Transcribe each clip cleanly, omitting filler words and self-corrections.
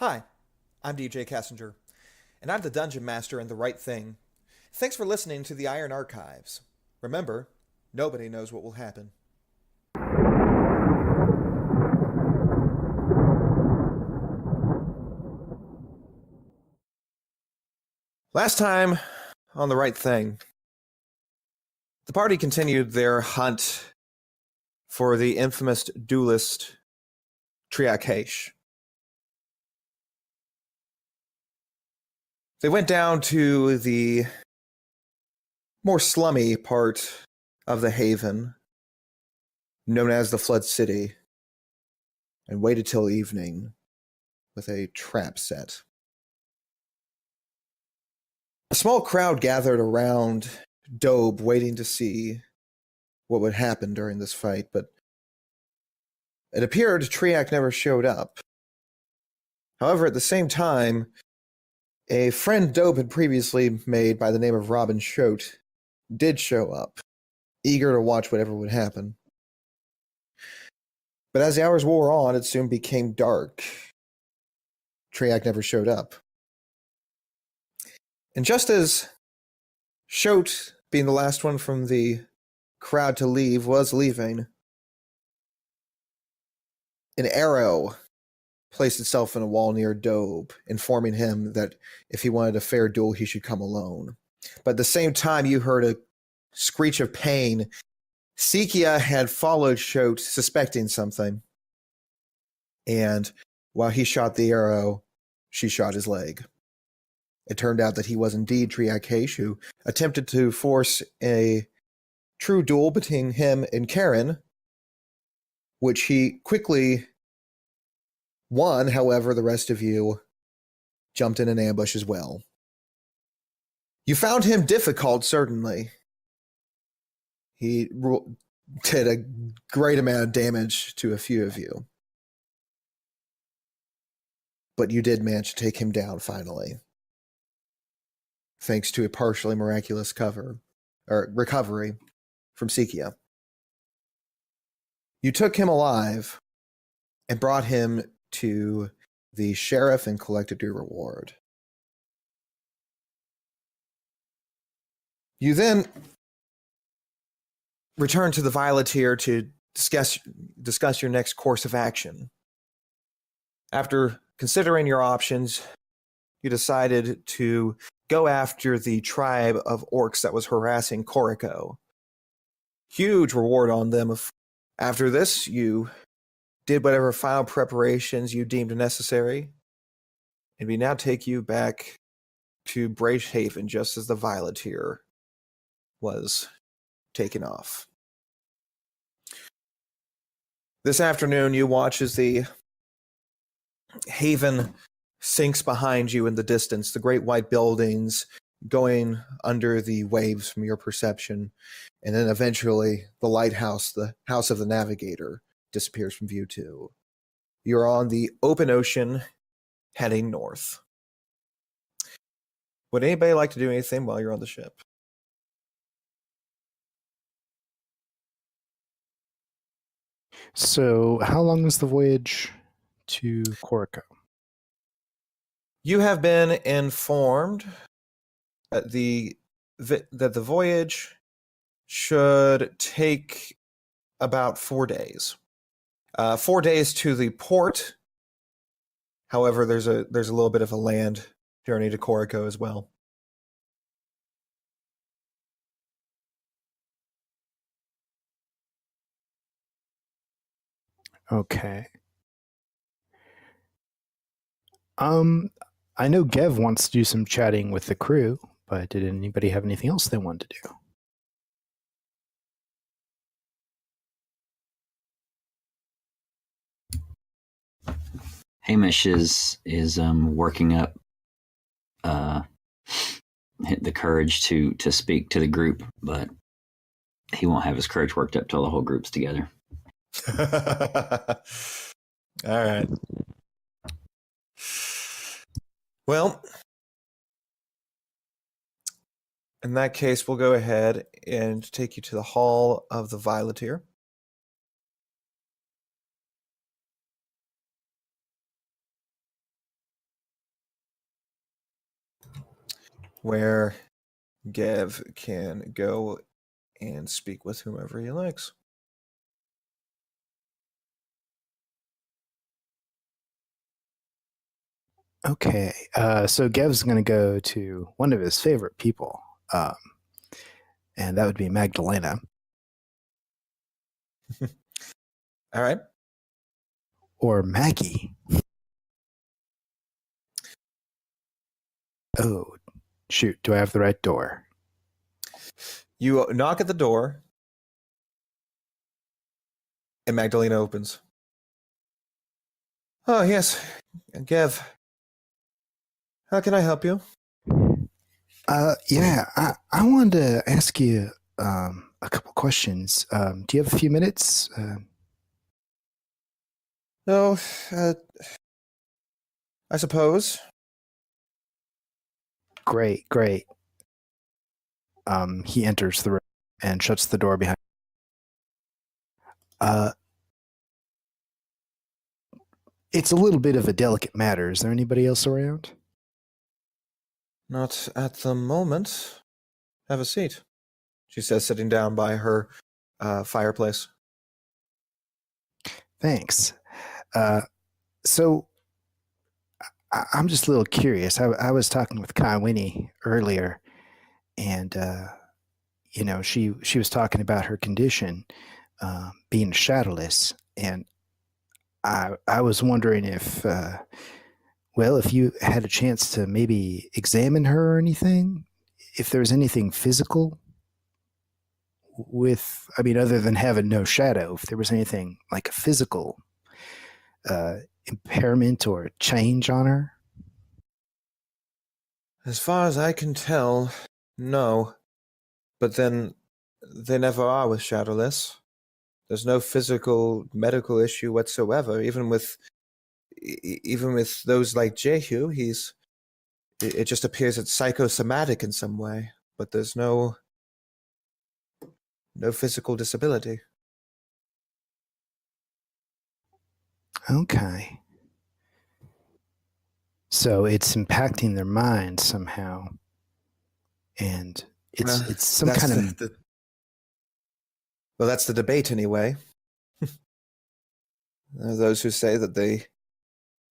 Hi, I'm DJ Kessinger, and I'm the Dungeon Master in The Right Thing. Thanks for listening to the Iron Archives. Remember, nobody knows what will happen. Last time on The Right Thing, the party continued their hunt for the infamous duelist Triakesh. They went down to the more slummy part of the haven, known as the Flood City, and waited till evening with a trap set. A small crowd gathered around Dobe, waiting to see what would happen during this fight, but it appeared Triac never showed up. However, at the same time, a friend Dobe had previously made by the name of Robin Schote did show up, eager to watch whatever would happen. But as the hours wore on, it soon became dark. Triac never showed up. And just as Schote, being the last one from the crowd to leave, was leaving, an arrow placed itself in a wall near Dobe, informing him that if he wanted a fair duel, he should come alone. But at the same time, you heard a screech of pain. Sikia had followed Schote, suspecting something. And while he shot the arrow, she shot his leg. It turned out that he was indeed Triakesh, who attempted to force a true duel between him and Karen, which he quickly won. However, the rest of you jumped in an ambush as well. You found him difficult, certainly. He did a great amount of damage to a few of you. But you did manage to take him down finally, thanks to a partially miraculous recovery from Sikia. You took him alive and brought him to the sheriff and collected your reward. You then returned to the Violeteer to discuss your next course of action. After considering your options, you decided to go after the tribe of orcs that was harassing Koriko. Huge reward on them. After this, you did whatever final preparations you deemed necessary, and we now take you back to Bracehaven just as the Violeteer was taken off. This afternoon, you watch as the haven sinks behind you in the distance, the great white buildings going under the waves from your perception, and then eventually the lighthouse, the House of the Navigator, disappears from view too. You're on the open ocean heading north. Would anybody like to do anything while you're on the ship? So, how long is the voyage to Koriko? You have been informed that the voyage should take about 4 days. 4 days to the port. However, there's a little bit of a land journey to Koriko as well. Okay. I know Gev wants to do some chatting with the crew, but did anybody have anything else they wanted to do? Hamish is working up the courage to speak to the group, but he won't have his courage worked up till the whole group's together. All right. Well, in that case, we'll go ahead and take you to the Hall of the Violeteer. where Gev can go and speak with whomever he likes. Okay, so Gev's going to go to one of his favorite people, and that would be Magdalena. All right. Or Maggie. Oh, shoot. Do I have the right door? You knock at the door, and Magdalena opens. Oh, yes. Gev. How can I help you? Yeah, I wanted to ask you a couple questions. Do you have a few minutes? No, I suppose. Great. He enters the room and shuts the door behind. It's a little bit of a delicate matter. Is there anybody else around? Not at the moment. Have a seat, she says, sitting down by her fireplace. Thanks. So I'm just a little curious. I was talking with Kai Winnie earlier, and she was talking about her condition, being shadowless, and I was wondering if you had a chance to maybe examine her or anything, if there was anything physical other than having no shadow, if there was anything like a physical impairment or change on her. As far as I can tell, no. But then they never are with Shadowless. There's no physical medical issue whatsoever. Even with those like Jehu, it just appears it's psychosomatic in some way. But there's no physical disability. Okay. So it's impacting their mind somehow, and it's some kind of. Well, that's the debate anyway. There are those who say that they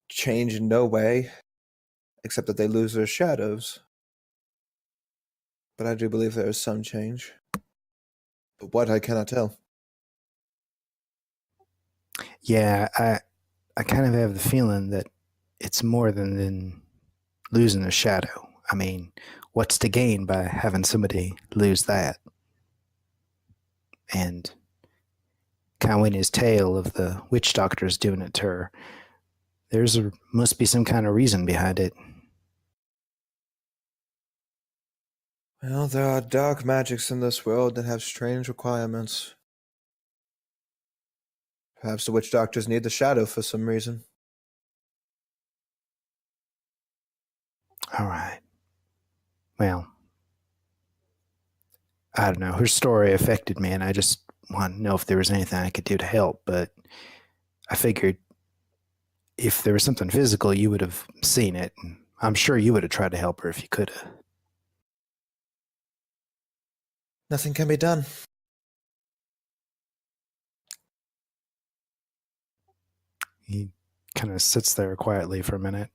change in no way, except that they lose their shadows. But I do believe there is some change. But what, I cannot tell. Yeah, I kind of have the feeling that it's more than losing a shadow. I mean, what's to gain by having somebody lose that? And Kawini's tale of the witch doctors doing it to her, must be some kind of reason behind it. Well, there are dark magics in this world that have strange requirements. Perhaps the witch doctors need the shadow for some reason. All right. Well, I don't know. Her story affected me, and I just want to know if there was anything I could do to help. But I figured if there was something physical, you would have seen it. And I'm sure you would have tried to help her if you could have. Nothing can be done. He kind of sits there quietly for a minute.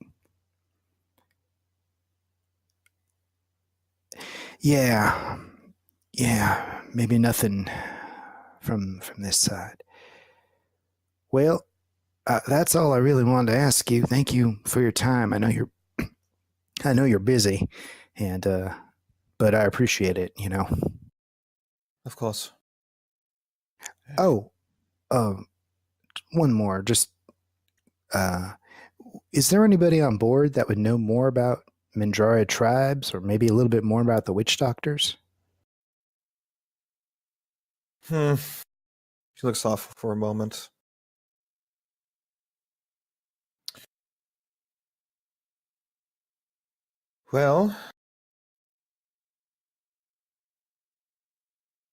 Yeah, maybe nothing from this side. Well, that's all I really wanted to ask you. Thank you for your time. I know you're busy, and but I appreciate it. Of course. Oh, one more. Just, is there anybody on board that would know more about Mendraria tribes, or maybe a little bit more about the witch doctors? She looks off for a moment. Well,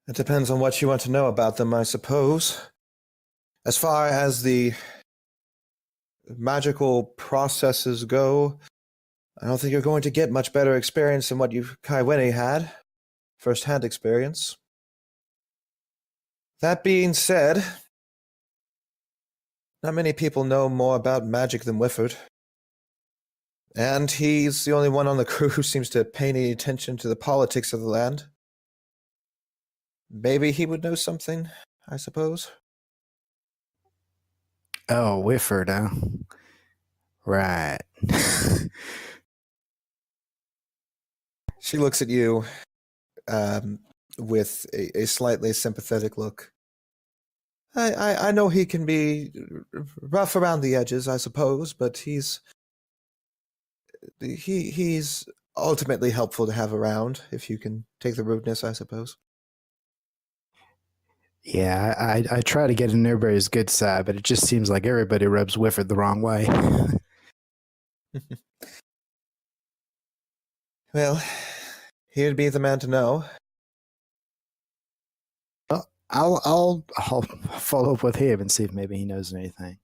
it depends on what you want to know about them, I suppose. As far as the magical processes go, I don't think you're going to get much better experience than what Kai Winnie had. First-hand experience. That being said, not many people know more about magic than Whifford. And he's the only one on the crew who seems to pay any attention to the politics of the land. Maybe he would know something, I suppose. Oh, Whifford, huh? Right. She looks at you with a slightly sympathetic look. I know he can be rough around the edges, I suppose, but he's ultimately helpful to have around, if you can take the rudeness, I suppose. Yeah, I try to get on everybody's good side, but it just seems like everybody rubs Whifford the wrong way. Well, he'd be the man to know. I'll follow up with him and see if maybe he knows anything.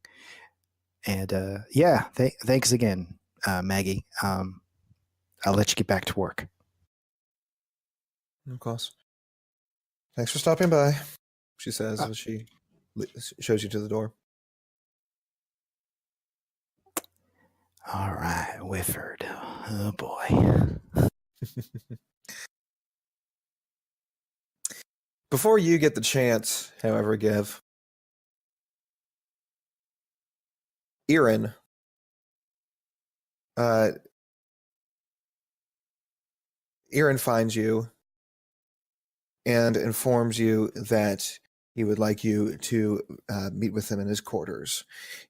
And yeah, thanks again, Maggie. I'll let you get back to work. Of course. Thanks for stopping by, she says as she shows you to the door. All right, Whifford. Oh boy. Before you get the chance, however, Gev, Erin, Erin finds you and informs you that he would like you to meet with him in his quarters.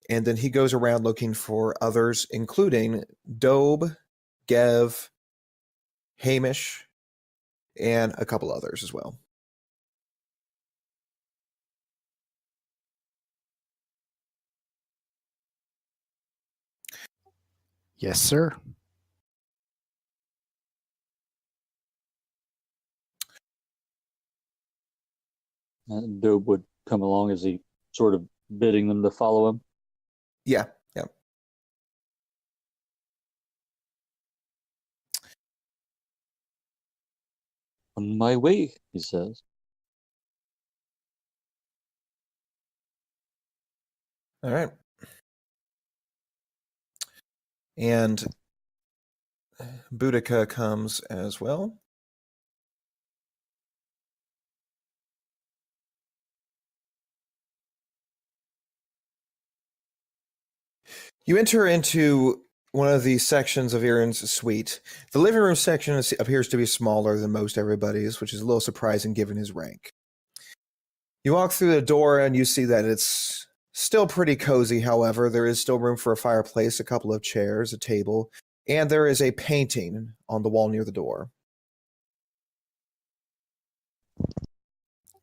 And then he goes around looking for others, including Dobe, Gev, Hamish, and a couple others as well. Yes, sir. Dobe would come along as he sort of bidding them to follow him. Yeah. On my way, he says. All right. And Boudica comes as well. You enter into one of the sections of Erin's suite. The living room section appears to be smaller than most everybody's, which is a little surprising given his rank. You walk through the door and you see that it's still pretty cozy, however. There is still room for a fireplace, a couple of chairs, a table, and there is a painting on the wall near the door.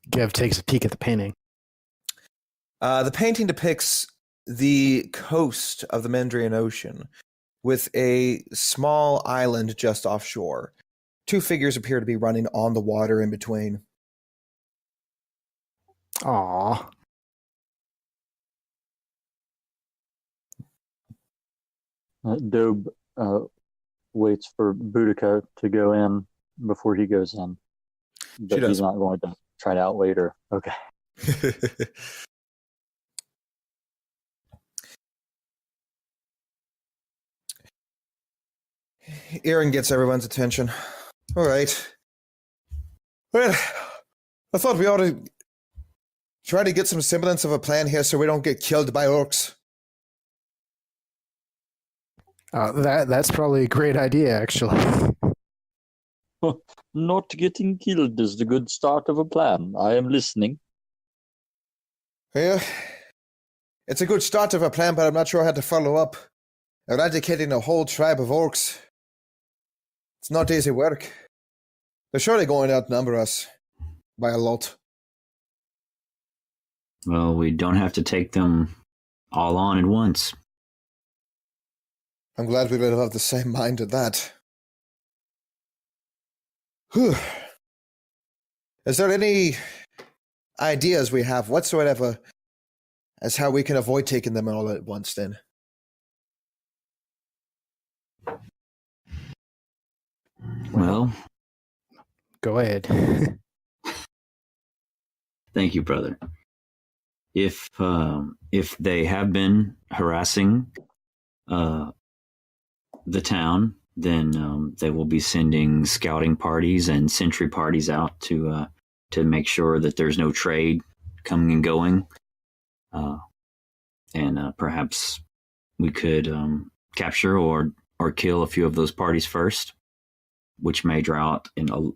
Gev takes a peek at the painting. The painting depicts the coast of the Mendrian Ocean with a small island just offshore. Two figures appear to be running on the water in between. Aww. Dobe waits for Boudica to go in before he goes in. But he's not going to try to outwait her. Okay. Erin gets everyone's attention. All right. Well, I thought we ought to try to get some semblance of a plan here so we don't get killed by orcs. That's probably a great idea, actually. Not getting killed is the good start of a plan. I am listening. Well, it's a good start of a plan, but I'm not sure how to follow up. Eradicating a whole tribe of orcs. It's not easy work. They're surely going to outnumber us by a lot. Well, we don't have to take them all on at once. I'm glad we both have the same mind at that. Whew. Is there any ideas we have whatsoever as how we can avoid taking them all at once then? Well, Go ahead. thank you, brother. If they have been harassing the town, then they will be sending scouting parties and sentry parties out to make sure that there's no trade coming and going, and perhaps we could capture or kill a few of those parties first, which may draw out in a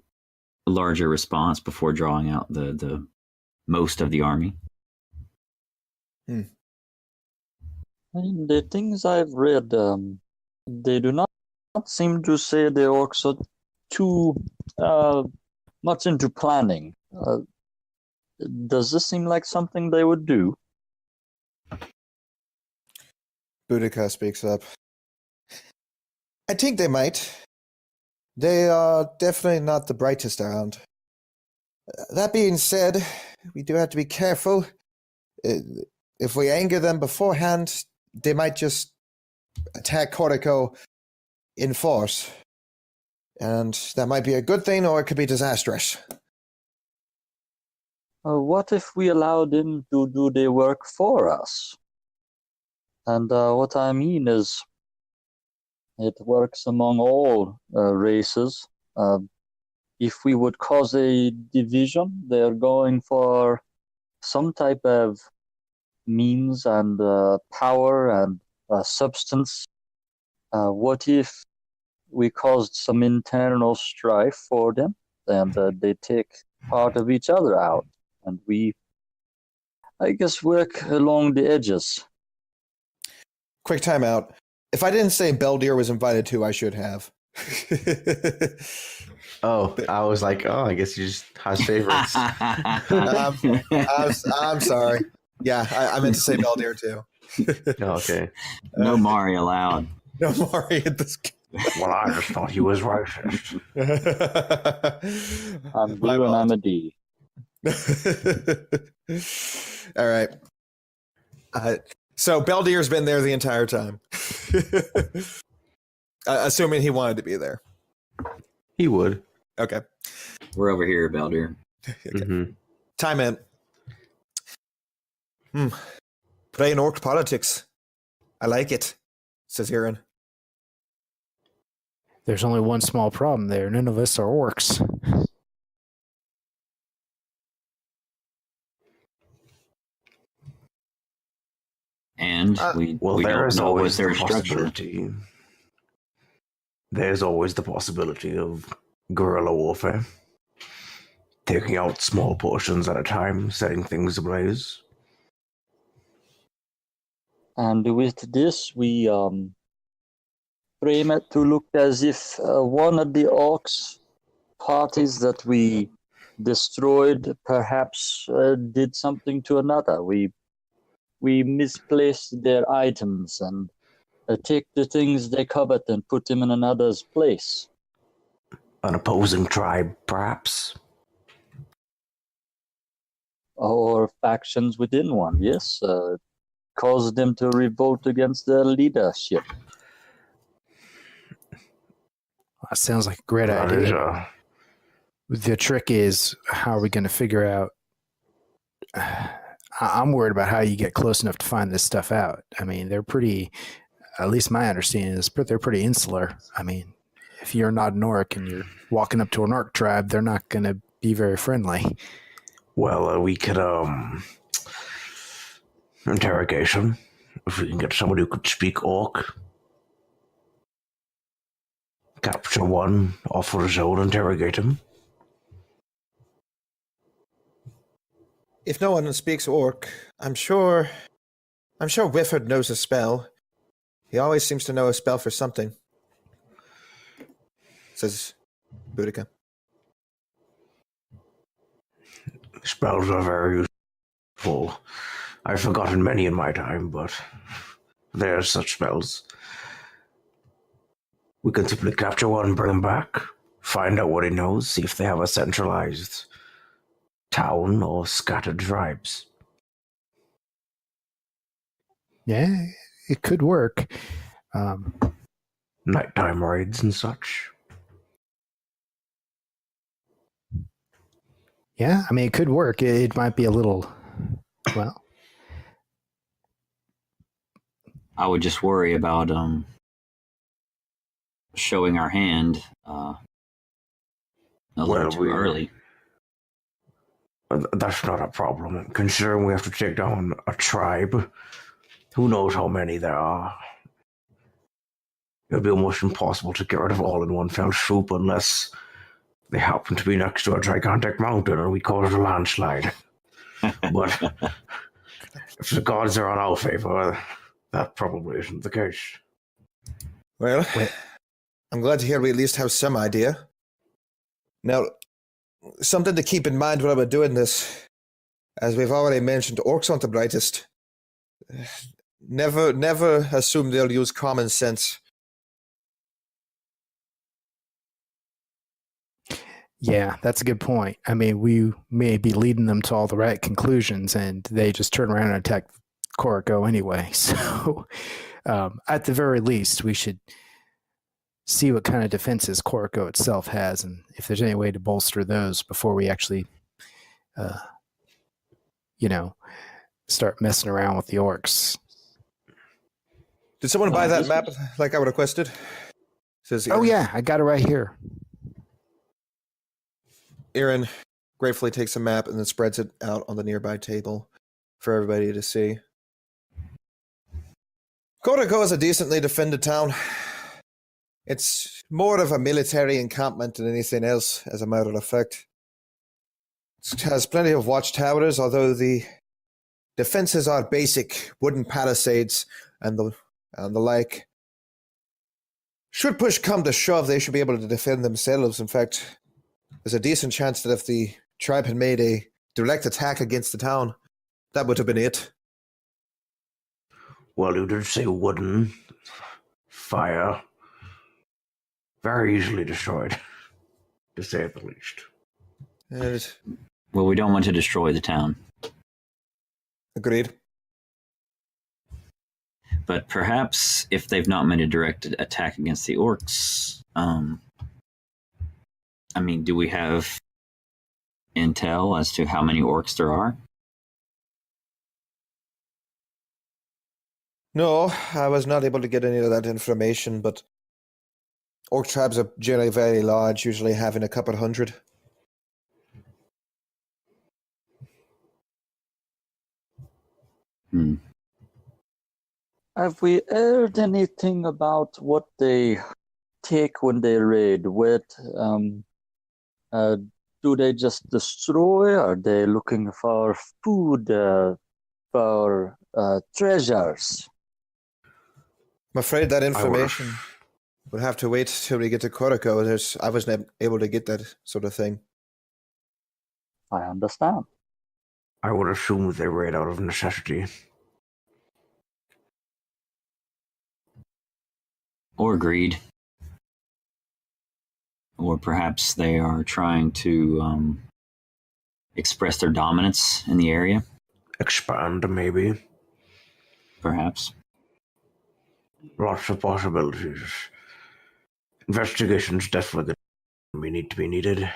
larger response before drawing out the most of the army. The things I've read, they do not seem to say the orcs are too much into planning. Does this seem like something they would do? Boudica speaks up. I think they might. They are definitely not the brightest around. That being said, we do have to be careful. If we anger them beforehand, they might just attack Cortico in force. And that might be a good thing, or it could be disastrous. What if we allow them to do their work for us? And what I mean is, it works among all races. If we would cause a division, they're going for some type of means and power and substance. What if we caused some internal strife for them, and they take part of each other out, and we, I guess, work along the edges? Quick timeout. If I didn't say Beldir was invited too, I should have. Oh, I was like, I guess you just has favorites. I'm sorry. Yeah, I meant to say Beldir too. Okay. No Mari allowed. No Mari at this. Well, I just thought he was racist. I'm blue and I'm a D. All right. So Beldir's been there the entire time. Assuming he wanted to be there. He would. Okay. We're over here, Beldir. Okay. Mm-hmm. Time in. Playing orc politics. I like it, says Aaron. There's only one small problem there. None of us are orcs. And we don't know what their structure. There's always the possibility of guerrilla warfare. Taking out small portions at a time, setting things ablaze. And with this, we frame it to look as if one of the orcs parties that we destroyed perhaps did something to another. We misplaced their items and take the things they covet and put them in another's place. An opposing tribe, perhaps? Or factions within one, yes. Cause them to revolt against their leadership. That sounds like a great idea. The trick is, how are we going to figure out? I'm worried about how you get close enough to find this stuff out. I mean, they're pretty, at least my understanding is they're pretty insular. I mean, if you're not an orc and you're walking up to an orc tribe, they're not going to be very friendly. Well, we could, interrogation. If we can get somebody who could speak orc. Capture one, offer his own, interrogate him. If no one speaks orc, I'm sure Whifford knows a spell. He always seems to know a spell for something, says Boudica. Spells are very useful. I've forgotten many in my time, but there are such spells. We can simply capture one, bring him back, find out what he knows, see if they have a centralized town or scattered tribes. Yeah, it could work. Nighttime raids and such. Yeah, I mean, it could work. It might be a little, well, I would just worry about showing our hand a little Well, too early. That's not a problem. Considering we have to take down a tribe, who knows how many there are. It would be almost impossible to get rid of all in one fell swoop unless they happen to be next to a gigantic mountain and we call it a landslide. But if the gods are on our favor, that probably isn't the case. Well, Wait. I'm glad to hear we at least have some idea. Now, something to keep in mind when we're doing this, as we've already mentioned, orcs aren't the brightest. Never assume they'll use common sense. yeah, that's a good point. I mean, we may be leading them to all the right conclusions, and they just turn around and attack Corico anyway. So, at the very least, we should see what kind of defenses Corico itself has, and if there's any way to bolster those before we actually, start messing around with the orcs. Did someone buy that map like I requested? Says Oh yeah, I got it right here. Aaron gratefully takes a map and then spreads it out on the nearby table for everybody to see. Corico is a decently defended town. It's more of a military encampment than anything else, as a matter of fact. It has plenty of watchtowers, although the defenses are basic wooden palisades and the like. Should push come to shove, they should be able to defend themselves. In fact, there's a decent chance that if the tribe had made a direct attack against the town, that would have been it. Well, you did say wooden. Fire. Very easily destroyed, to say the least. Well, we don't want to destroy the town. Agreed. But perhaps if they've not made a direct attack against the orcs, do we have intel as to how many orcs there are? No, I was not able to get any of that information, but orc tribes are generally very large, usually having a couple hundred. Have we heard anything about what they take when they raid? Do they just destroy? Are they looking for food, for treasures? I'm afraid that information would have to wait till we get to Corico. I wasn't able to get that sort of thing. I understand. I would assume they raid out of necessity. Or greed. Or perhaps they are trying to express their dominance in the area. Expand, maybe. Perhaps. Lots of possibilities. Investigations definitely need to be needed.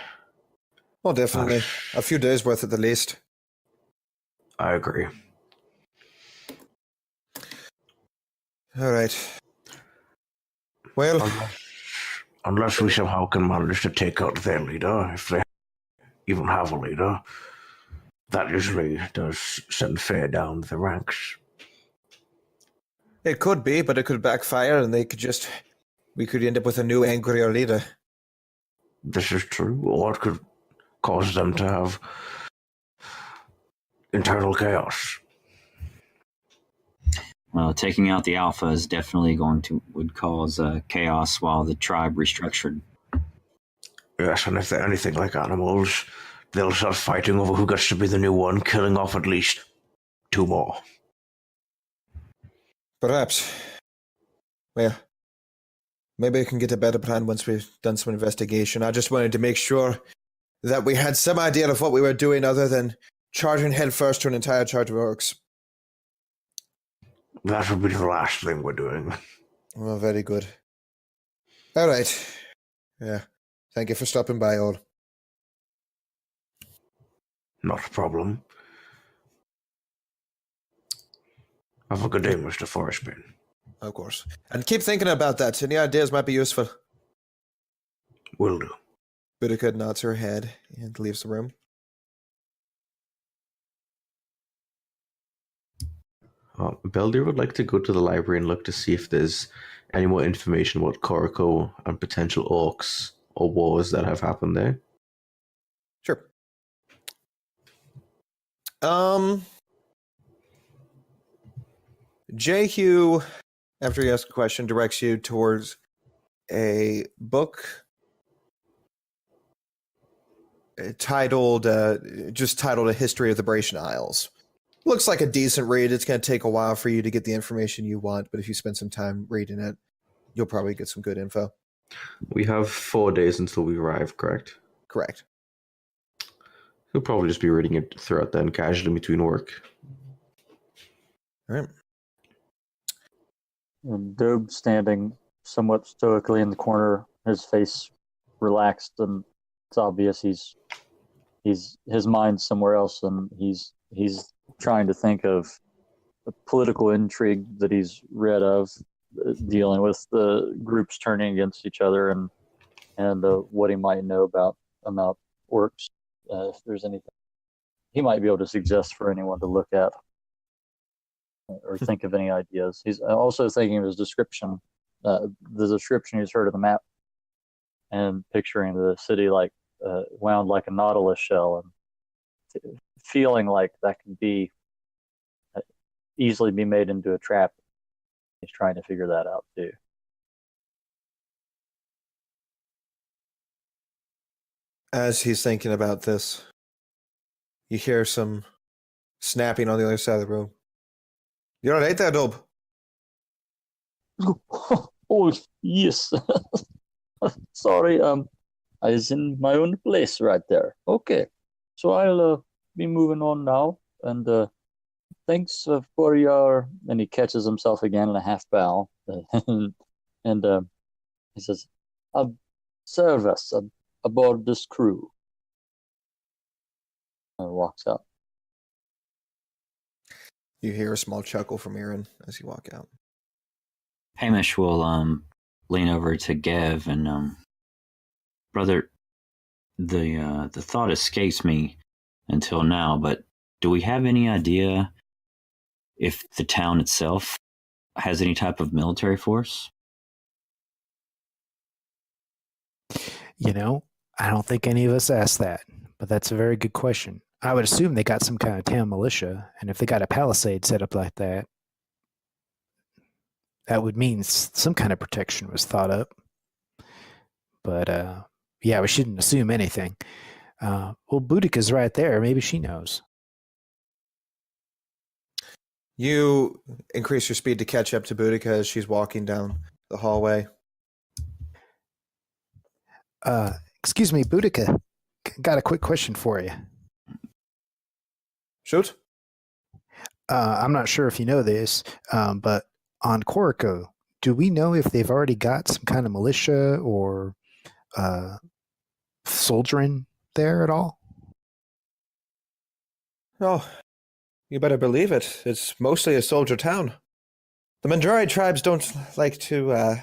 Well, definitely. A few days worth at the least. I agree. All right. Well, unless we somehow can manage to take out their leader, if they even have a leader, that usually does send fear down the ranks. it could be, but it could backfire, and we could end up with a new angrier leader. This is true, or it could cause them to have internal chaos. Well, taking out the Alpha is definitely would cause chaos while the tribe restructured. Yes, and if they're anything like animals, they'll start fighting over who gets to be the new one, killing off at least 2 more. Perhaps. Well, maybe we can get a better plan once we've done some investigation. I just wanted to make sure that we had some idea of what we were doing other than charging headfirst to an entire charge of orcs. That would be the last thing we're doing. Well, very good. All right. Yeah. Thank you for stopping by, all. Not a problem. Have a good day, Mr. Forrestman. Of course. And keep thinking about that. Any ideas might be useful. Will do. Boudica nods her head and leaves the room. Beldir would like to go to the library and look to see if there's any more information about Koriko and potential orcs or wars that have happened there. Sure. Jehu, after you ask a question, directs you towards a book titled A History of the Bratian Isles. Looks like a decent read. It's going to take a while for you to get the information you want, but if you spend some time reading it, you'll probably get some good info. We have 4 days until we arrive, correct? Correct. He'll probably just be reading it throughout then, casually between work. All right. And Dobe standing somewhat stoically in the corner, his face relaxed, and it's obvious he's his mind's somewhere else, and he's trying to think of the political intrigue that he's read of, dealing with the groups turning against each other, and what he might know about orcs. If there's anything he might be able to suggest for anyone to look at or think of any ideas. He's also thinking of his description, the description he's heard of the map, and picturing the city like wound like a nautilus shell, and feeling like that could be easily be made into a trap. He's trying to figure that out too. As he's thinking about this, you hear some snapping on the other side of the room. You're all right there, Dobe? Oh, yes. Sorry, I was in my own place right there. Okay, so I'll be moving on now, and thanks for your... And he catches himself again in a half bow, and he says, service aboard this crew. And walks out. You hear a small chuckle from Aaron as you walk out. Hamish will lean over to Gev and brother, the thought escapes me until now, but do we have any idea if the town itself has any type of military force? You know, I don't think any of us asked that, but that's a very good question. I would assume they got some kind of town militia, and if they got a palisade set up like that, that would mean some kind of protection was thought up. But yeah, we shouldn't assume anything. Well, Boudica's right there. Maybe she knows. You increase your speed to catch up to Boudica as she's walking down the hallway. Excuse me, Boudica. Got a quick question for you. Shoot. I'm not sure if you know this, but on Koriko, do we know if they've already got some kind of militia or soldiering there at all? Oh, you better believe it. It's mostly a soldier town. The Mandari tribes don't like to...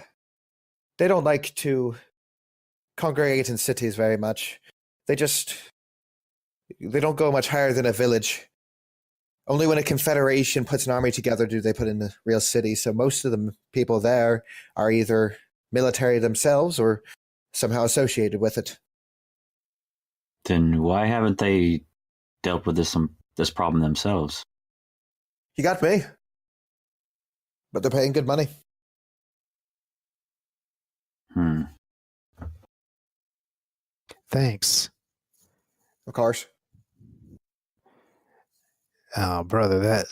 they don't like to congregate in cities very much. They don't go much higher than a village. Only when a confederation puts an army together do they put in a real city. So most of the people there are either military themselves or somehow associated with it. Then why haven't they dealt with this problem themselves? You got me. But they're paying good money. Thanks. Of course. Oh, brother, that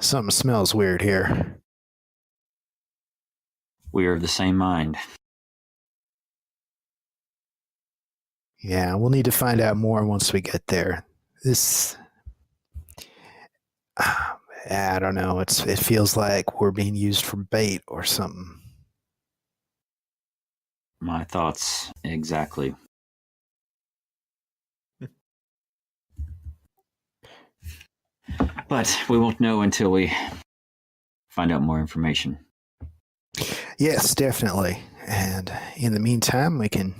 something smells weird here. We are of the same mind. Yeah, we'll need to find out more once we get there. I don't know. It feels like we're being used for bait or something. My thoughts exactly. But we won't know until we find out more information. Yes, definitely. And in the meantime, we can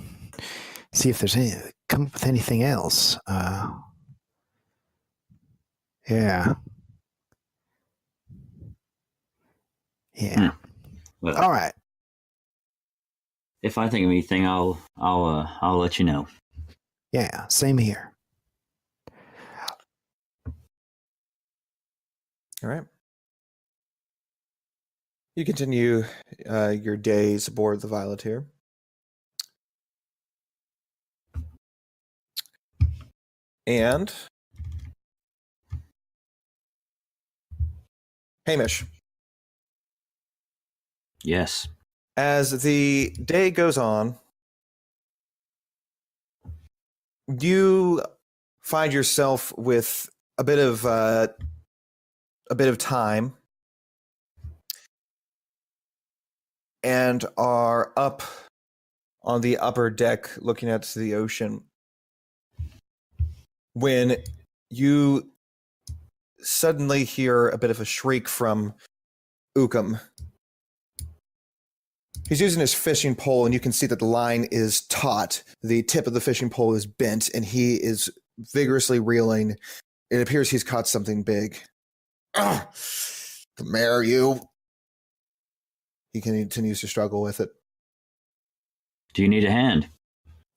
see if there's come up with anything else. Yeah. Yeah. Well, All right. if I think of anything, I'll let you know. Yeah. Same here. All right. You continue your days aboard the Violeteer. And Hamish, Yes. as the day goes on, you find yourself with a bit of time, and are up on the upper deck looking at the ocean when you suddenly hear a bit of a shriek from Ukum. He's using his fishing pole, and you can see that the line is taut. The tip of the fishing pole is bent, and he is vigorously reeling. It appears he's caught something big. Come here, you. He continues to struggle with it. Do you need a hand?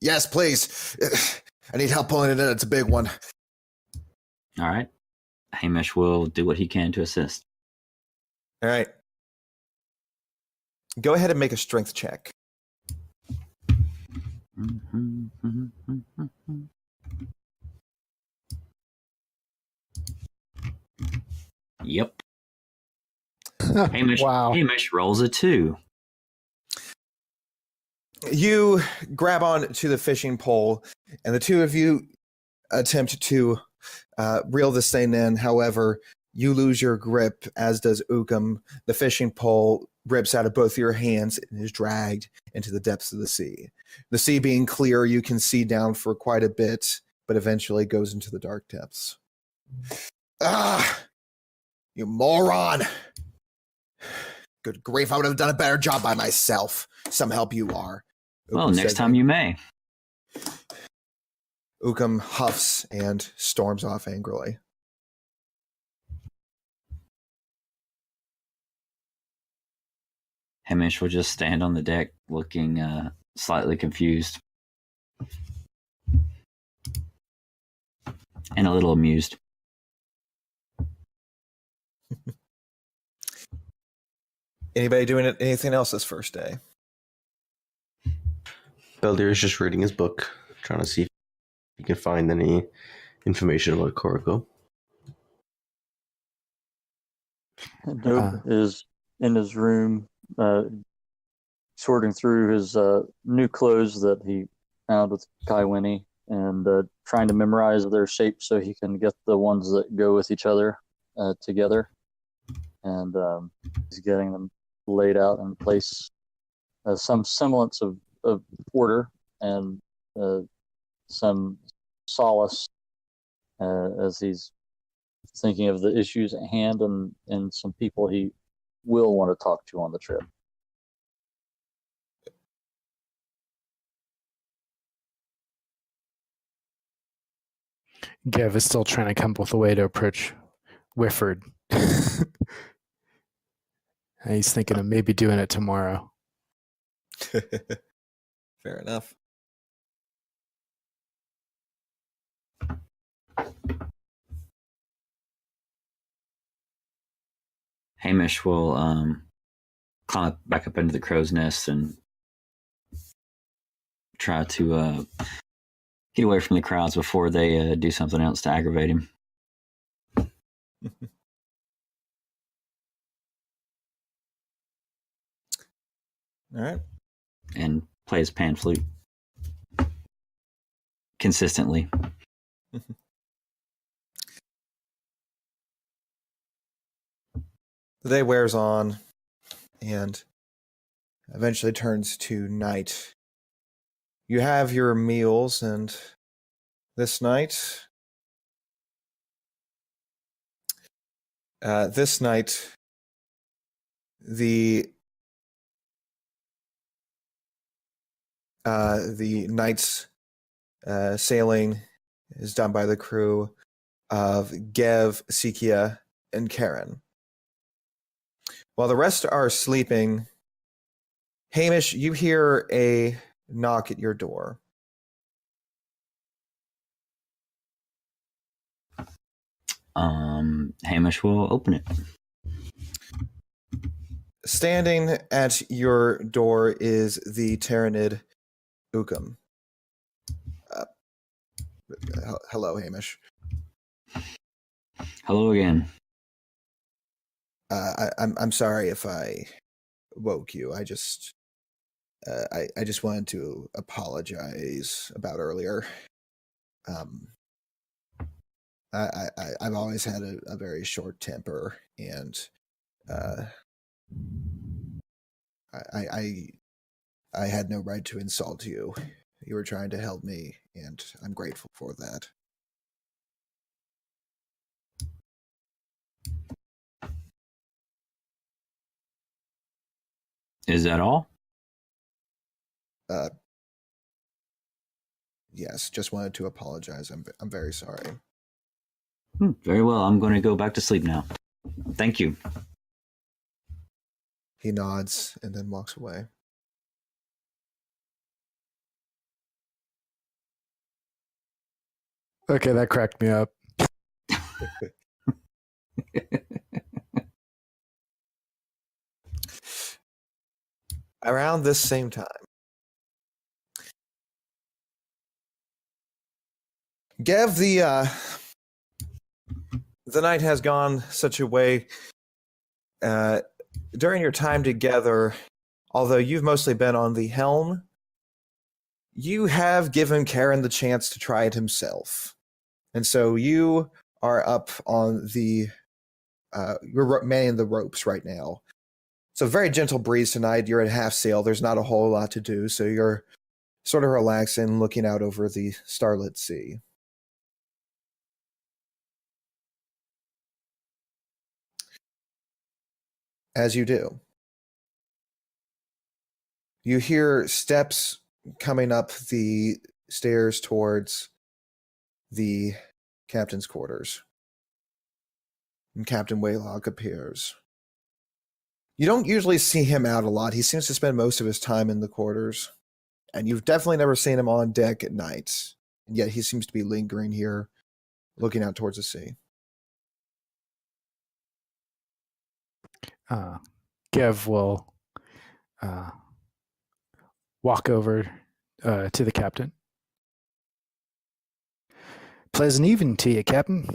Yes, please. I need help pulling it in. It's a big one. All right. Hamish will do what he can to assist. All right. Go ahead and make a strength check. Yep. Hamish, Wow. Hamish rolls a 2. You grab on to the fishing pole, and the two of you attempt to reel this thing in. However, you lose your grip, as does Ukum. The fishing pole rips out of both your hands and is dragged into the depths of the sea. The sea being clear, you can see down for quite a bit, but eventually goes into the dark depths. Ah! You moron! Good grief, I would have done a better job by myself. Some help you are. Well, Ukum next said. time you may. Ukum huffs and storms off angrily. Hamish will just stand on the deck looking slightly confused and a little amused. Anybody doing anything else this first day? Beldir is just reading his book, trying to see if he can find any information about Koriko. Dope is in his room, sorting through his new clothes that he found with Kai Winnie, and trying to memorize their shapes so he can get the ones that go with each other together. And he's getting them laid out in place, some semblance of order and some solace as he's thinking of the issues at hand and some people he will want to talk to on the trip. Gev is still trying to come up with a way to approach Whifford. He's thinking of maybe doing it tomorrow. Fair enough. Hamish will climb back up into the crow's nest and try to get away from the crowds before they do something else to aggravate him. All right. And play his pan flute consistently. The day wears on and eventually turns to night. You have your meals, and this night This night, the night's sailing is done by the crew of Gev, Sikia, and Karen. While the rest are sleeping, Hamish, you hear a knock at your door. Hamish will open it. Standing at your door is the Tyrannid Ukum. Hello, Hamish. Hello again. I'm sorry if I woke you. I just wanted to apologize about earlier. I've always had a very short temper, and I had no right to insult you. You were trying to help me, and I'm grateful for that. Is that all? Yes, just wanted to apologize. I'm very sorry. Very well. I'm going to go back to sleep now. Thank you. He nods and then walks away. Okay, that cracked me up. Around this same time, Gev, the night has gone such a way. During your time together, although you've mostly been on the helm, you have given Karen the chance to try it himself. And so you are up on the, you're manning the ropes right now. It's a very gentle breeze tonight. You're at half sail. There's not a whole lot to do. So you're sort of relaxing, looking out over the starlit sea. As you do, you hear steps coming up the stairs towards the captain's quarters. And Captain Waylock appears. You don't usually see him out a lot. He seems to spend most of his time in the quarters. And you've definitely never seen him on deck at night. And yet he seems to be lingering here, looking out towards the sea. Gev will walk over to the captain. Pleasant evening to you, Captain.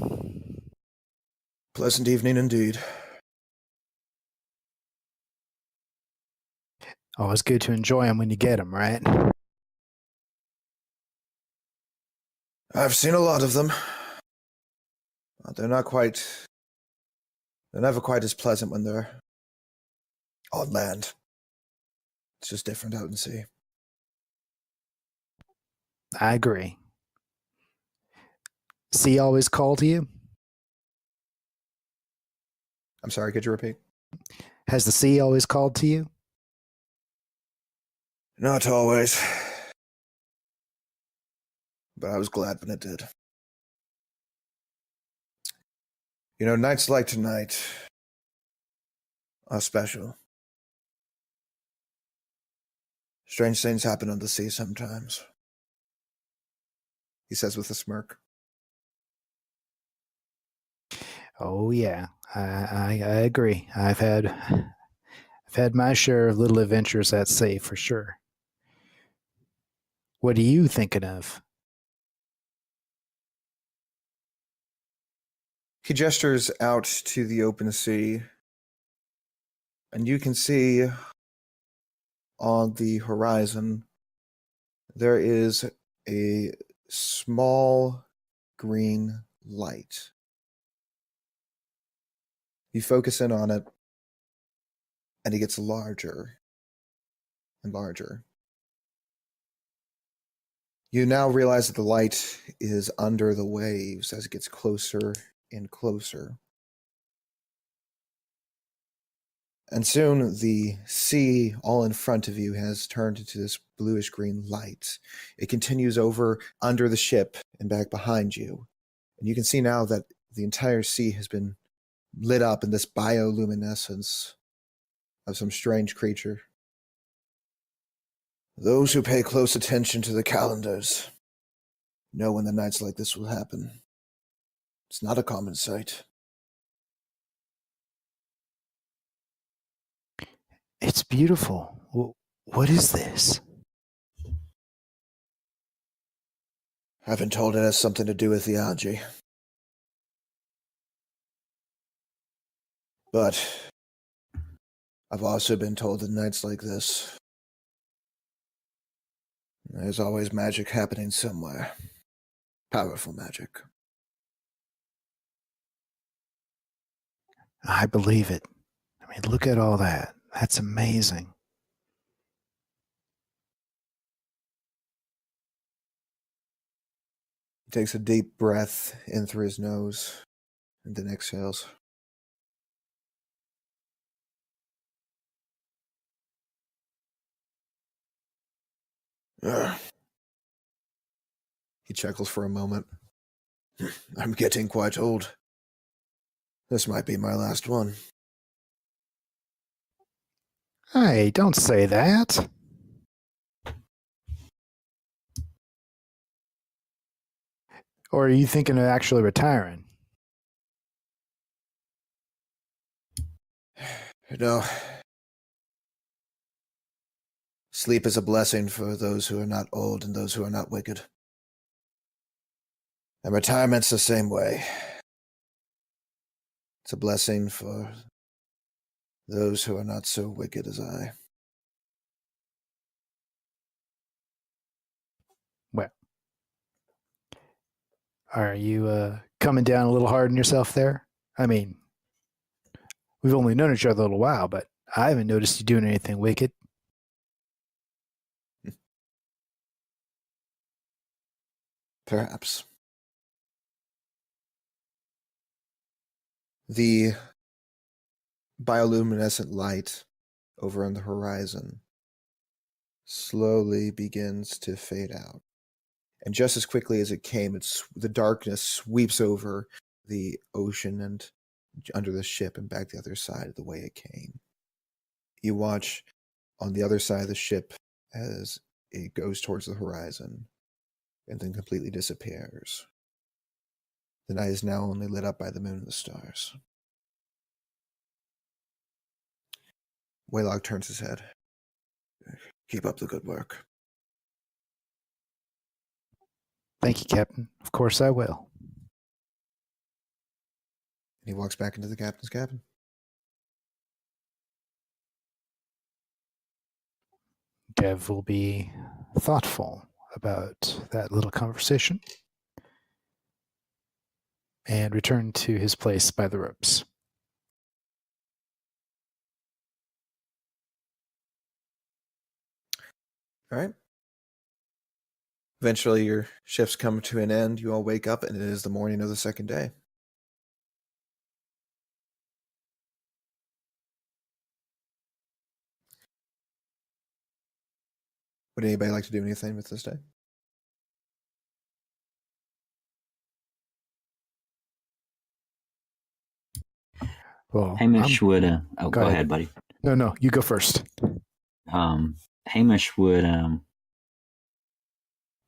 Pleasant evening indeed. Always good to enjoy them when you get them, right? I've seen a lot of them. They're never quite as pleasant when they're on land. It's just different out in sea. I agree. Sea always call to you? I'm sorry, could you repeat? Has the sea always called to you? Not always. But I was glad when it did. You know, nights like tonight are special. Strange things happen on the sea sometimes, he says with a smirk. Oh yeah, I agree. I've had my share of little adventures at sea for sure. What are you thinking of? He gestures out to the open sea, and you can see on the horizon there is a small green light. You focus in on it, and it gets larger and larger. You now realize that the light is under the waves as it gets closer and closer. And soon the sea all in front of you has turned into this bluish green light. It continues over under the ship and back behind you. And you can see now that the entire sea has been lit up in this bioluminescence of some strange creature. Those who pay close attention to the calendars know when the nights like this will happen. It's not a common sight. It's beautiful. What is this? I've been told it has something to do with the algae. But I've also been told that nights like this, there's always magic happening somewhere. Powerful magic. I believe it. I mean, look at all that. That's amazing. He takes a deep breath in through his nose and then exhales. Ugh. He chuckles for a moment. I'm getting quite old. This might be my last one. Hey, don't say that. Or are you thinking of actually retiring? No. Sleep is a blessing for those who are not old and those who are not wicked. And retirement's the same way. It's a blessing for those who are not so wicked as I. Well, are you coming down a little hard on yourself there? I mean, we've only known each other a little while, but I haven't noticed you doing anything wicked. Perhaps. The bioluminescent light over on the horizon slowly begins to fade out. And just as quickly as it came, the darkness sweeps over the ocean and under the ship and back the other side of the way it came. You watch on the other side of the ship as it goes towards the horizon and then completely disappears. The night is now only lit up by the moon and the stars. Waylog turns his head. Keep up the good work. Thank you, Captain. Of course I will. And he walks back into the captain's cabin. Dev will be thoughtful about that little conversation and return to his place by the ropes. All right. Eventually, your shifts come to an end. You all wake up, and it is the morning of the second day. Would anybody like to do anything with this day? Well, Hamish would. Go go ahead, ahead. buddy. No, you go first. Hamish would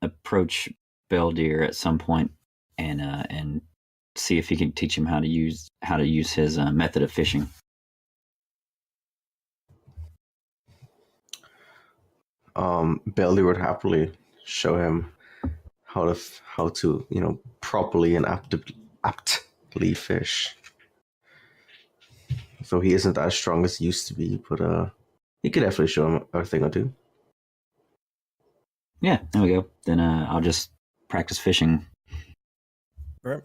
approach Beldir at some point and see if he can teach him how to use his method of fishing. Belly would happily show him how to properly and aptly fish. So he isn't as strong as he used to be, but he could definitely show him a thing or two. Yeah, there we go. Then I'll just practice fishing. All right.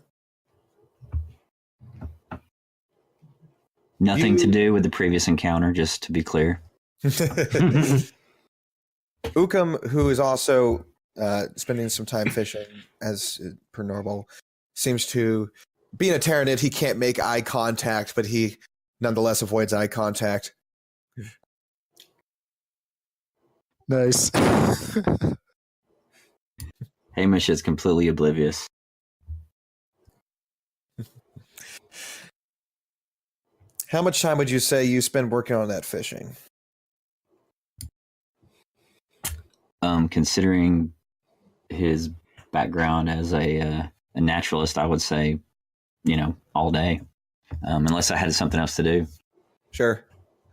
Nothing to do with the previous encounter, just to be clear. Ukum, who is also spending some time fishing as per normal, seems to, being a Tyranid, he can't make eye contact, but he nonetheless avoids eye contact. Nice. Hamish is completely oblivious. How much time would you say you spend working on that fishing? Considering his background as a naturalist, I would say, all day, unless I had something else to do. Sure.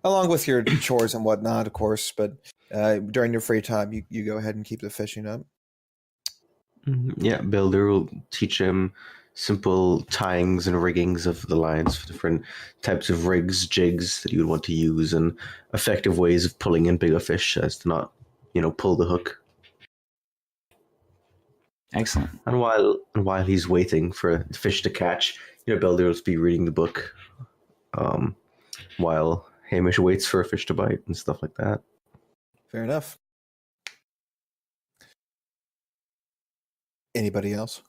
Along with your chores and whatnot, of course, but during your free time, you go ahead and keep the fishing up. Yeah, Builder will teach him simple tyings and riggings of the lines for different types of rigs, jigs that you would want to use, and effective ways of pulling in bigger fish as to not, pull the hook. Excellent. And while he's waiting for the fish to catch, Builder will be reading the book, while Hamish waits for a fish to bite and stuff like that. Fair enough. Anybody else?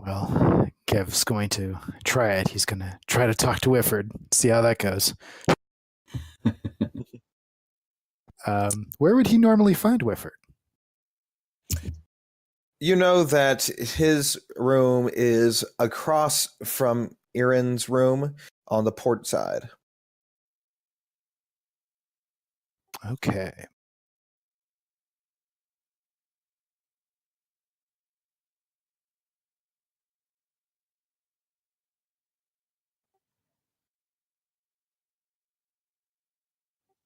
Well, Kev's going to try it. He's going to try to talk to Whifford, see how that goes. Where would he normally find Whifford? You know that his room is across from Erin's room on the port side. Okay.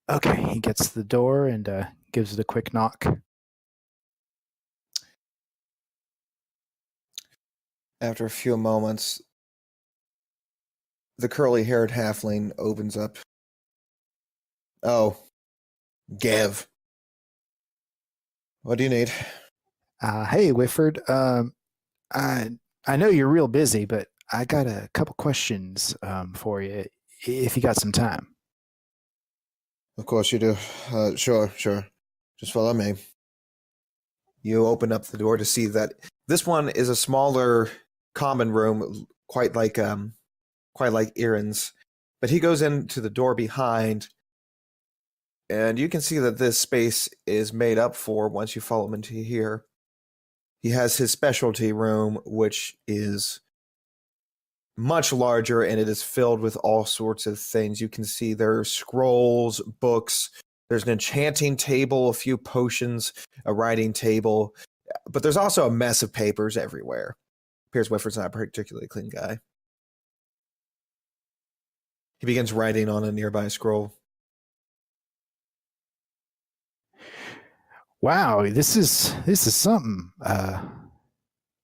Okay, he gets to the door and gives it a quick knock. After a few moments, the curly-haired halfling opens up. Oh, Gev. What do you need? Hey, Whifford. I know you're real busy, but I got a couple questions for you, if you got some time. Of course you do. Sure. Just follow me. You open up the door to see that this one is a smaller common room, quite like Erin's. But he goes into the door behind, and you can see that this space is made up for once you follow him into here. He has his specialty room, which is much larger, and it is filled with all sorts of things. You can see there are scrolls, books. There's an enchanting table, a few potions, a writing table. But there's also a mess of papers everywhere. Piers Whifford's not a particularly clean guy. He begins writing on a nearby scroll. Wow, this is something.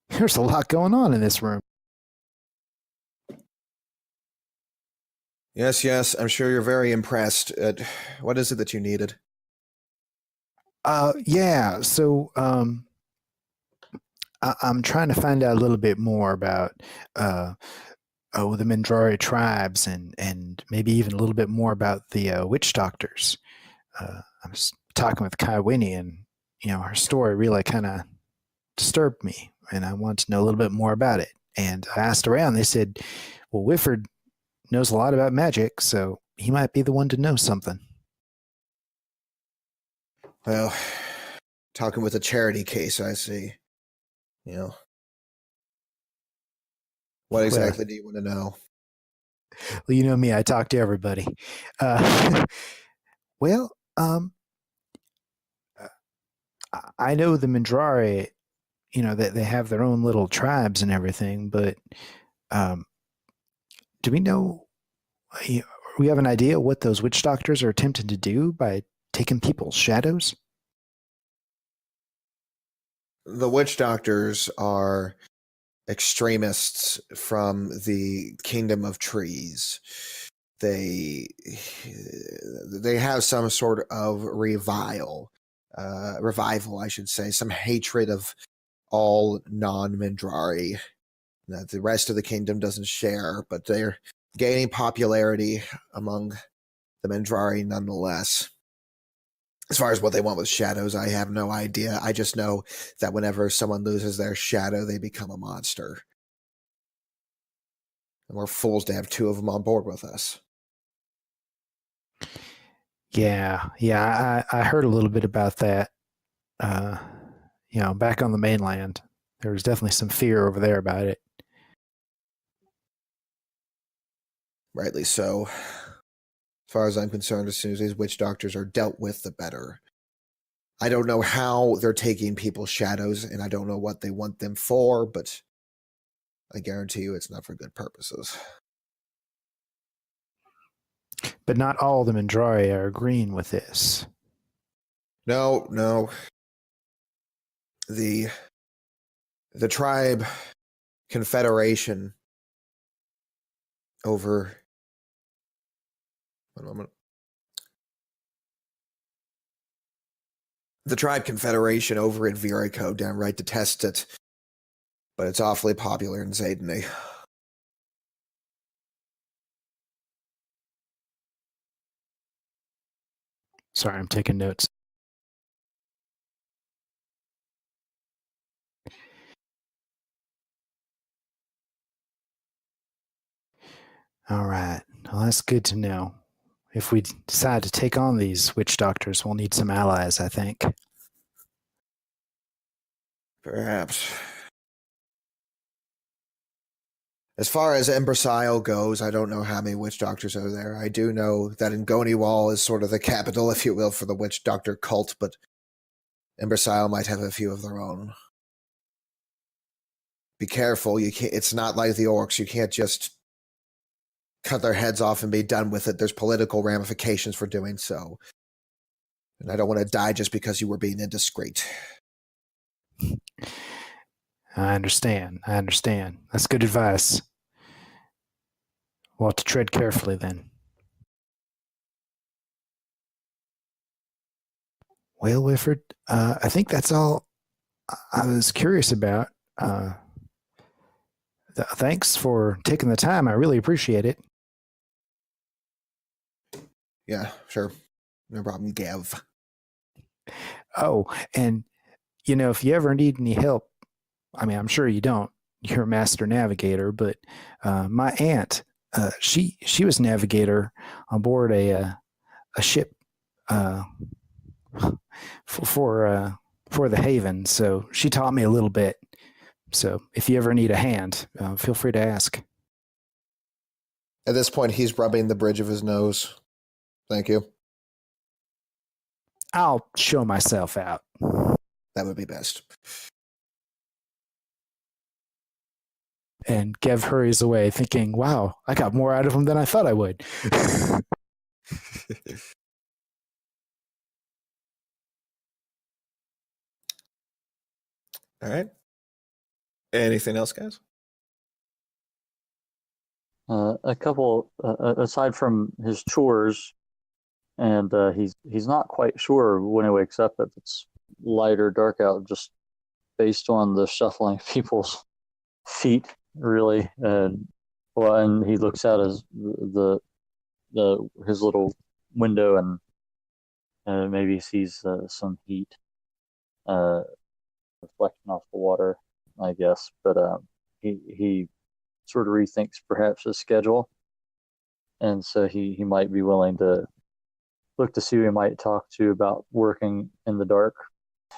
There's a lot going on in this room. Yes, I'm sure you're very impressed. What is it that you needed? Yeah, so I'm trying to find out a little bit more about the Mindrari tribes and maybe even a little bit more about the witch doctors. I was talking with Kai Winnie, and her story really kind of disturbed me, and I wanted to know a little bit more about it. And I asked around. They said, well, Whifford knows a lot about magic, so he might be the one to know something. Well, talking with a charity case, I see. What exactly do you want to know? Well, you know me, I talk to everybody. Well, I know the Mindrari, that they have their own little tribes and everything, but do we know, we have an idea what those witch doctors are attempting to do by taking people's shadows? The witch doctors are extremists from the Kingdom of Trees. They have some sort of revival, I should say, some hatred of all non-Mindrari that the rest of the kingdom doesn't share, but they're gaining popularity among the Mindrari nonetheless. As far as what they want with shadows, I have no idea. I just know that whenever someone loses their shadow, they become a monster. And we're fools to have two of them on board with us. Yeah. I heard a little bit about that. Uh, back on the mainland, there was definitely some fear over there about it. Rightly so. As far as I'm concerned, as soon as these witch doctors are dealt with, the better. I don't know how they're taking people's shadows, and I don't know what they want them for, but I guarantee you it's not for good purposes. But not all of them in Draria are agreeing with this. No. The tribe confederation over... One moment. The tribe confederation over in Virico downright detest it, but it's awfully popular in Zaydenay. Sorry, I'm taking notes. All right. Well, that's good to know. If we decide to take on these witch doctors, we'll need some allies, I think. Perhaps. As far as Embersile goes, I don't know how many witch doctors are there. I do know that Ingoniwal is sort of the capital, if you will, for the witch doctor cult, but Embersile might have a few of their own. Be careful, you can't. It's not like the orcs. You can't just cut their heads off and be done with it. There's political ramifications for doing so. And I don't want to die just because you were being indiscreet. I understand. That's good advice. We'll have to tread carefully then. Well, Wilfred, I think that's all I was curious about. Thanks for taking the time. I really appreciate it. Yeah, sure. No problem, Gav. Oh, and if you ever need any help, I mean, I'm sure you don't. You're a master navigator, but my aunt, she was navigator on board a ship for the Haven, so she taught me a little bit. So if you ever need a hand, feel free to ask. At this point, he's rubbing the bridge of his nose. Thank you. I'll show myself out. That would be best. And Gev hurries away, thinking, wow, I got more out of him than I thought I would. All right. Anything else, guys? A couple, aside from his chores, and he's not quite sure when he wakes up if it's light or dark out, just based on the shuffling of people's feet, really. And he looks out his little window and maybe sees some heat reflecting off the water, I guess. But he sort of rethinks perhaps his schedule, and so he might be willing to look to see who he might talk to about working in the dark.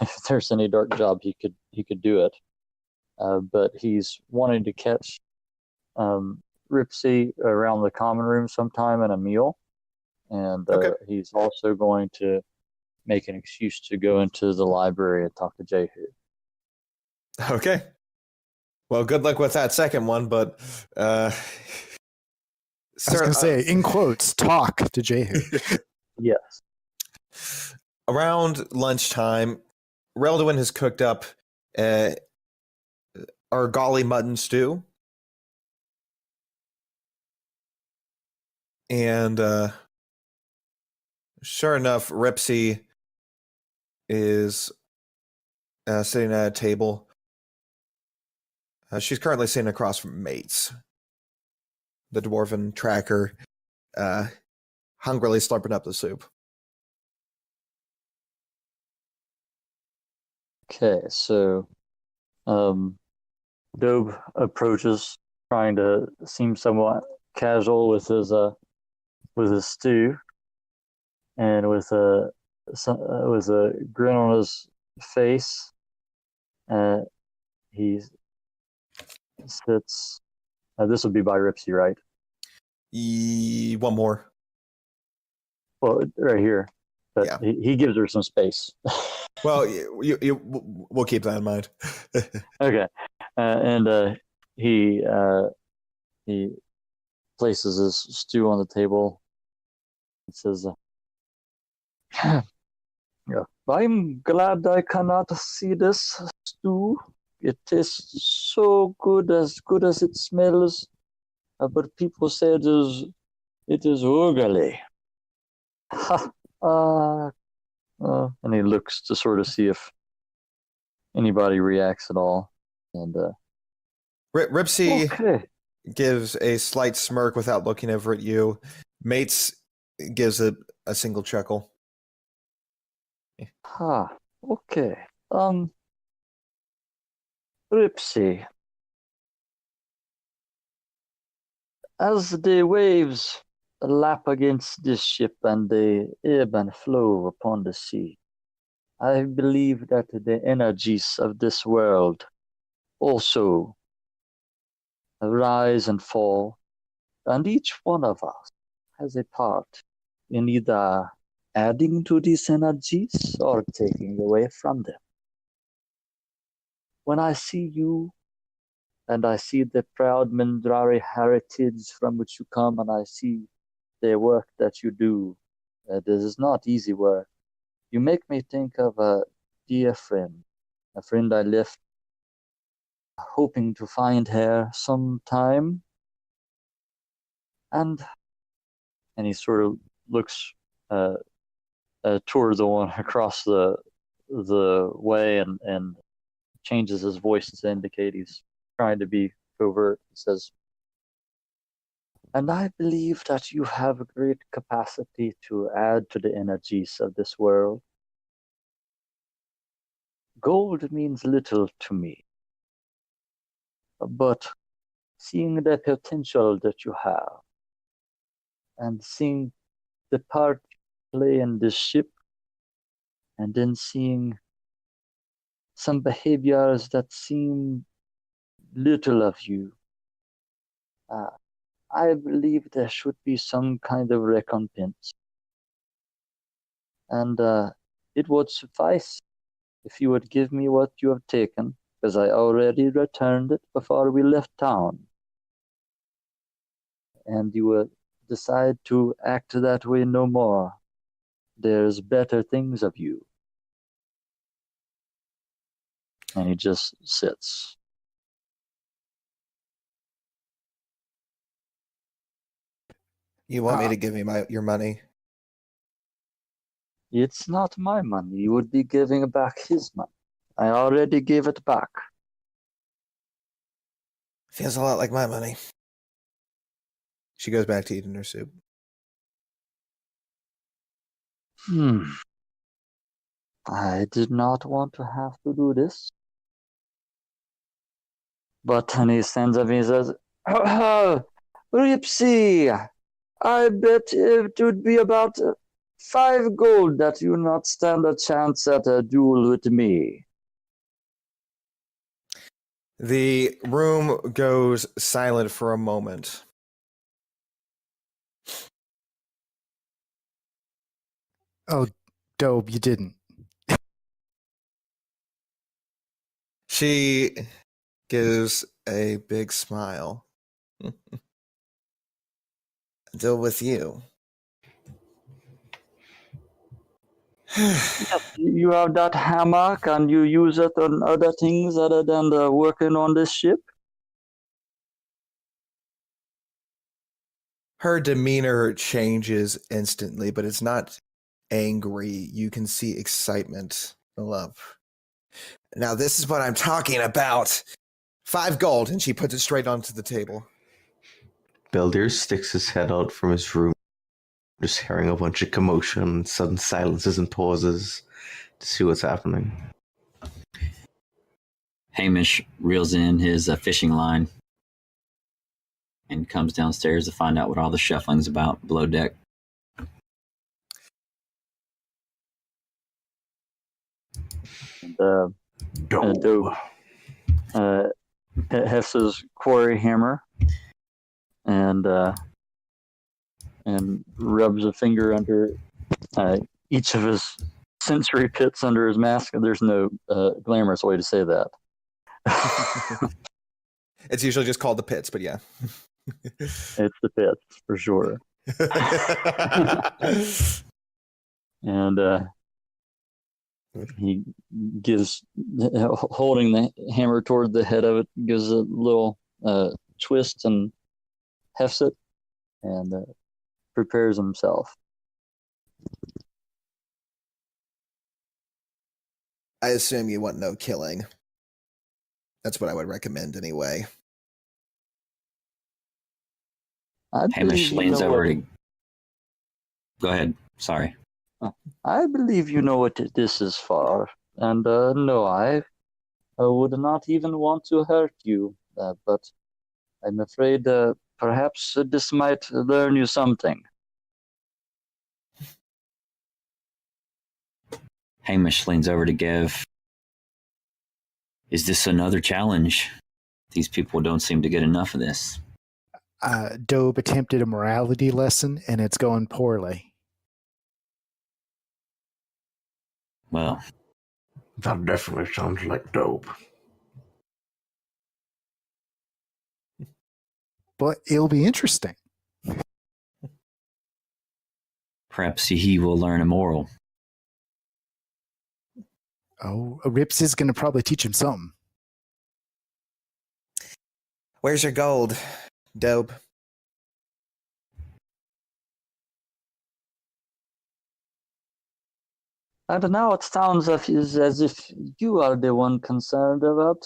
If there's any dark job, he could do it. But he's wanting to catch Ripsy around the common room sometime in a meal, and he's also going to make an excuse to go into the library and talk to Jehu. Okay. Well, good luck with that second one, but I was going to say, in quotes, talk to Jehu. Yes. Around lunchtime, Relduin has cooked up Argali mutton stew. And sure enough, Ripsy is sitting at a table. She's currently sitting across from Mates, the dwarven tracker, hungrily slurping up the soup. Okay, so Dobe approaches, trying to seem somewhat casual with his stew, and with a grin on his face, he sits. This would be by Ripsy, right? One more. Well, right here. But Yeah. he gives her some space. Well, we'll keep that in mind. Okay, and he places his stew on the table. He says, "Yeah, I'm glad I cannot see this stew. It tastes so good as it smells, but people say it is ugly." Ha! And he looks to sort of see if anybody reacts at all. And Ripsy okay, gives a slight smirk without looking over at you. Mates gives a single chuckle. okay. Ripsy, as the waves lap against this ship and they ebb and flow upon the sea, I believe that the energies of this world also rise and fall, and each one of us has a part in either adding to these energies or taking away from them. When I see you, and I see the proud Mindrari heritage from which you come, and I see the work that you do, this is not easy work. You make me think of a dear friend, a friend I left hoping to find her sometime. And he sort of looks toward the one across the way and changes his voice to indicate he's trying to be covert. He says, "And I believe that you have a great capacity to add to the energies of this world. Gold means little to me, but seeing the potential that you have and seeing the part you play in this ship, and then seeing some behaviors that seem little of you, I believe there should be some kind of recompense. And it would suffice if you would give me what you have taken, because I already returned it before we left town. And you would decide to act that way no more. There's better things of you." And he just sits. You want me to give you your money? It's not my money. You would be giving back his money. I already gave it back. Feels a lot like my money. She goes back to eating her soup. I did not want to have to do this. But then he stands up and he says, "Ripsy, I bet it would be about 5 gold that you not stand a chance at a duel with me." The room goes silent for a moment. Oh, Dope, you didn't. She gives a big smile. Deal with you. You have that hammock and you use it on other things other than working on this ship? Her demeanor changes instantly, but it's not angry. You can see excitement, love. Now, this is what I'm talking about. 5 gold, and she puts it straight onto the table. Beldir sticks his head out from his room, just hearing a bunch of commotion, sudden silences and pauses to see what's happening. Hamish reels in his fishing line and comes downstairs to find out what all the shuffling's about below deck. And, Dope. hefts his quarry hammer and rubs a finger under each of his sensory pits under his mask. There's no glamorous way to say that. It's usually just called the pits, but yeah. It's the pits for sure. And he gives, holding the hammer toward the head of it, gives a little twist and hefts it and prepares himself. I assume you want no killing. That's what I would recommend anyway. Hamish leans over to. Go ahead. Sorry. I believe you know what this is for, and no, I would not even want to hurt you, but I'm afraid perhaps this might learn you something. Hamish leans over to Gev. Is this another challenge? These people don't seem to get enough of this. Dobe attempted a morality lesson, and it's going poorly. Well, That definitely sounds like dope. But it'll be interesting. perhaps he will learn a moral. Oh, Rips is going to probably teach him something. Where's your gold, Dope? And now it sounds as if you are the one concerned about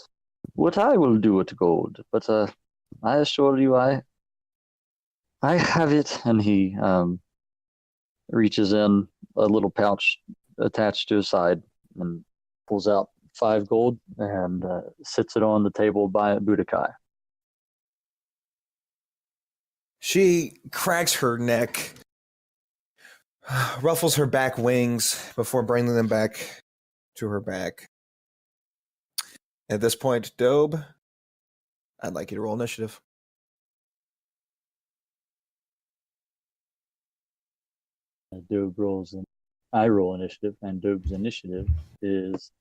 what I will do with gold. But I assure you, I have it. And he reaches in a little pouch attached to his side and pulls out 5 gold and sits it on the table by Budokai. She cracks her neck, ruffles her back wings before bringing them back to her back. At this point, Dobe, I'd like you to roll initiative. Dobe rolls, and I roll initiative, and Dobe's initiative is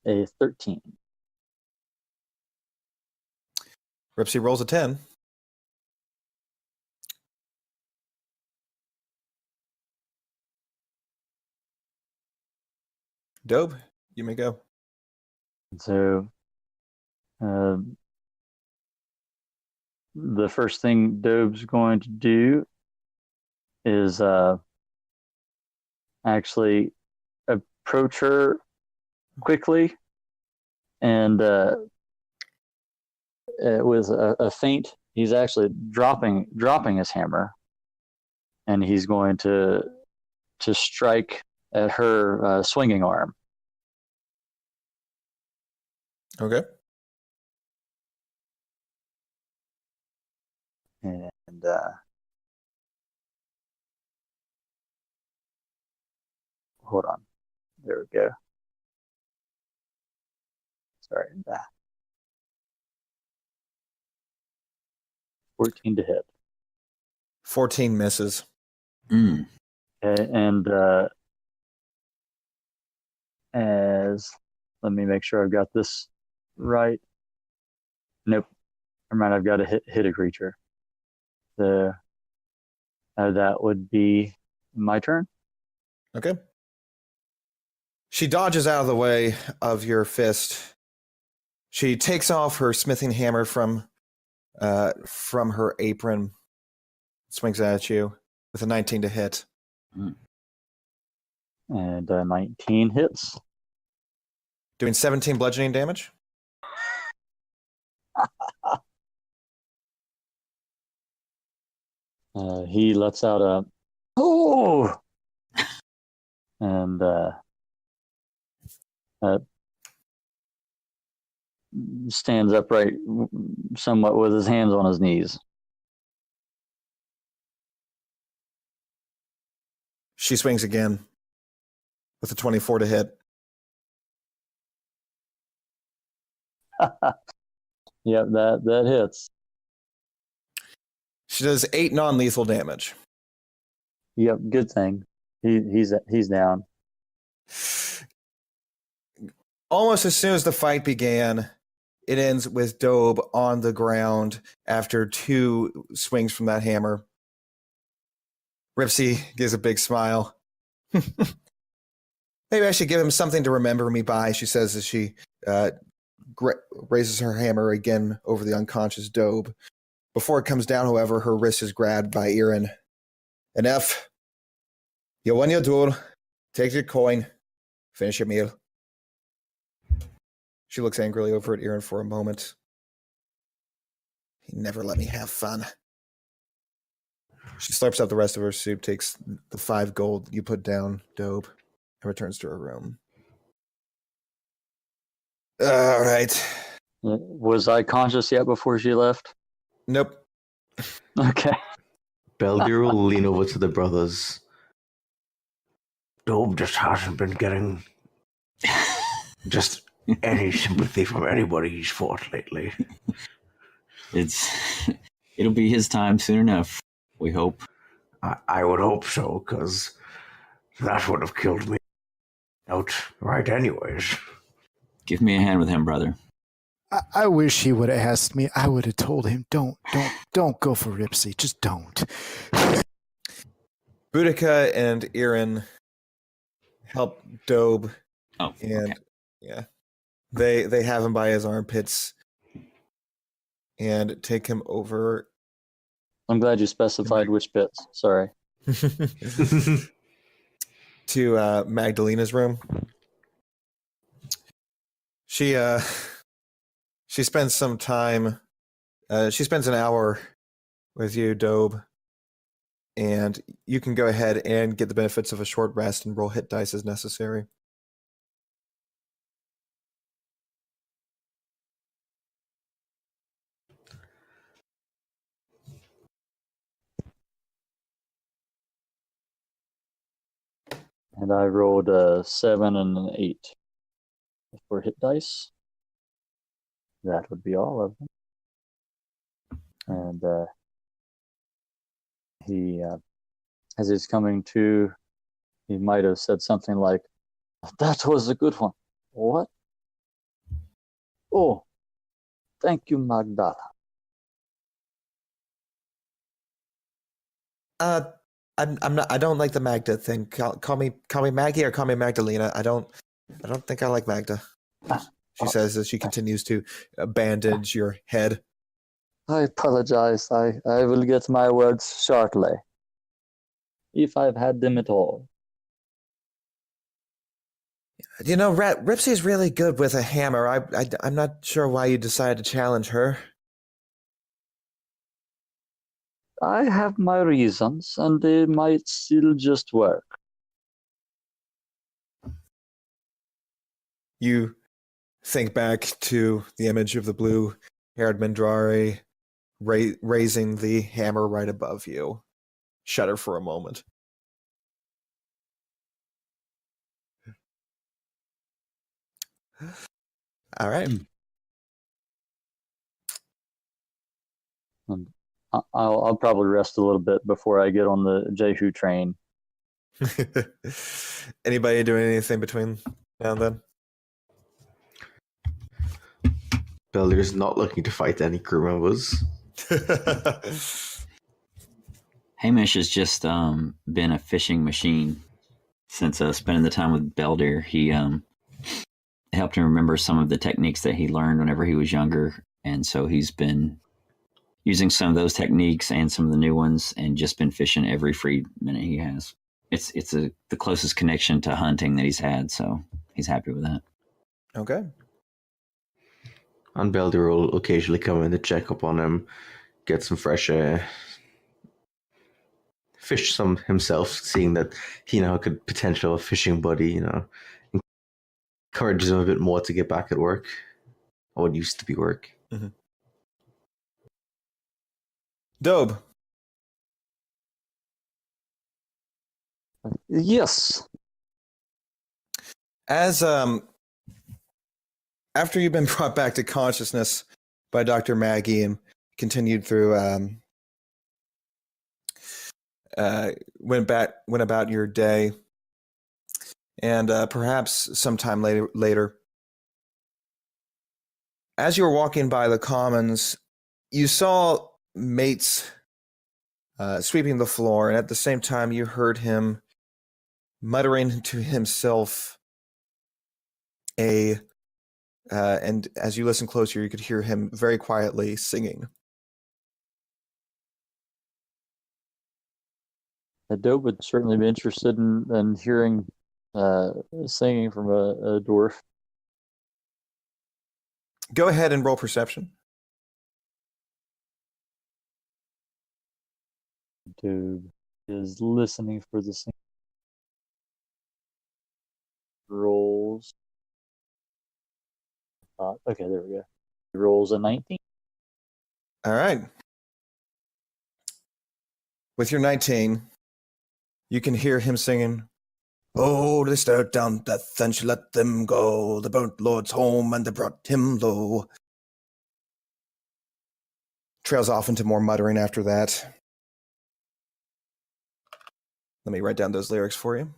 a 13. Ripsy rolls a 10. Dobe, you may go. So, the first thing Dobe's going to do is actually approach her quickly and with a feint. He's actually dropping his hammer, and he's going to strike at her swinging arm. Okay. And hold on. There we go. Sorry. 14 to hit. 14 misses. Mm. Okay, and let me make sure I've got this right. Nope. Never mind, I've got to hit a creature. That would be my turn. Okay. She dodges out of the way of your fist. She takes off her smithing hammer from her apron, swings at you with a 19 to hit. Mm. And 19 hits. Doing 17 bludgeoning damage. He lets out a "oh!" and stands upright somewhat with his hands on his knees. She swings again with a 24 to hit. Yep, that hits. She does 8 non-lethal damage. Yep, good thing. He's down. Almost as soon as the fight began, it ends with Dobe on the ground after 2 swings from that hammer. Ripsy gives a big smile. Maybe I should give him something to remember me by, she says as she raises her hammer again over the unconscious Dobe. Before it comes down, however, her wrist is grabbed by Erin. Enough. You won your duel. Take your coin. Finish your meal. She looks angrily over at Erin for a moment. He never let me have fun. She slurps up the rest of her soup, takes the 5 gold you put down, Dobe, and returns to her room. All right. Was I conscious yet before she left? Nope. Okay. Beldir will lean over to the brothers. Dobe just hasn't been getting just any sympathy from anybody he's fought lately. It'll be his time soon enough, we hope. I would hope so, because that would have killed me outright anyways. Give me a hand with him, brother. I wish he would have asked me. I would have told him, don't go for Ripsy. Just don't. Boudica and Erin help Dobe. Oh, and okay. Yeah, they have him by his armpits and take him over. I'm glad you specified which bits. Sorry. To Magdalena's room. She spends some time. She spends an hour with you, Dobe, and you can go ahead and get the benefits of a short rest and roll hit dice as necessary. And I rolled a 7 and an 8 for hit dice. That would be all of them. And he, as he's coming to, he might have said something like, "That was a good one." What? Oh, thank you, Magdala. I'm not. I don't like the Magda thing. Call me Maggie or call me Magdalena. I don't think I like Magda. She says as she continues to bandage your head. I apologize. I will get my words shortly, if I've had them at all. You know, Ripsy's really good with a hammer. I'm not sure why you decided to challenge her. I have my reasons, and they might still just work. You think back to the image of the blue-haired Mindrari raising the hammer right above you. Shudder for a moment. All right. I'll probably rest a little bit before I get on the Jehu train. Anybody doing anything between now and then? Beldir's not looking to fight any crew members. Hamish has just been a fishing machine since spending the time with Beldir. He helped him remember some of the techniques that he learned whenever he was younger, and so he's been using some of those techniques and some of the new ones, and just been fishing every free minute he has. It's the closest connection to hunting that he's had, so he's happy with that. Okay. And Beldir will occasionally come in to check up on him, get some fresh air, fish some himself, seeing that he now could potentially have a fishing buddy, encourages him a bit more to get back at work, or what used to be work. Mm-hmm. Dobe. Yes. As after you've been brought back to consciousness by Dr. Maggie and continued through went about your day, and perhaps sometime later, as you were walking by the commons, you saw Mates sweeping the floor, and at the same time you heard him muttering to himself and as you listen closer, you could hear him very quietly singing. Dope would certainly be interested in hearing singing from a dwarf. Go ahead and roll perception. Dude is listening for the singing. Rolls. Okay, there we go. He rolls a 19. All right. With your 19, you can hear him singing, "Oh, they stared down death and she let them go. They burnt Lord's home and they brought him low." Trails off into more muttering after that. Let me write down those lyrics for you.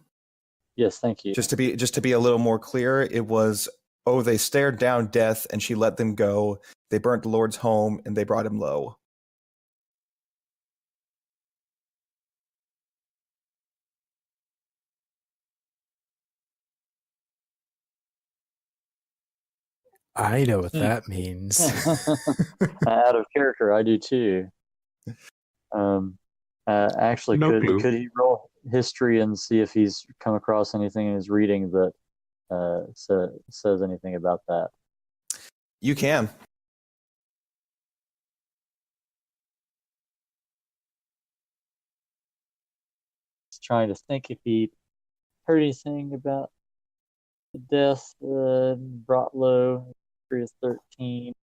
Yes, thank you. Just to be a little more clear, it was, "Oh, they stared down death and she let them go. They burnt the Lord's home and they brought him low." I know what that means. Out of character, I do too. Actually, No clue. could he roll history and see if he's come across anything in his reading that says anything about that? You can. Just trying to think if he heard anything about the death brought low. History of 13.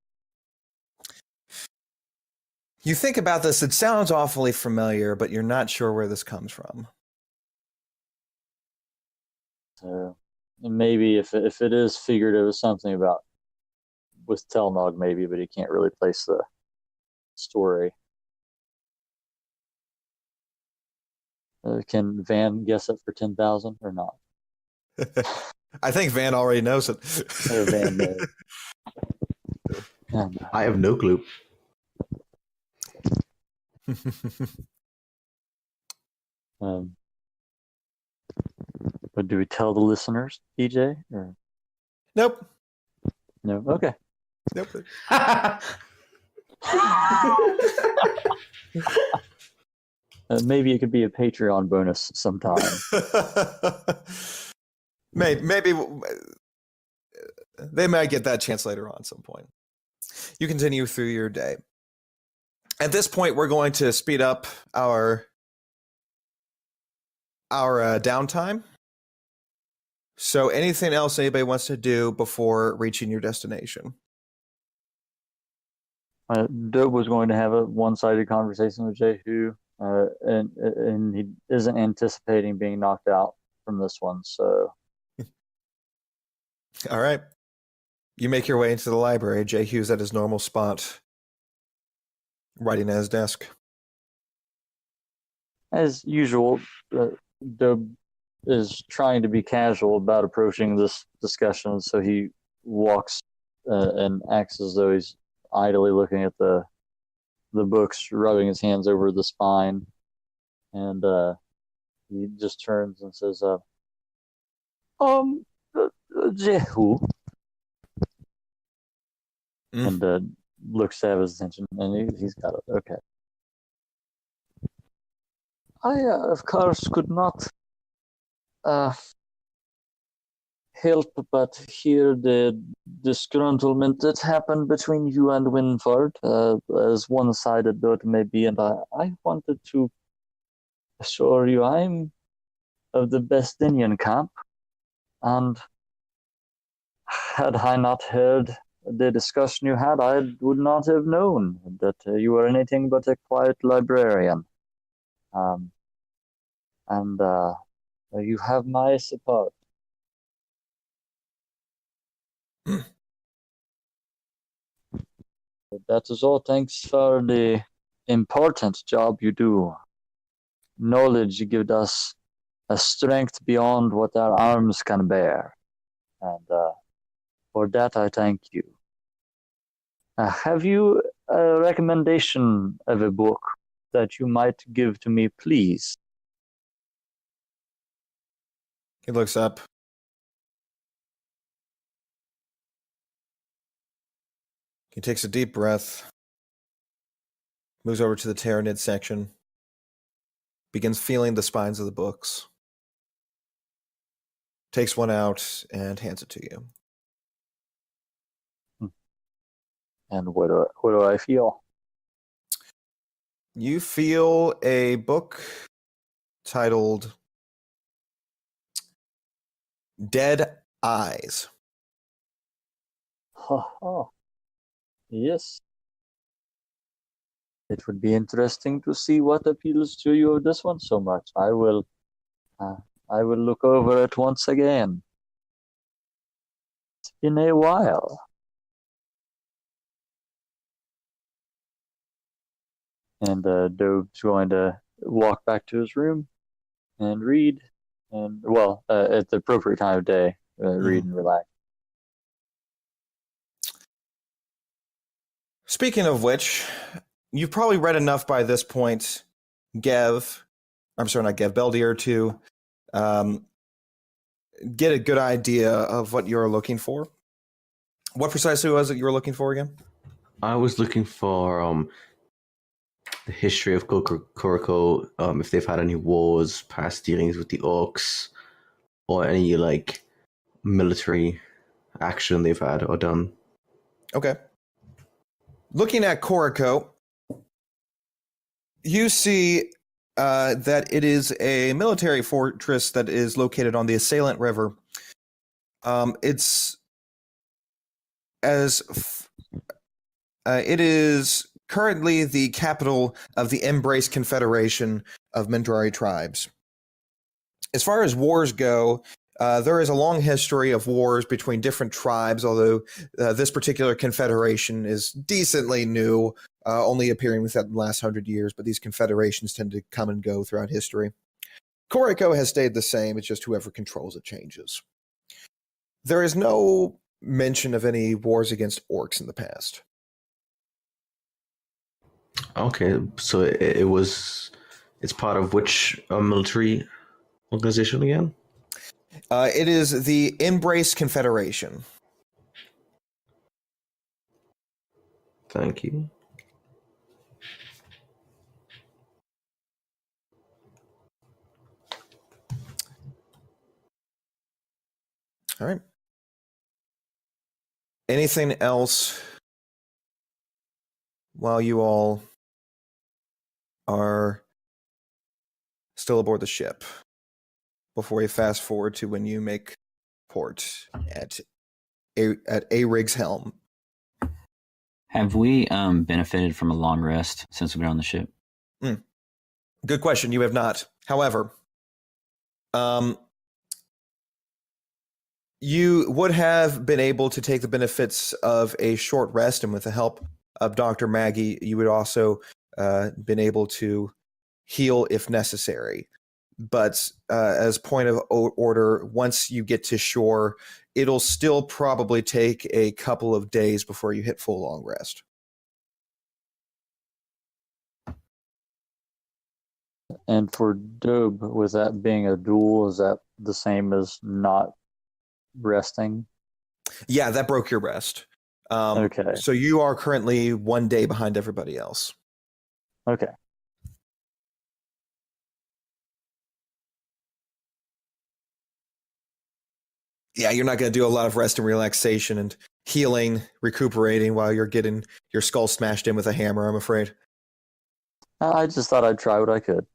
You think about this, it sounds awfully familiar, but you're not sure where this comes from. So maybe if it is figurative, it's something about with Telnog maybe, but he can't really place the story. Can Van guess it for 10,000 or not? I think Van already knows it. Van knows. And, I have no clue. but do we tell the listeners, DJ? Or Nope. no? Okay. Nope. Maybe it could be a Patreon bonus sometime. Maybe they might get that chance later on some point. You continue through your day. At this point, we're going to speed up our downtime. So anything else anybody wants to do before reaching your destination? Dobe was going to have a one-sided conversation with Jehu, and he isn't anticipating being knocked out from this one. So, all right, you make your way into the library. Jehu's at his normal spot, writing at his desk. As usual, Dobe is trying to be casual about approaching this discussion, so he walks and acts as though he's idly looking at the books, rubbing his hands over the spine, and he just turns and says, Jehu, and looks to have his attention, and he's got it. Okay. I, of course, could not help but hear the disgruntlement that happened between you and Winford, as one-sided though it may be, and I wanted to assure you I'm of the Bestinian camp, and had I not heard the discussion you had, I would not have known that you were anything but a quiet librarian. And you have my support. That is all thanks for the important job you do. Knowledge gives us a strength beyond what our arms can bear. And for that, I thank you. Have you a recommendation of a book that you might give to me, please? He looks up. He takes a deep breath, moves over to the Tyrannid section, begins feeling the spines of the books, takes one out and hands it to you. And what do I feel? You feel a book titled Dead Eyes. Oh, yes. It would be interesting to see what appeals to you of this one so much. I will look over it once again. It's been a while. And Dobe's going to walk back to his room and read, and at the appropriate time of day, read and relax. Speaking of which, you've probably read enough by this point, Beldir, to get a good idea of what you're looking for. What precisely was it you were looking for again? I was looking for the history of Kuroko, if they've had any wars, past dealings with the orcs, or any military action they've had or done. Okay. Looking at Kuroko, you see that it is a military fortress that is located on the Assailant River. It is currently the capital of the Embrace Confederation of Mindrari tribes. As far as wars go, there is a long history of wars between different tribes, although this particular confederation is decently new, only appearing within the last 100 years, but these confederations tend to come and go throughout history. Kuroko has stayed the same, it's just whoever controls it changes. There is no mention of any wars against orcs in the past. Okay, so it's part of which military organization again? It is the Embrace Confederation. Thank you. All right. Anything else while you all are still aboard the ship before we fast forward to when you make port at A Rig's helm? Have we benefited from a long rest since we've been on the ship? Good question. You have not. However, you would have been able to take the benefits of a short rest, and with the help of Dr. Maggie, you would also been able to heal if necessary. But as point of order, once you get to shore, it'll still probably take a couple of days before you hit full long rest. And for Dobe, with that being a duel, is that the same as not resting? Yeah, that broke your rest. Okay. So you are currently 1 day behind everybody else. Okay. Yeah, you're not going to do a lot of rest and relaxation and healing, recuperating while you're getting your skull smashed in with a hammer, I'm afraid. I just thought I'd try what I could.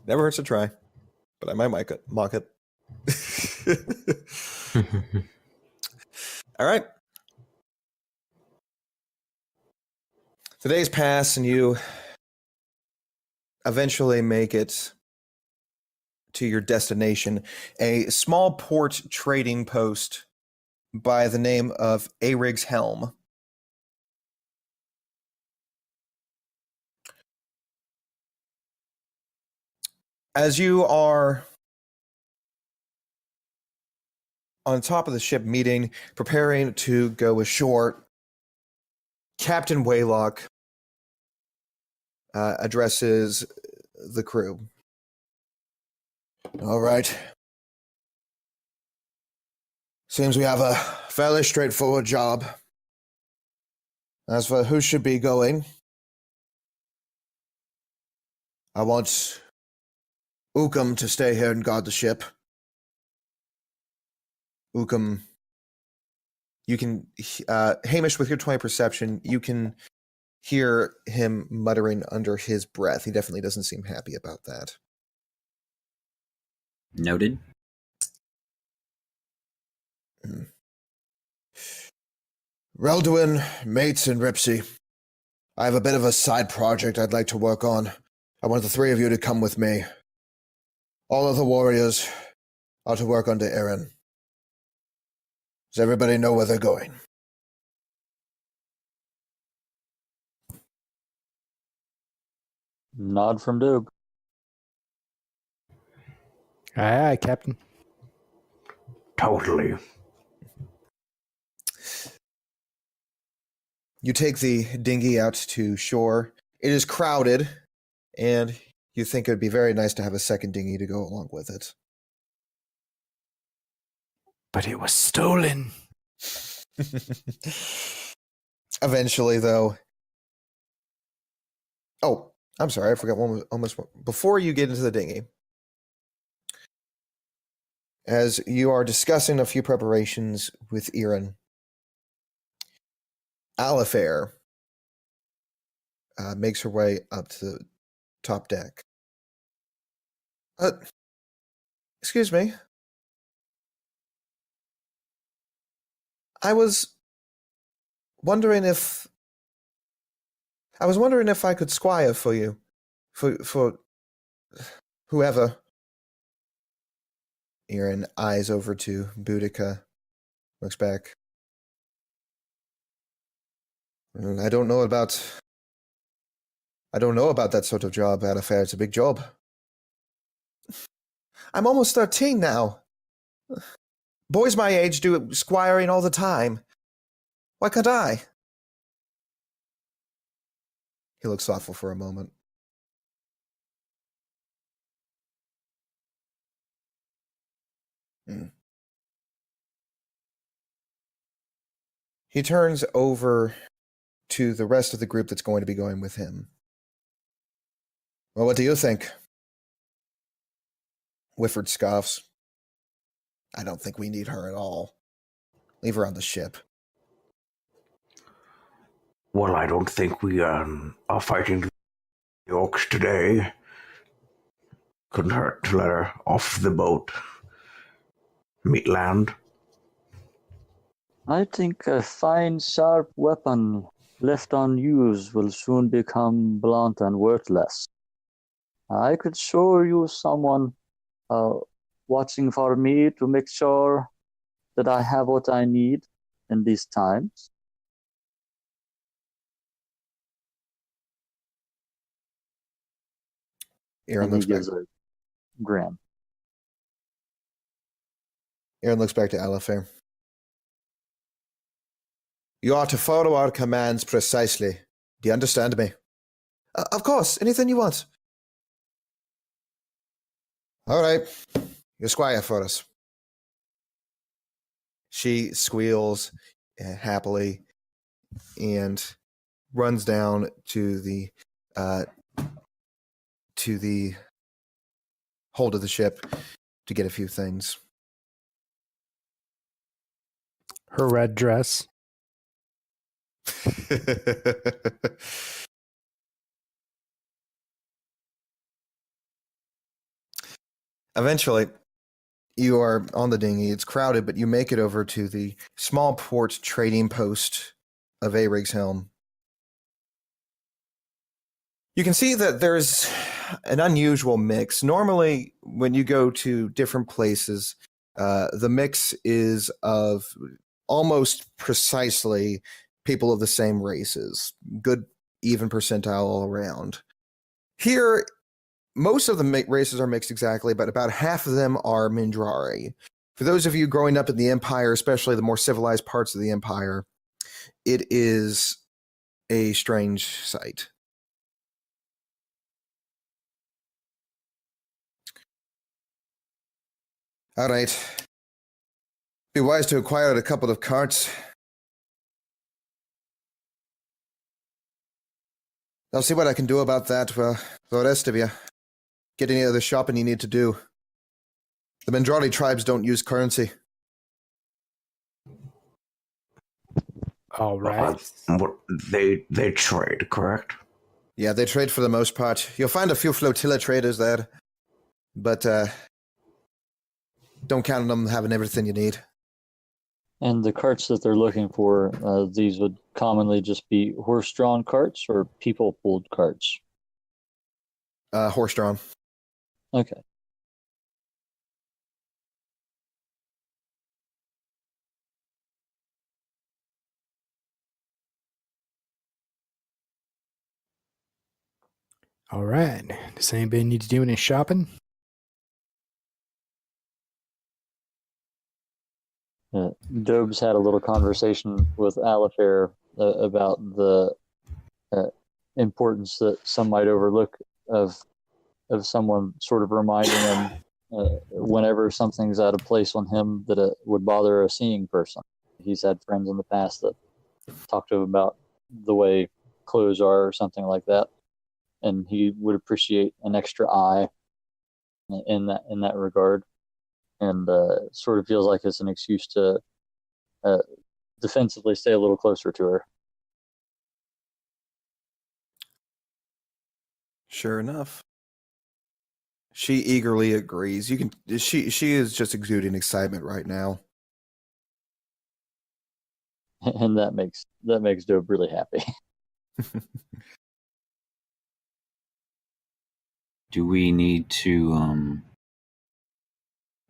Never hurts to try, but I might mock it. All right. The days pass and you eventually make it to your destination, a small port trading post by the name of Arig's Helm. As you are on top of the ship meeting, preparing to go ashore, Captain Waylock addresses the crew. All right. Seems we have a fairly straightforward job. As for who should be going, I want Ukum to stay here and guard the ship. Ukum, you can, Hamish, with your 20 perception, you can hear him muttering under his breath. He definitely doesn't seem happy about that. Noted. Relduin, Mates, and Ripsy, I have a bit of a side project I'd like to work on. I want the three of you to come with me. All of the warriors are to work under Aaron. Does everybody know where they're going? Nod from Doob. Aye, aye, Captain. Totally. You take the dinghy out to shore. It is crowded, and you think it would be very nice to have a second dinghy to go along with it. But it was stolen. Eventually, though. Oh, I'm sorry. I forgot one. Almost before you get into the dinghy, as you are discussing a few preparations with Erin, Alifair makes her way up to the top deck. Excuse me. I was wondering if I could squire for you, for whoever. Erin eyes over to Boudica, looks back. I don't know about that sort of job, Alifair. It's a big job. I'm almost 13 now. Boys my age do squiring all the time. Why can't I? He looks thoughtful for a moment. He turns over to the rest of the group that's going to be going with him. Well, what do you think? Whifford scoffs. I don't think we need her at all. Leave her on the ship. Well, I don't think we are fighting the orcs today. Couldn't hurt to let her off the boat. Meet land. I think a fine, sharp weapon left unused will soon become blunt and worthless. I could show you someone watching for me to make sure that I have what I need in these times. Aaron And he looks back. gives a grin. Aaron looks back to Alifair. You are to follow our commands precisely. Do you understand me? Of course. Anything you want. All right. You squire for us. She squeals happily and runs down to the hold of the ship to get a few things. Her red dress. Eventually, you are on the dinghy. It's crowded, but you make it over to the small port trading post of Arig's Helm. You can see that there's an unusual mix. Normally, when you go to different places, the mix is of almost precisely people of the same races. Good, even percentile all around. Here, most of the races are mixed exactly, but about half of them are Mindrari. For those of you growing up in the Empire, especially the more civilized parts of the Empire, it is a strange sight. All right. Be wise to acquire a couple of carts. I'll see what I can do about that for the rest of you. Get any other shopping you need to do. The Mindrari tribes don't use currency. All right. What they trade, correct? Yeah, they trade for the most part. You'll find a few flotilla traders there, but don't count on them having everything you need. And the carts that they're looking for, these would commonly just be horse-drawn carts or people-pulled carts. Horse-drawn. Okay. All right. Does anybody need to do any shopping? Dobes had a little conversation with Alifair about the importance that some might overlook of someone sort of reminding him whenever something's out of place on him that it would bother a seeing person. He's had friends in the past that talked to him about the way clothes are or something like that, and he would appreciate an extra eye in that regard, and sort of feels like it's an excuse to defensively stay a little closer to her. Sure enough. She eagerly agrees. She is just exuding excitement right now. And that makes Dobe really happy. Do we need to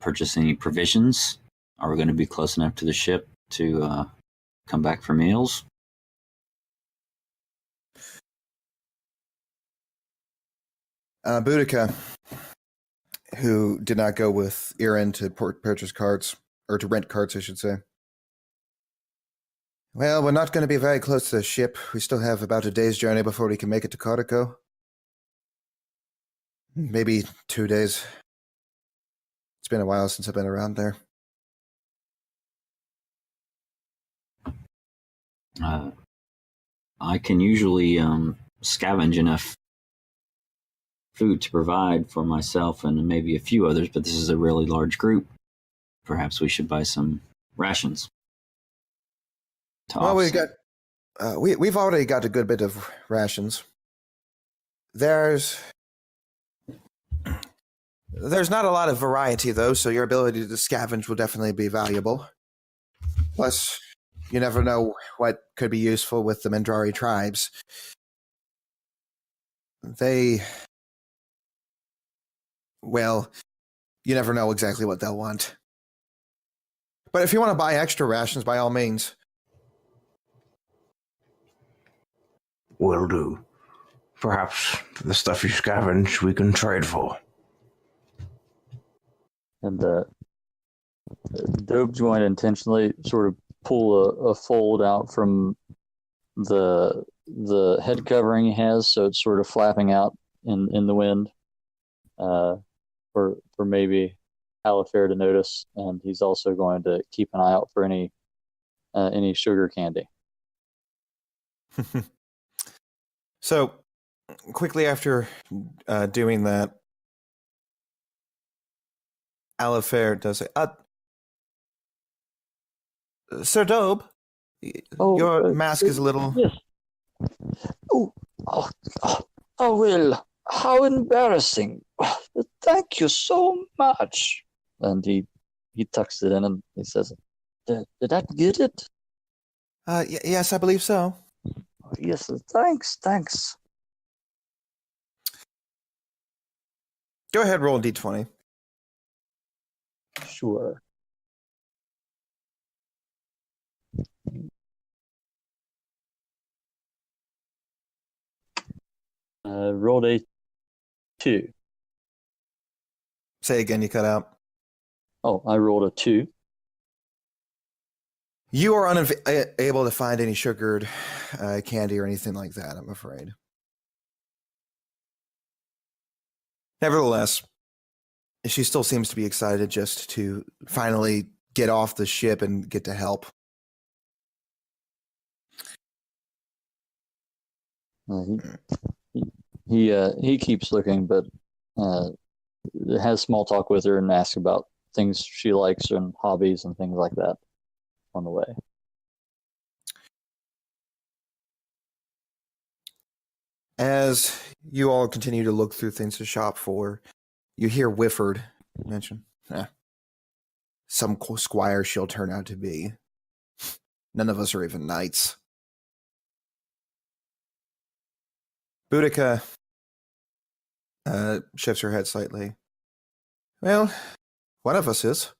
purchase any provisions? Are we going to be close enough to the ship to come back for meals? Boudica, who did not go with Irin to purchase carts, or to rent carts, I should say. Well, we're not going to be very close to the ship. We still have about a day's journey before we can make it to Cardico. Maybe 2 days. It's been a while since I've been around there. I can usually scavenge enough food to provide for myself and maybe a few others, but this is a really large group. Perhaps we should buy some rations. Well, we've already got a good bit of rations. There's not a lot of variety, though, so your ability to scavenge will definitely be valuable. Plus, you never know what could be useful with the Mindrari tribes. Well, you never know exactly what they'll want. But if you want to buy extra rations, by all means. Will do. Perhaps the stuff you scavenge we can trade for. And Dobe's going to intentionally sort of pull a fold out from the head covering he has, so it's sort of flapping out in the wind, for maybe Alifair to notice. And he's also going to keep an eye out for any sugar candy. So, quickly after doing that, Alifair does say, Sir Dobe, your mask is a little... Yes. Oh, Will, how embarrassing. Thank you so much. And he tucks it in and he says, did that get it? Yes, I believe so. Yes, thanks. Go ahead, roll a d20. Sure. Rolled a 2. Say again, you cut out. Oh, I rolled a 2. You are unable to find any sugared candy or anything like that, I'm afraid. Nevertheless, she still seems to be excited just to finally get off the ship and get to help. He keeps looking, but has small talk with her and asks about things she likes and hobbies and things like that on the way. As you all continue to look through things to shop for, you hear Whifford mention, some squire she'll turn out to be. None of us are even knights. Boudica shifts her head slightly. Well, one of us is.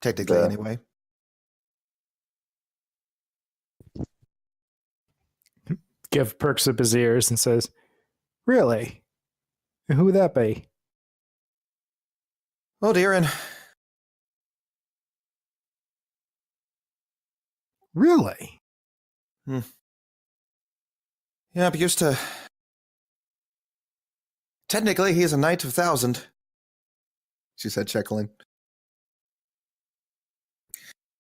Technically, anyway. Give perks up his ears and says, "Really? Who would that be?" Well, Darren. Really? Yeah, I'm used to... Technically, he's a knight of 1,000, she said, chuckling.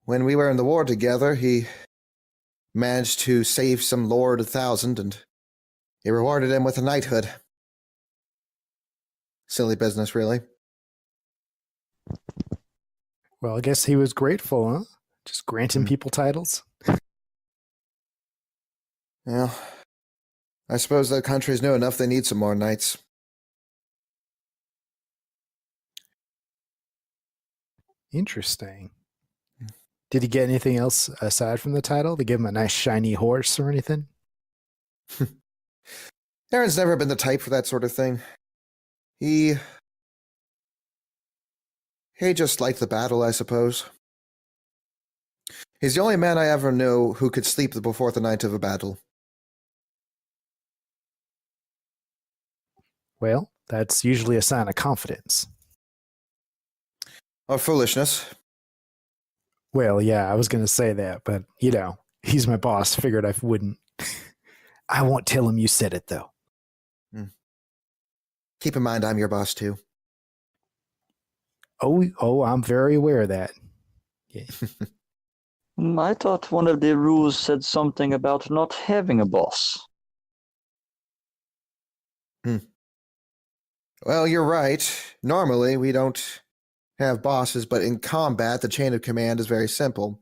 When we were in the war together, he managed to save some Lord 1,000, and he rewarded him with a knighthood. Silly business, really. Well, I guess he was grateful, huh? Just granting people titles. Well, I suppose the countries know enough they need some more knights. Interesting. Did he get anything else aside from the title? They give him a nice shiny horse or anything? Aaron's never been the type for that sort of thing. He just liked the battle, I suppose. He's the only man I ever know who could sleep before the night of a battle. Well, that's usually a sign of confidence. Or foolishness. Well, yeah, I was going to say that, but, you know, he's my boss. Figured I wouldn't. I won't tell him you said it, though. Keep in mind, I'm your boss, too. Oh, I'm very aware of that. Yeah. I thought one of the rules said something about not having a boss. Well, you're right. Normally, we don't have bosses, but in combat, the chain of command is very simple.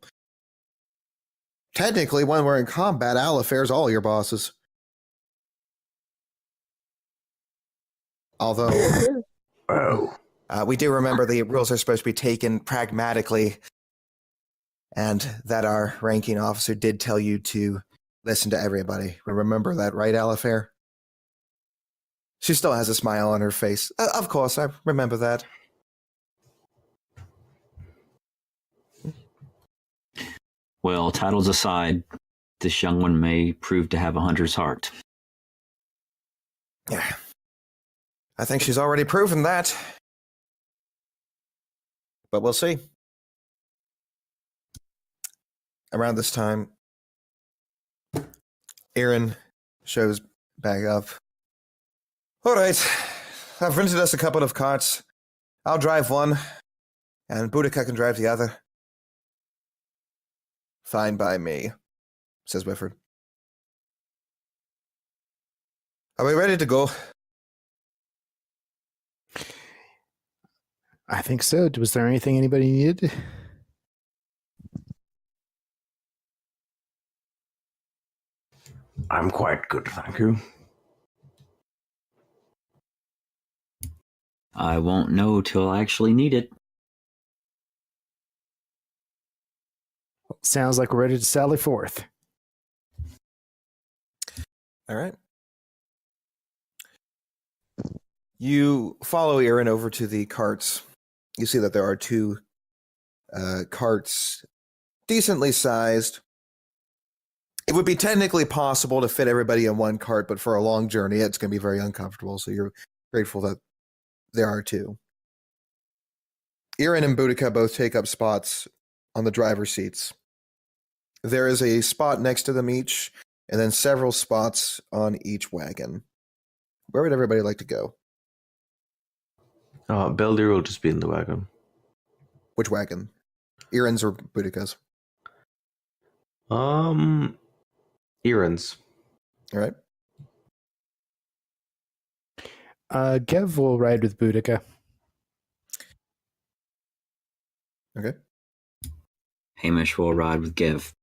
Technically, when we're in combat, Alifair's all your bosses. Although, we do remember the rules are supposed to be taken pragmatically, and that our ranking officer did tell you to listen to everybody. Remember that, right, Alifair? She still has a smile on her face. Of course, I remember that. Well, titles aside, this young one may prove to have a hunter's heart. Yeah. I think she's already proven that. But we'll see. Around this time, Aaron shows back up. All right, I've rented us a couple of carts. I'll drive one, and Boudica can drive the other. Fine by me, says Whifford. Are we ready to go? I think so. Was there anything anybody needed? I'm quite good, thank you. I won't know till I actually need it. Sounds like we're ready to sally forth. All right. You follow Aaron over to the carts, You see that there are two carts, decently sized. It would be technically possible to fit everybody in one cart, but for a long journey, it's going to be very uncomfortable. So you're grateful that there are two. Irin and Boudica both take up spots on the driver's seats. There is a spot next to them each, and then several spots on each wagon. Where would everybody like to go? Beldir will just be in the wagon. Which wagon? Irin's or Boudica's? Irin's. All right. Gev will ride with Boudica. Okay. Hamish will ride with Gev.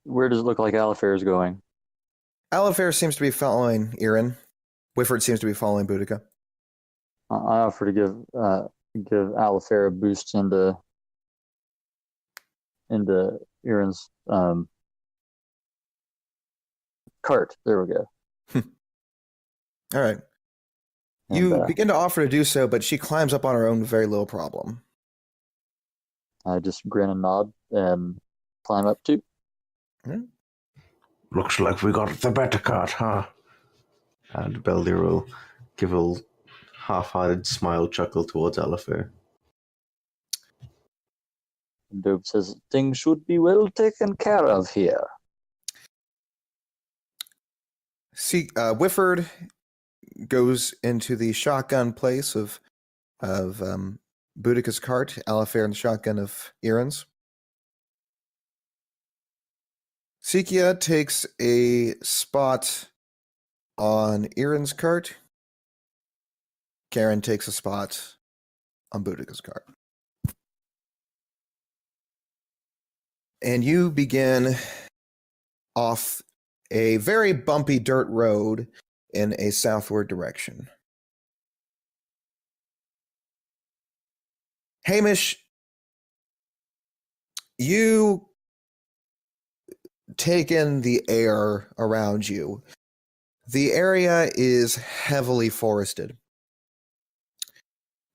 Where does it look like Alifair is going? Alifair seems to be following Irin. Whifford seems to be following Boudica. I offer to give Alifair a boost into Irin's cart. There we go. All right. You begin to offer to do so, but she climbs up on her own with very little problem. I just grin and nod and climb up too. Looks like we got the better cart, huh? And Beldir will give a half-hearted smile chuckle towards Alifair. Dope says, things should be well taken care of here. See, Whifford goes into the shotgun place of Boudica's cart, Alifair and the shotgun of Irin's. Sikia takes a spot on Irin's cart. Karen takes a spot on Boudica's cart. And you begin off a very bumpy dirt road in a southward direction. Hamish, you take in the air around you. The area is heavily forested.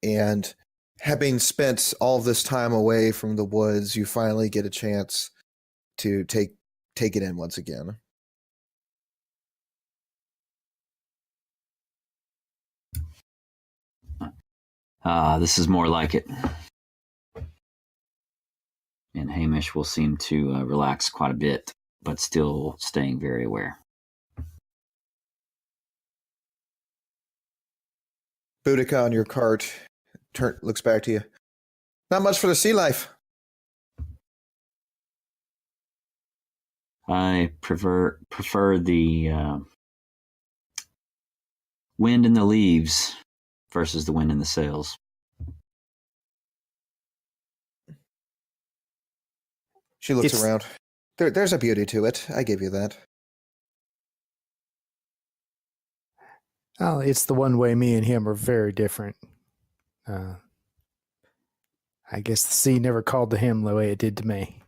And having spent all this time away from the woods, you finally get a chance to take it in once again. This is more like it. And Hamish will seem to relax quite a bit, but still staying very aware. Boudica on your cart looks back to you. Not much for the sea life. I prefer the wind in the leaves versus the wind in the sails. She looks around. There's a beauty to it. I give you that. Oh, it's the one way me and him are very different. I guess the sea never called to him the way it did to me.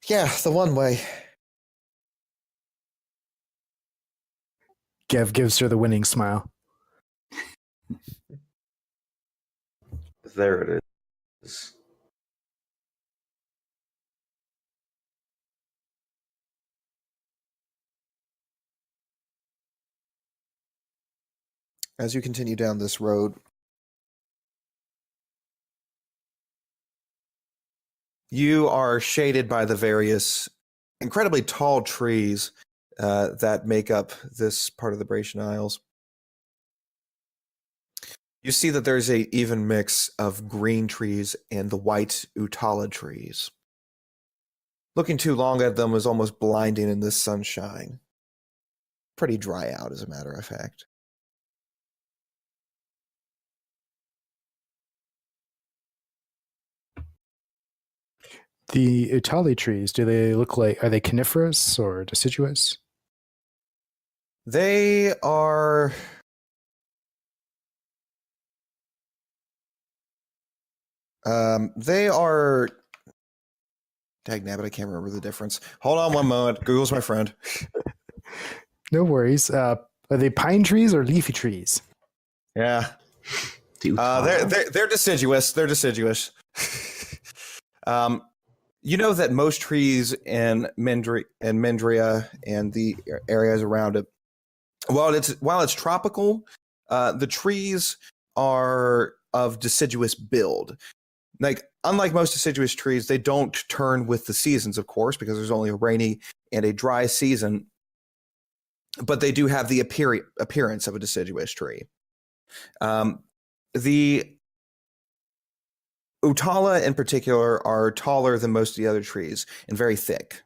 Yeah, the one way. Gev gives her the winning smile. There it is. As you continue down this road, you are shaded by the various incredibly tall trees that make up this part of the Bratian Isles. You see that there's an even mix of green trees and the white Utala trees. Looking too long at them is almost blinding in this sunshine. Pretty dry out, as a matter of fact. The Utali trees, do they look like, are they coniferous or deciduous? They are... they are... Dagnabbit, I can't remember the difference. Hold on one moment. Google's my friend. No worries. Are they pine trees or leafy trees? Yeah. Utala. They're deciduous. They're deciduous. You know that most trees in Mendria and the areas around it, while it's tropical, the trees are of deciduous build. Like, unlike most deciduous trees, they don't turn with the seasons, of course, because there's only a rainy and a dry season. But they do have the appearance of a deciduous tree. The Utala in particular are taller than most of the other trees and very thick.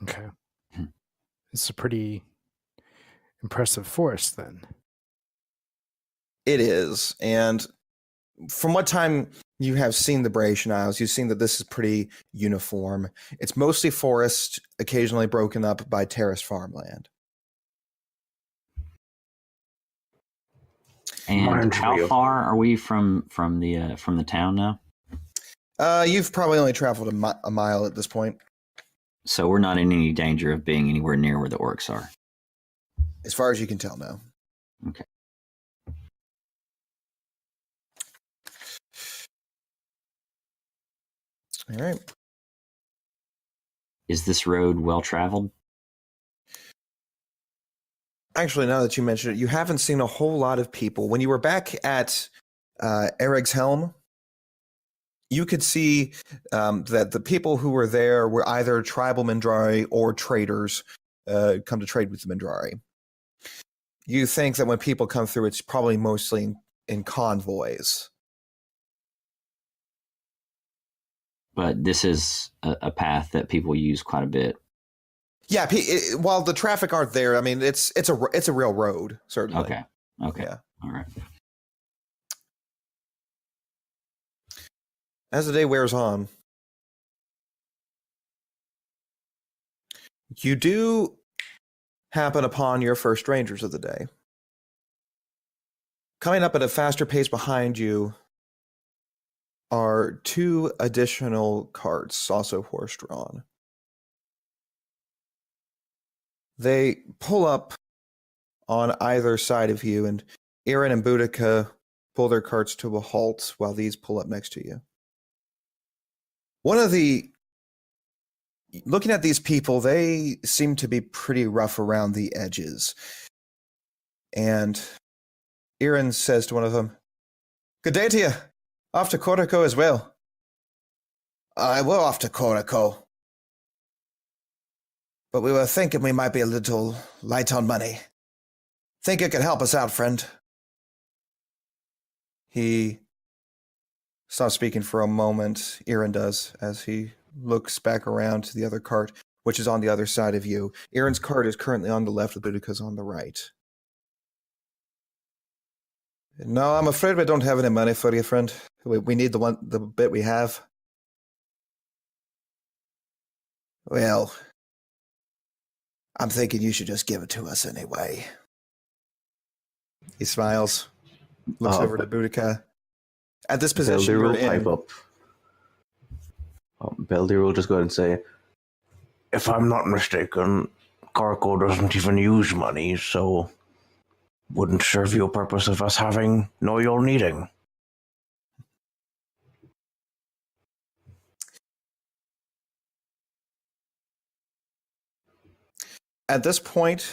Okay. It's a pretty impressive forest then. It is. And from what time you have seen the Bratian Isles, you've seen that this is pretty uniform. It's mostly forest, occasionally broken up by terraced farmland. And how far are we from the town now? You've probably only traveled a mile at this point. So we're not in any danger of being anywhere near where the orcs are. As far as you can tell, no. Okay. All right. Is this road well traveled? Actually, now that you mention it, you haven't seen a whole lot of people. When you were back at Eric's Helm, you could see that the people who were there were either tribal Mindrari or traders come to trade with the Mindrari. You think that when people come through, it's probably mostly in convoys. But this is a path that people use quite a bit. Yeah, while the traffic aren't there, I mean, it's a real road, certainly. Okay. Yeah. All right. As the day wears on, you do happen upon your first rangers of the day. Coming up at a faster pace behind you are 2 additional carts, also horse-drawn. They pull up on either side of you, and Aaron and Boudica pull their carts to a halt while these pull up next to you. Looking at these people, they seem to be pretty rough around the edges. And Aaron says to one of them, "Good day to you. Off to Koriko as well." "I will off to Koriko. But we were thinking we might be a little light on money. Think you could help us out, friend?" He stops speaking for a moment. Aaron does, as he looks back around to the other cart, which is on the other side of you. Aaron's cart is currently on the left, with Boudica's on the right. "No, I'm afraid we don't have any money for you, friend. We need the bit we have." "Well, I'm thinking you should just give it to us anyway." He smiles, looks over to Boudica. At this position, Beldir you're will pipe in. up. Beldir will just go ahead and say, "If I'm not mistaken, Koriko doesn't even use money, so wouldn't serve you a purpose of us having know your needing." At this point,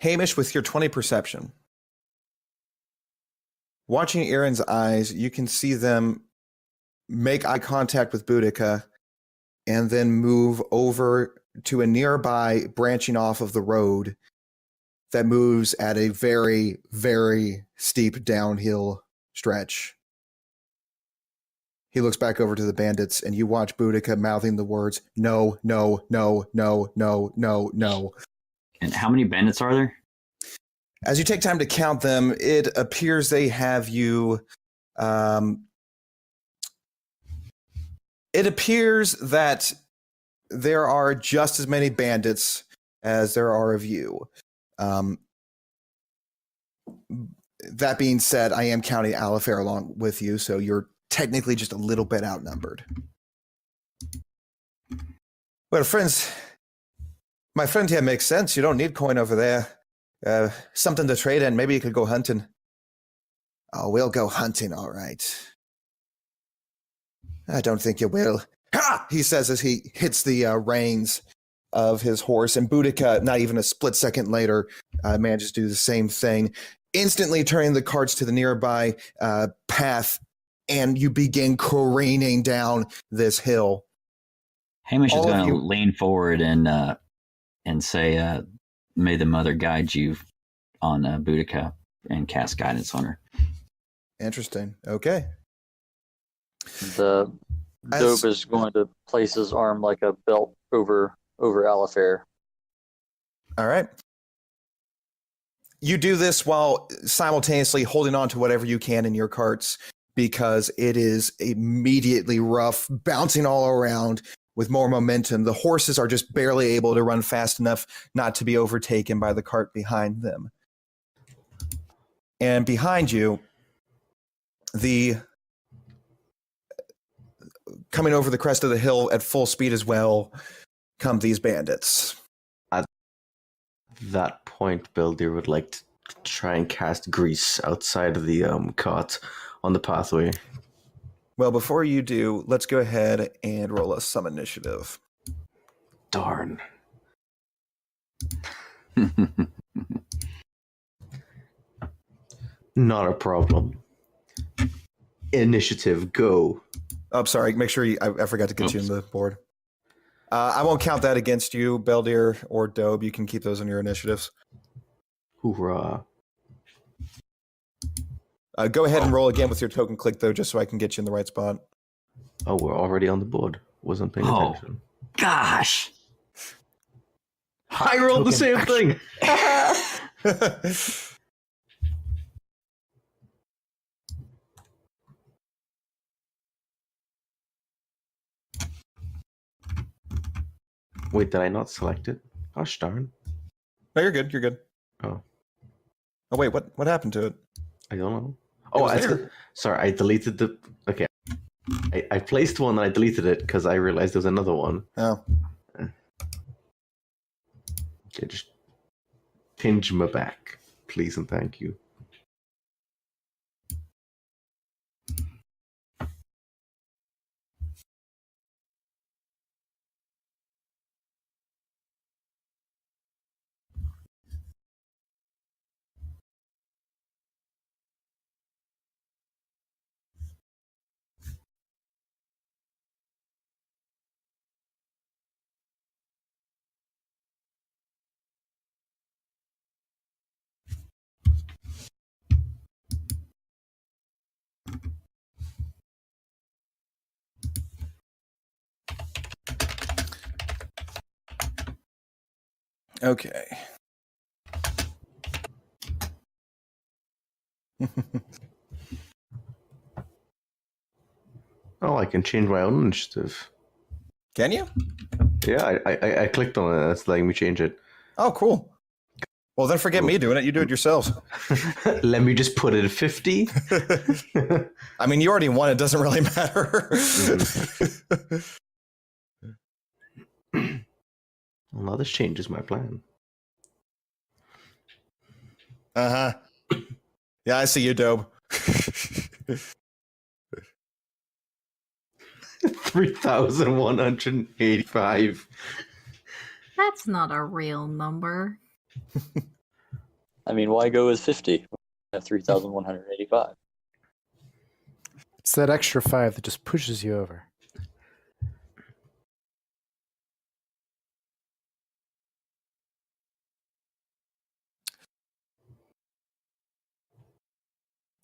Hamish, with your 20 perception, watching Aaron's eyes, you can see them make eye contact with Boudica and then move over to a nearby branching off of the road that moves at a very, very steep downhill stretch. He looks back over to the bandits, and you watch Boudica mouthing the words, "No, no, no, no, no, no, no." And how many bandits are there? As you take time to count them, it appears they have you. It appears that there are just as many bandits as there are of you. that being said, I am counting Alifair along with you, so you're technically just a little bit outnumbered. Well, friends, my friend here makes sense. You don't need coin over there. Something to trade in. Maybe you could go hunting. Oh, we'll go hunting, all right. I don't think you will. Ha! He says as he hits the reins of his horse, and Boudica, not even a split second later, manages to do the same thing, instantly turning the carts to the nearby path, and you begin careening down this hill. Hamish is All of going to you- lean forward and say, "May the mother guide you on Boudica," and cast guidance on her. Interesting. Okay. The As- Dope is going to place his arm like a belt over Alifair. All right. You do this while simultaneously holding on to whatever you can in your carts, because it is immediately rough, bouncing all around with more momentum. The horses are just barely able to run fast enough not to be overtaken by the cart behind them. And behind you, coming over the crest of the hill at full speed as well, come these bandits. At that point, Beldir would like to try and cast grease outside of the cart on the pathway. Well, before you do, let's go ahead and roll us some initiative. Darn. Not a problem. Initiative, go. Oh, sorry. Make sure I forgot to get you in the board. I won't count that against you, Beldir or Dobe. You can keep those on your initiatives. Hoorah. Go ahead and roll again with your token click, though, just so I can get you in the right spot. Oh, we're already on the board. Wasn't paying Oh. attention. Gosh. I rolled the same thing. Wait, did I not select it? Gosh darn. No, you're good. You're good. Oh, Oh, wait. What happened to it? I don't know. Oh, was there. sorry, I deleted the. Okay. I placed one and I deleted it because I realized there's another one. Oh. Okay, just pinch my back, please and thank you. Okay. Oh, I can change my own initiative. Can you? Yeah, I clicked on it. That's letting me change it. Oh, cool. Well, then forget me doing it. You do it yourselves. Let me just put it at 50. I mean, you already won. It doesn't really matter. Well, now this changes my plan. Uh-huh. Yeah, I see you, Dobe. 3,185. That's not a real number. I mean, why go with 50? At 3,185. It's that extra 5 that just pushes you over.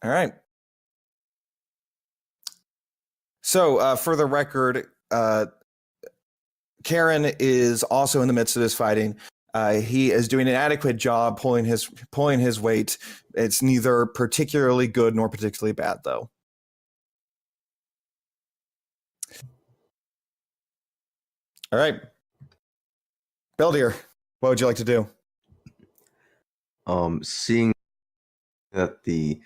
All right. So, for the record, Karen is also in the midst of this fighting. He is doing an adequate job pulling his weight. It's neither particularly good nor particularly bad, though. All right, Beldir, what would you like to do? Seeing that the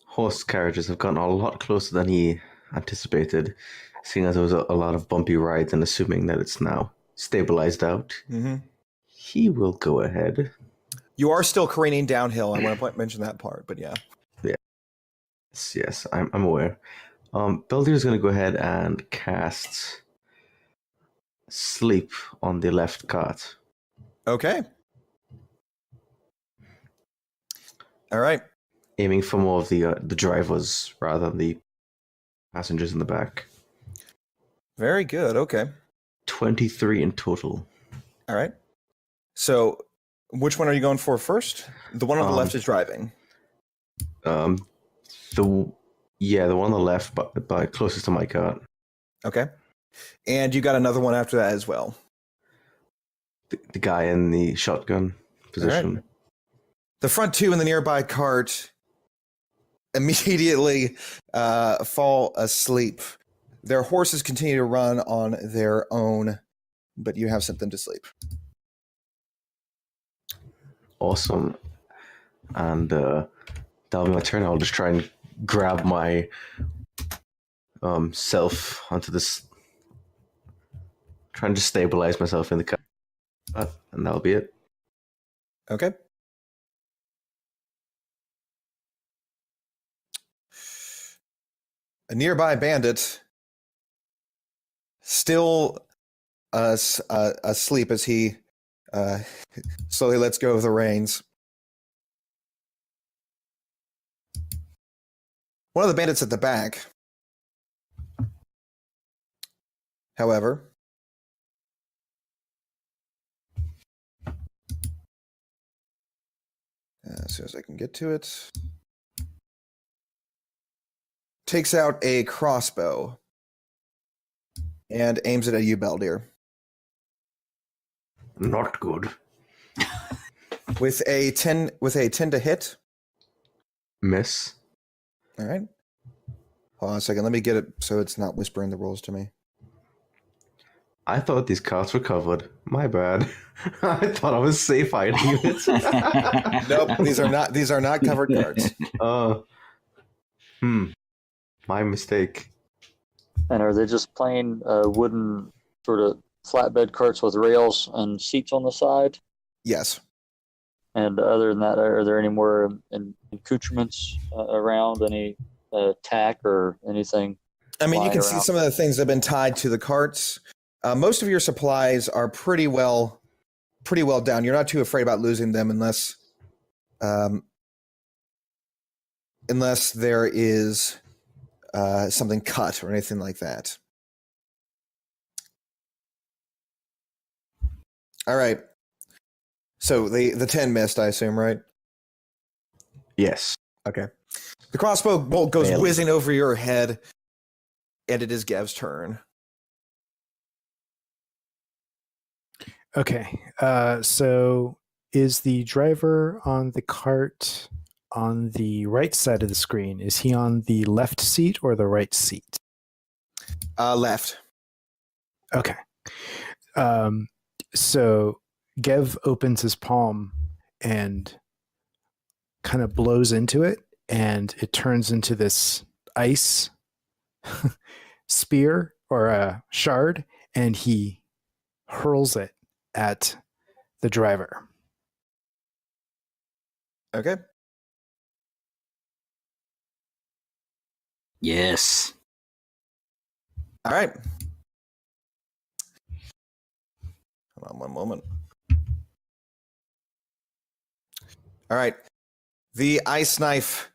horse carriages have gotten a lot closer than he anticipated, seeing as there was a lot of bumpy rides, and assuming that it's now stabilized out. Mm-hmm. He will go ahead. You are still careening downhill. I want to mention that part, but yeah. Yes, I'm aware. Beldir is going to go ahead and cast Sleep on the left cart. Okay. All right. Aiming for more of the drivers rather than the passengers in the back. Very good. Okay. 23 in total. All right. So, which one are you going for first? The one on the left is driving. The one on the left, but closest to my cart. Okay. And you got another one after that as well. The guy in the shotgun position. Right. The front two in the nearby cart immediately fall asleep. Their horses continue to run on their own, but you have sent them to sleep. Awesome. And that'll be my turn. I'll just try and grab my self onto this, trying to stabilize myself in the car, and that'll be it. Okay. A nearby bandit, still asleep as he slowly lets go of the reins. One of the bandits at the back, however, as soon as I can get to it, takes out a crossbow and aims it at you, Beldir. Not good. With a 10 to hit. Miss. All right. Hold on a second. Let me get it so it's not whispering the rolls to me. I thought these carts were covered. My bad. I thought I was safe hiding it. Nope, these are not covered cards. My mistake. And are they just plain wooden sort of flatbed carts with rails and seats on the side? Yes. And other than that, are there any more accoutrements around? Any tack or anything? I mean, you can see around? some of the things that have been tied to the carts. Most of your supplies are pretty well down. You're not too afraid about losing them unless there is something cut or anything like that. All right. So the 10 missed, I assume, right? Yes. Okay. The crossbow bolt goes whizzing over your head, and it is Gev's turn. Okay. So is the driver on the cart on the right side of the screen? Is he on the left seat or the right seat? Left. Okay. So Gev opens his palm and kind of blows into it, and it turns into this ice spear or a shard, and he hurls it at the driver. Okay. Yes. All right. Hold on one moment. All right. The ice knife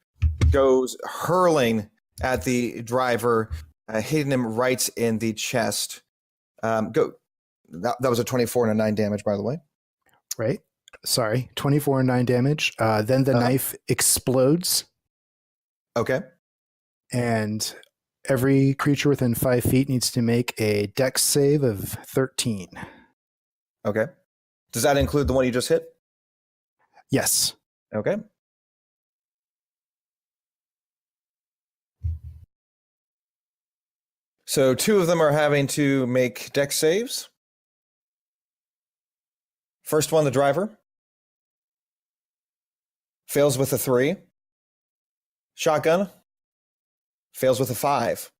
goes hurling at the driver, hitting him right in the chest. Go. That was a 24 and a 9 damage, by the way. Right? Sorry. 24 and 9 damage. Then the knife explodes. Okay. And every creature within 5 feet needs to make a dex save of 13. Okay. Does that include the one you just hit? Yes. Okay. So 2 of them are having to make dex saves. First one, the driver. Fails with a 3. Shotgun fails with a 5.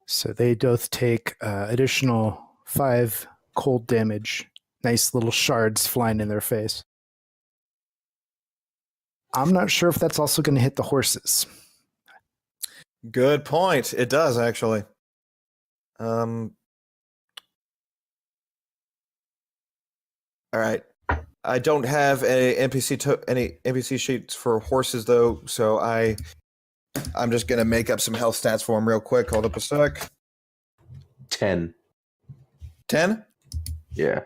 So they both take additional 5 cold damage. Nice little shards flying in their face. I'm not sure if that's also going to hit the horses. Good point. It does actually. All right. I don't have any NPC sheets for horses though, so I'm just gonna make up some health stats for him real quick. Hold up a sec. 10. 10? Yeah.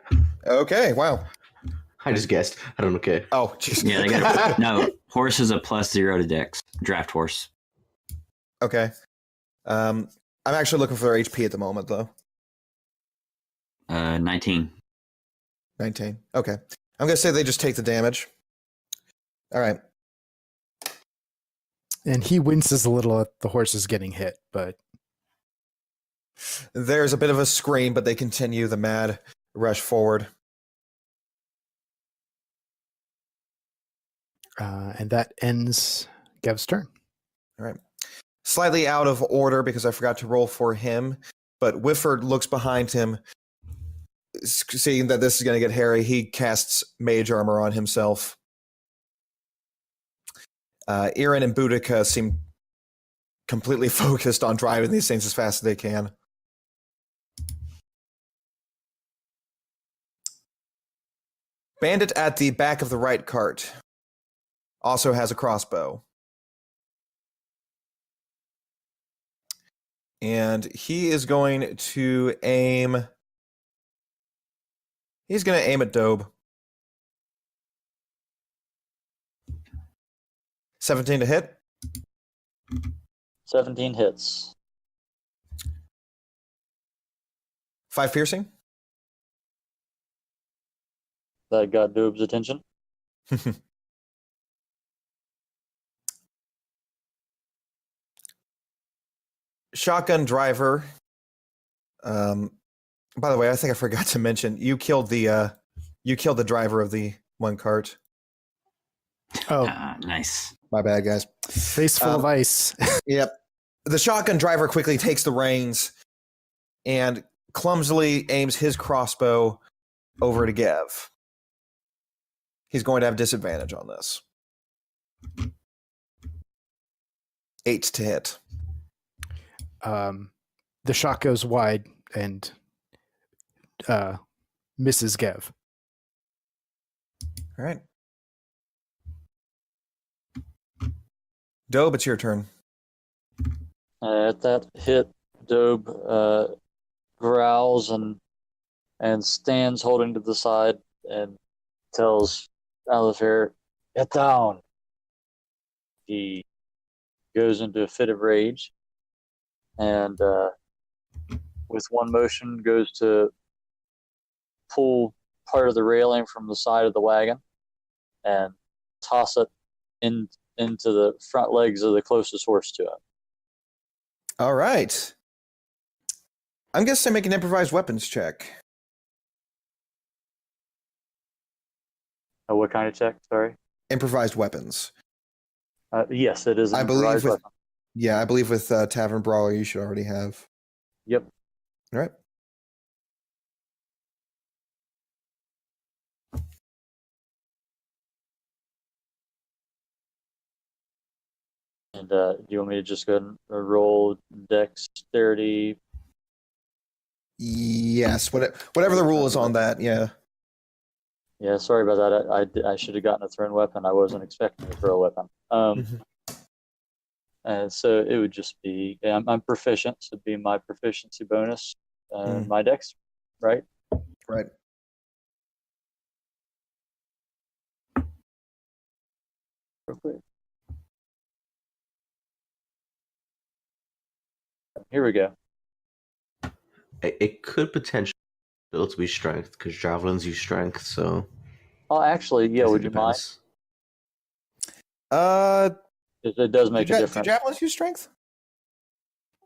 Okay. Wow. I just guessed. I don't know. Okay. Oh, jeez. Yeah, they got no horse is a +0 to Dex. Draft horse. Okay. I'm actually looking for their HP at the moment though. 19. 19. Okay. I'm gonna say they just take the damage. All right. And he winces a little at the horses getting hit, but There's a bit of a scream, but they continue the mad rush forward. and that ends Gev's turn. All right. Slightly out of order because I forgot to roll for him, but Whifford looks behind him, seeing that this is going to get hairy. He casts Mage Armor on himself. Irin and Boudica seem completely focused on driving these things as fast as they can. Bandit at the back of the right cart also has a crossbow. And he is going to aim... He's going to aim at Dobe. 17 to hit. 17 hits. 5 piercing. That got Doob's attention. Shotgun driver. By the way, I think I forgot to mention you killed the driver of the one cart. Oh, Nice. My bad, guys. face full of ice. Yep. The shotgun driver quickly takes the reins and clumsily aims his crossbow over to Gev. He's going to have disadvantage on this. 8 to hit. The shot goes wide and misses Gev. All right. Dobe, it's your turn. At that hit, Dobe growls and stands holding to the side and tells Alifair, "Get down." He goes into a fit of rage and with one motion goes to pull part of the railing from the side of the wagon and toss it into the front legs of the closest horse to him. All right. I'm going to say make an improvised weapons check. What kind of check? Sorry. Improvised weapons. Yes, it is. I believe improvised with weapon. Yeah, I believe with Tavern Brawler you should already have. Yep. All right. And do you want me to just go ahead and roll dexterity? Yes, whatever the rule is on that. Yeah. Yeah, sorry about that. I should have gotten a thrown weapon. I wasn't expecting to throw a weapon. And so it would just be, I'm proficient, so it'd be my proficiency bonus, my dex, right? Right. Real quick. Here we go. It could potentially build to be strength because javelins use strength. So. Oh, actually, yeah. Would you mind? It does make a Do difference. javelins use strength?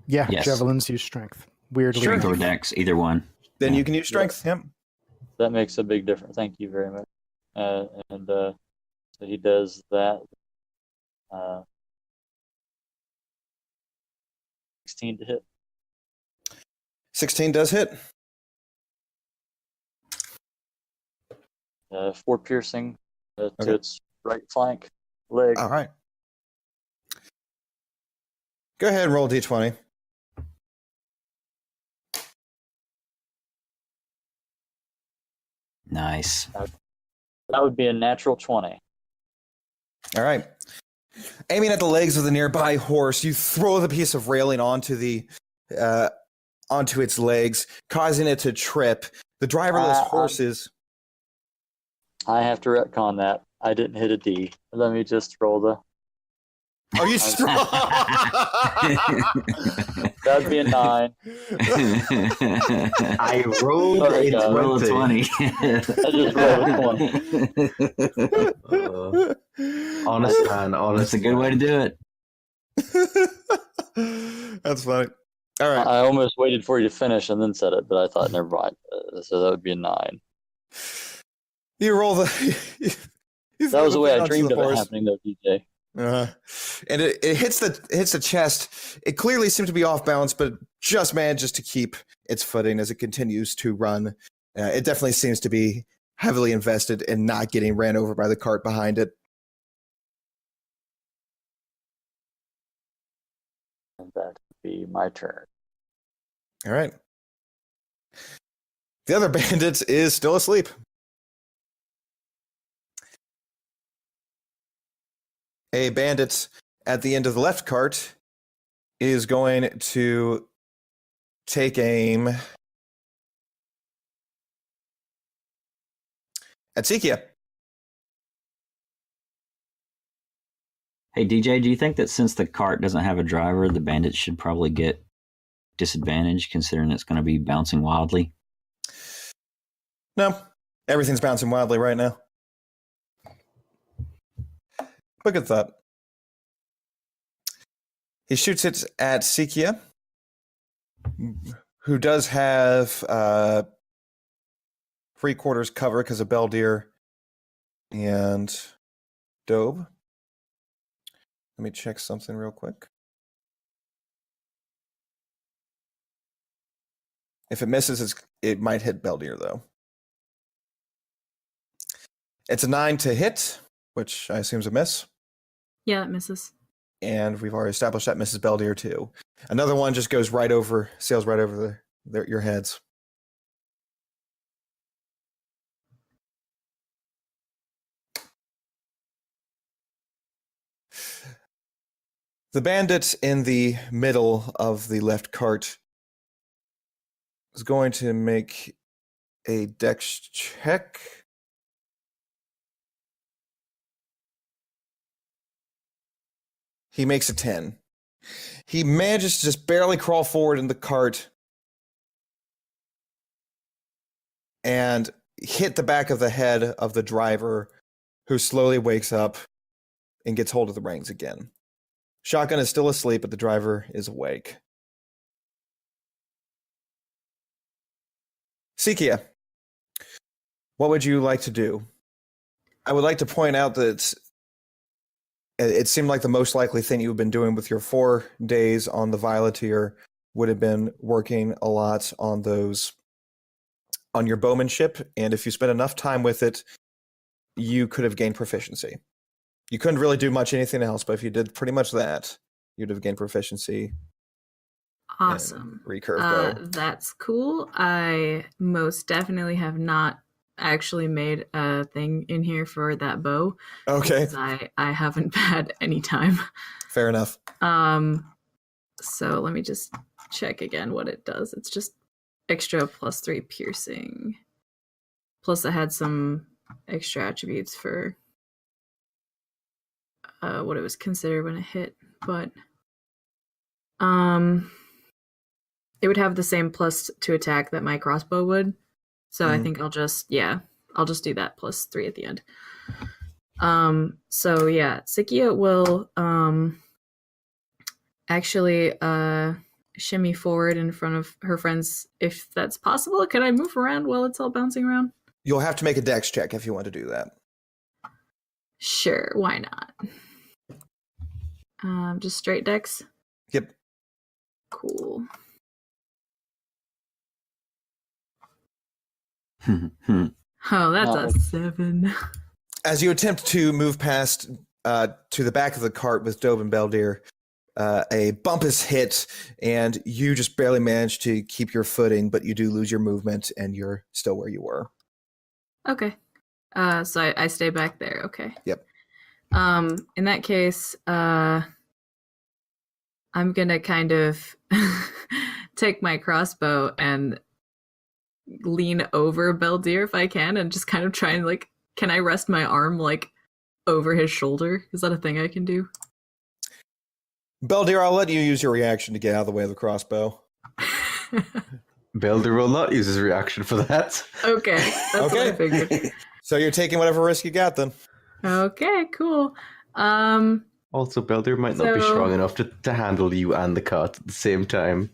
Yeah, Yes. javelins use strength. Weirdly Strength or enough. Dex, either one. Then Yeah. you can use strength. Yep. That makes a big difference. Thank you very much. So he does that. Uh, 16 to hit. 16 does hit. 4 piercing to Okay. its right flank leg. All right. Go ahead and roll d20. Nice. That would be a natural 20. All right. Aiming at the legs of the nearby horse, you throw the piece of railing onto its legs, causing it to trip. The driverless horses. I have to retcon that. I didn't hit a D. Let me just roll the. Are you strong? That'd be a 9. I rolled Oh, a God. Roll a 20. I just rolled a 20. Honest man, honest. That's a good way to do it. That's funny. All right. I almost waited for you to finish and then said it, but I thought, never mind. So that would be a 9. You roll the. you That was the way I onto dreamed the of it horse. happening, though, DJ. And it hits the chest. It clearly seems to be off balance, but just manages to keep its footing as it continues to run. It definitely seems to be heavily invested in not getting ran over by the cart behind it. And that would be my turn. All right. The other bandit is still asleep. A bandit at the end of the left cart is going to take aim at Sikia. Hey, DJ, do you think that since the cart doesn't have a driver, the bandit should probably get disadvantage considering it's going to be bouncing wildly? No, everything's bouncing wildly right now. But good thought. He shoots it at Sikia, who does have 3/4 cover because of Beldir and Dobe. Let me check something real quick. If it misses, it might hit Beldir, though. It's a 9 to hit, which I assume is a miss. Yeah, it misses. And we've already established that Mrs. Beldir, too. Another one just goes right over, sails right over your heads. The bandit in the middle of the left cart is going to make a dex check. He makes a 10. He manages to just barely crawl forward in the cart and hit the back of the head of the driver, who slowly wakes up and gets hold of the reins again. Shotgun is still asleep, but the driver is awake. Sikia, what would you like to do? I would like to point out that it seemed like the most likely thing you've been doing with your 4 days on the Violeteer would have been working a lot on your bowmanship, and if you spent enough time with it, you could have gained proficiency. You couldn't really do much anything else, but if you did pretty much that, you'd have gained proficiency. Awesome. Recurve bow. That's cool. I most definitely have not actually made a thing in here for that bow. Okay, I haven't had any time. fair enough. So let me just check again what it does. It's just extra +3 piercing. Plus I had some extra attributes for what it was considered when it hit, but it would have the same plus to attack that my crossbow would. So I think I'll just do that +3 at the end. So yeah, Sikia will actually shimmy forward in front of her friends if that's possible. Can I move around while it's all bouncing around? You'll have to make a dex check if you want to do that. Sure, why not? Just straight dex. Yep. Cool. Oh, that's a 7. As you attempt to move past to the back of the cart with Dove and Beldir, a bump is hit, and you just barely manage to keep your footing, but you do lose your movement, and you're still where you were. Okay. So I stay back there. Okay. Yep. In that case, I'm gonna kind of take my crossbow and lean over Beldir if I can, and just kind of try and like, can I rest my arm like over his shoulder? Is that a thing I can do? Beldir, I'll let you use your reaction to get out of the way of the crossbow. Belder will not use his reaction for that. Okay, that's what I figured. So you're taking whatever risk you got then. Okay, cool. Also, Belder might not be So- strong enough to handle you and the cart at the same time.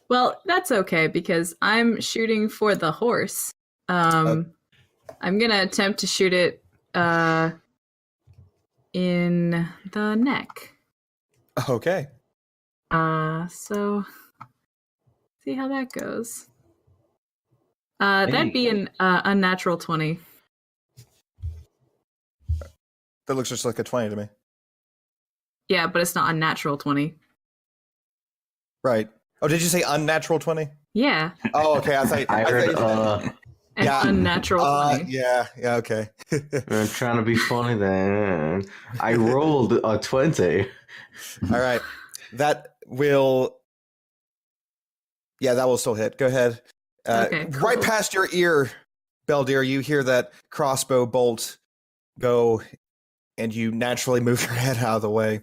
Well, that's okay because I'm shooting for the horse. I'm gonna attempt to shoot it in the neck. Okay. So see how that goes. That'd be an unnatural 20. That looks just like a 20 to me. Yeah, but it's not unnatural 20. Right. Oh, did you say unnatural 20? Yeah, Oh, okay. I thought I heard, an Yeah. unnatural 20. yeah, okay. I'm trying to be funny then. I rolled a 20. All right. That will. Yeah, that will still hit. Go ahead. Okay, Right cool. past your ear, Beldir, you hear that crossbow bolt go, and you naturally move your head out of the way.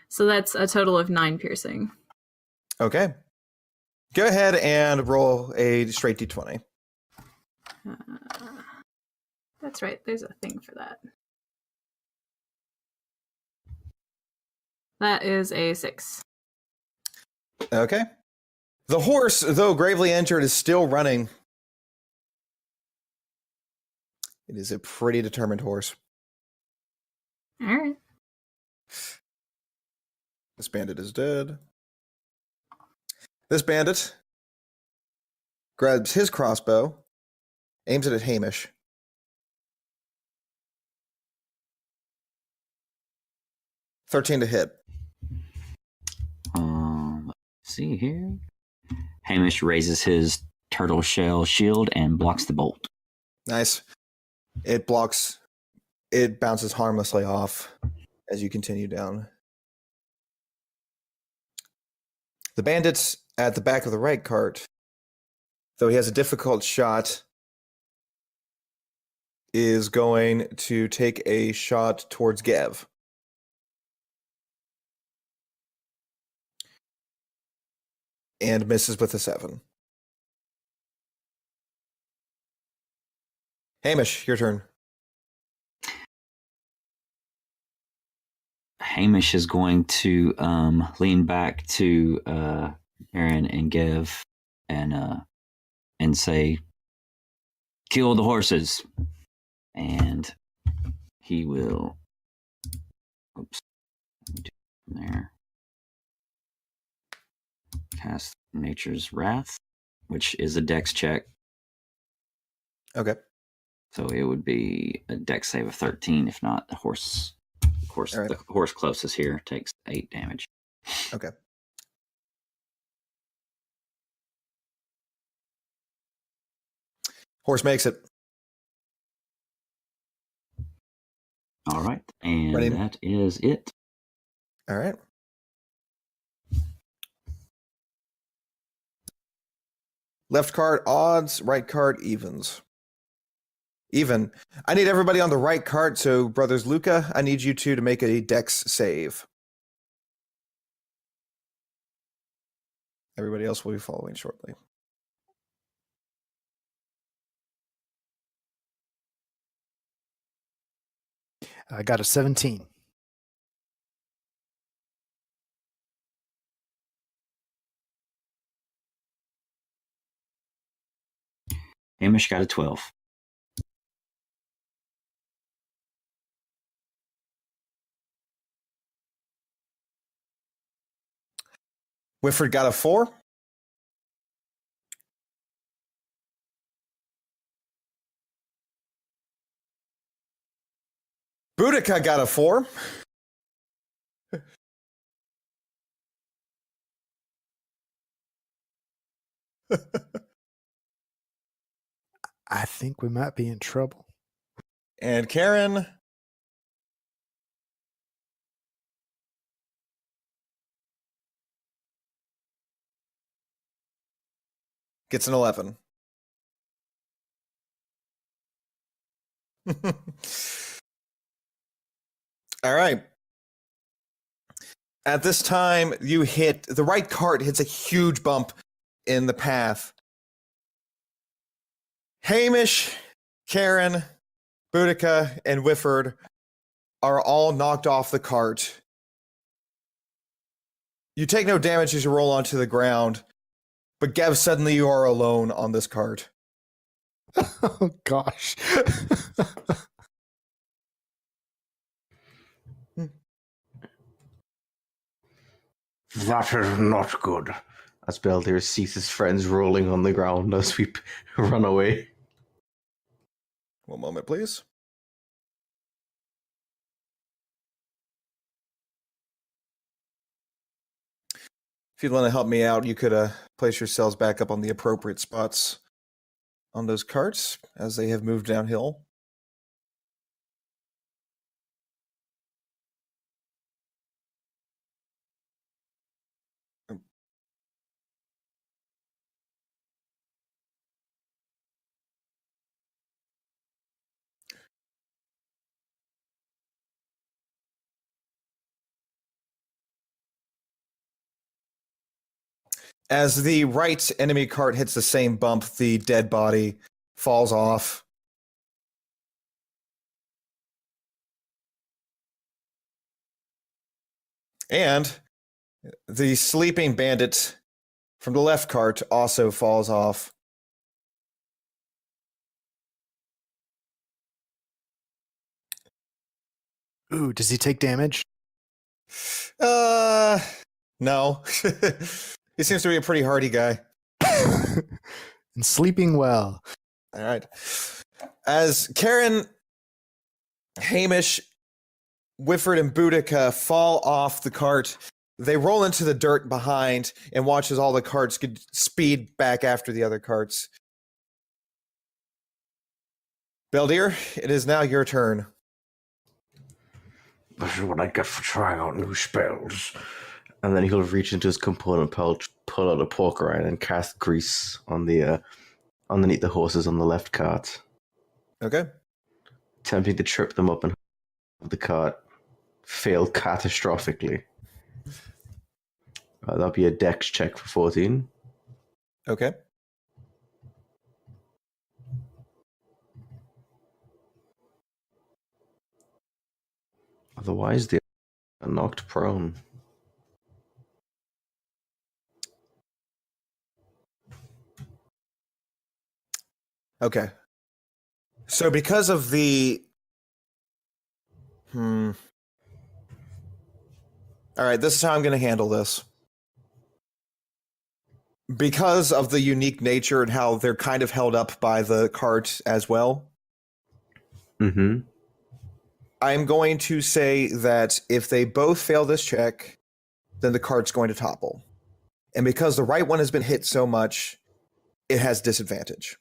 So that's a total of 9 piercing. Okay. Go ahead and roll a straight d20. That's right. There's a thing for that. That is a 6. Okay. The horse, though gravely injured, is still running. It is a pretty determined horse. All right. This bandit is dead. This bandit grabs his crossbow, aims it at Hamish. $13 to hit. Let's see here. Hamish raises his turtle shell shield and blocks the bolt. Nice. It blocks. It bounces harmlessly off as you continue down. The bandit's at the back of the right cart, though he has a difficult shot, is going to take a shot towards Gev. And misses with a 7. Hamish, your turn. Hamish is going to lean back to Aaron and Gev and say, "Kill the horses," and he will. Oops. There. Cast Nature's Wrath, which is a dex check. Okay. So it would be a dex save of 13. If not, the horse, of course, All right. the horse closest here takes 8 damage. Okay. Horse makes it. All right, and Ready? that is it. All right. Left card odds, right card evens. Even. I need everybody on the right card, so brothers Luca, I need you two to make a dex save. Everybody else will be following shortly. I got a 17. Hamish got a 12. Whifford got a 4. Boudica got a 4. I think we might be in trouble. And Karen gets an 11. All right. At this time, the right cart hits a huge bump in the path. Hamish, Karen, Boudica, and Whifford are all knocked off the cart. You take no damage as you roll onto the ground, but Gev, suddenly you are alone on this cart. Oh, gosh. That is not good. As Beldir sees his friends rolling on the ground as we run away. One moment, please. If you'd want to help me out, you could place yourselves back up on the appropriate spots on those carts as they have moved downhill. As the right enemy cart hits the same bump, the dead body falls off. And the sleeping bandit from the left cart also falls off. Ooh, does he take damage? No. He seems to be a pretty hardy guy. And sleeping well. All right. As Karen, Hamish, Whifford, and Boudica fall off the cart, they roll into the dirt behind and watch as all the carts get speed back after the other carts. Beldir, it is now your turn. This is what I get for trying out new spells. And then he'll reach into his component pouch, pull out a poker iron, and cast grease on the underneath the horses on the left cart, Okay. attempting to trip them up and the cart fail catastrophically. That'll be a dex check for 14. Okay. Otherwise, they are knocked prone. Okay. So because of the all right, this is how I'm going to handle this. Because of the unique nature and how they're kind of held up by the cart as well, Mm-hmm. I'm going to say that if they both fail this check, then the cart's going to topple. And because the right one has been hit so much, it has disadvantage.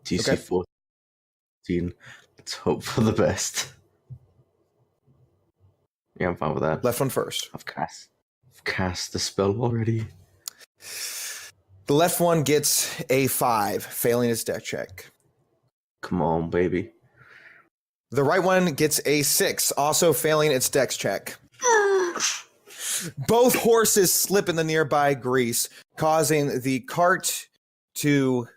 DC Okay. 14. Let's hope for the best. Yeah, I'm fine with that. Left one first. I've cast the spell already. The left one gets a 5, failing its dex check. Come on, baby. The right one gets a 6, also failing its dex check. Both horses slip in the nearby grease, causing the cart to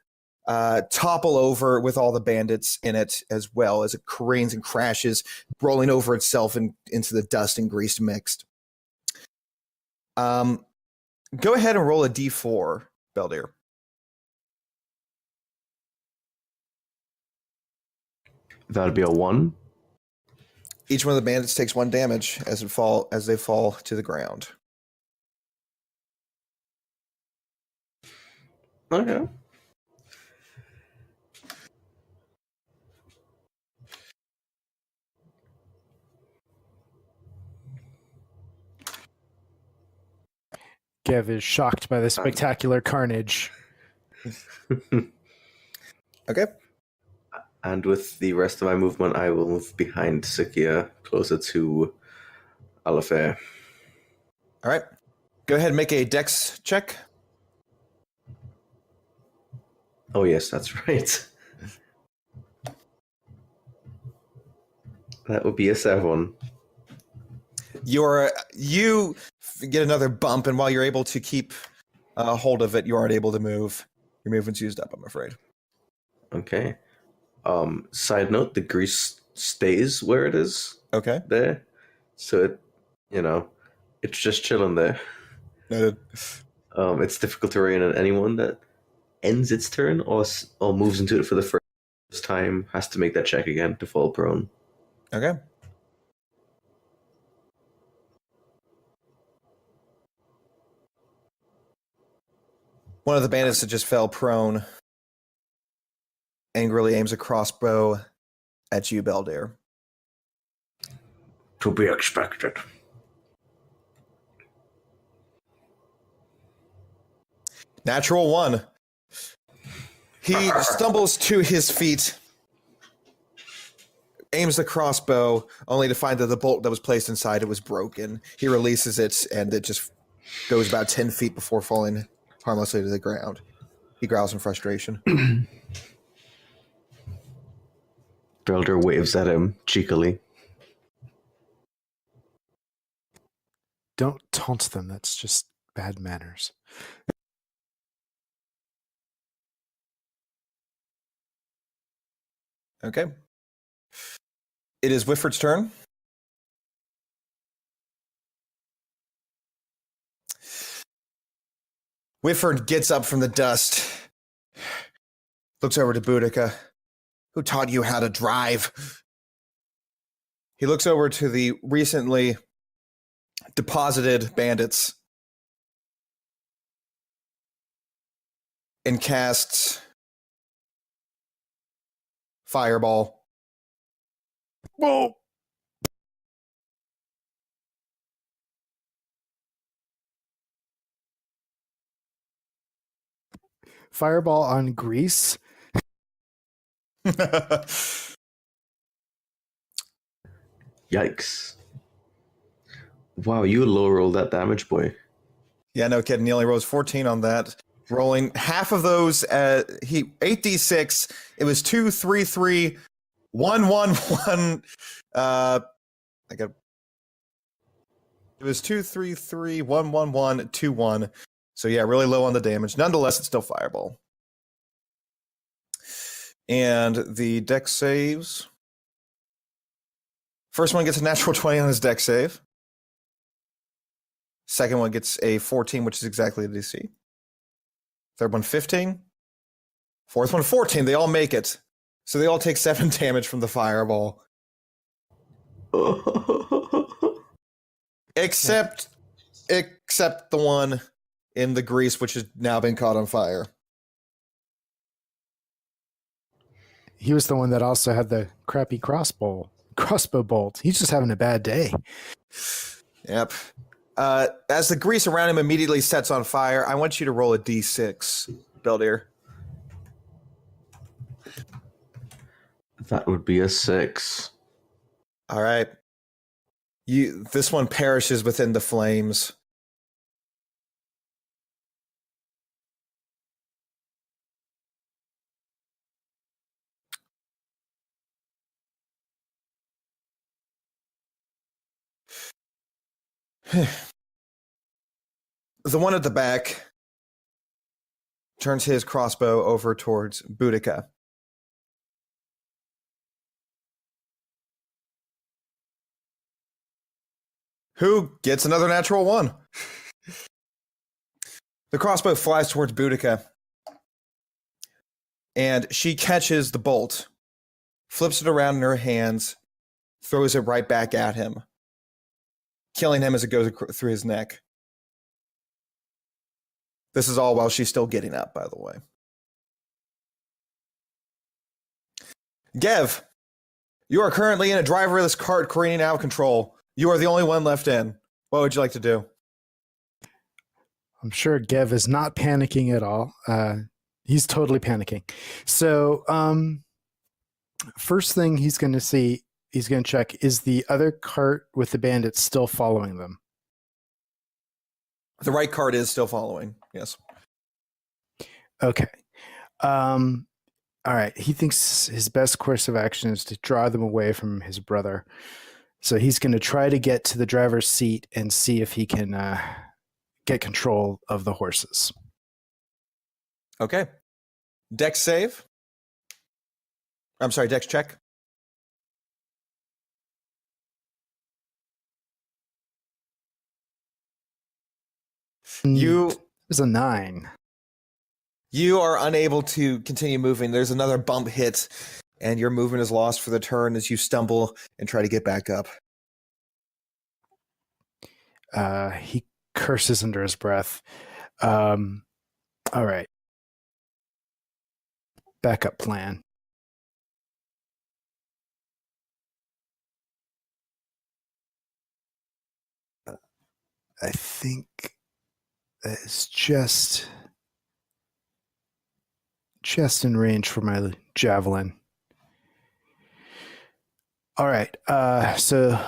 topple over with all the bandits in it, as well as it careens and crashes, rolling over itself into the dust and grease mixed. Go ahead and roll a d4, Beldir. That'd be a 1. Each one of the bandits takes 1 damage as they fall to the ground. Okay. Gev is shocked by the spectacular carnage. Okay. And with the rest of my movement, I will move behind Sikia, closer to Alafair. All right. Go ahead and make a dex check. Oh, yes, that's right. That would be a 7. You get another bump, and while you're able to keep hold of it, you aren't able to move. Your movement's used up, I'm afraid. Okay. Side note, the grease stays where it is Okay. there. So it, it's just chilling there. Noted. It's difficult to rein in anyone that ends its turn or moves into it for the first time has to make that check again to fall prone. Okay. One of the bandits that just fell prone angrily aims a crossbow at you, Beldir. To be expected. Natural 1. He stumbles to his feet, aims the crossbow, only to find that the bolt that was placed inside it was broken. He releases it, and it just goes about 10 feet before falling harmlessly to the ground. He growls in frustration. Belder waves at him cheekily. Don't taunt them. That's just bad manners. Okay. It is Whifford's turn. Whifford gets up from the dust, looks over to Boudica. Who taught you how to drive? He looks over to the recently deposited bandits and casts Fireball. Whoa! Fireball on grease. Yikes. Wow, you low rolled that damage, boy. Yeah, no kidding. He only rolls 14 on that. Rolling half of those, he 8d6. It was 2, 3, 3, 1, 1, 1. It was 2, 3, 3, 1, 1, 1, 2, 1. So yeah, really low on the damage. Nonetheless, it's still Fireball. And the dex saves. First one gets a natural 20 on his dex save. Second one gets a 14, which is exactly the DC. Third one, 15. Fourth one, 14. They all make it. So they all take 7 damage from the Fireball. Except the one in the grease, which has now been caught on fire. He was the one that also had the crappy crossbow bolt. He's just having a bad day. Yep. As the grease around him immediately sets on fire, I want you to roll a d6, Beldir. That would be a 6. All right. This one perishes within the flames. The one at the back turns his crossbow over towards Boudica. Who gets another natural 1? The crossbow flies towards Boudica, and she catches the bolt, flips it around in her hands, throws it right back at him, killing him as it goes through his neck. This is all while she's still getting up, by the way. Gev, you are currently in a driverless cart careening out of control. You are the only one left in. What would you like to do? I'm sure Gev is not panicking at all. He's totally panicking. So, first thing he's going to check, is the other cart with the bandits still following them? The right cart is still following, yes. Okay. All right. He thinks his best course of action is to draw them away from his brother. So he's going to try to get to the driver's seat and see if he can get control of the horses. Okay. Dex save. I'm sorry, Dex check. You There's a 9. You are unable to continue moving. There's another bump hit, and your movement is lost for the turn as you stumble and try to get back up. He curses under his breath. All right. Backup plan. I think it's just in range for my javelin. All right. So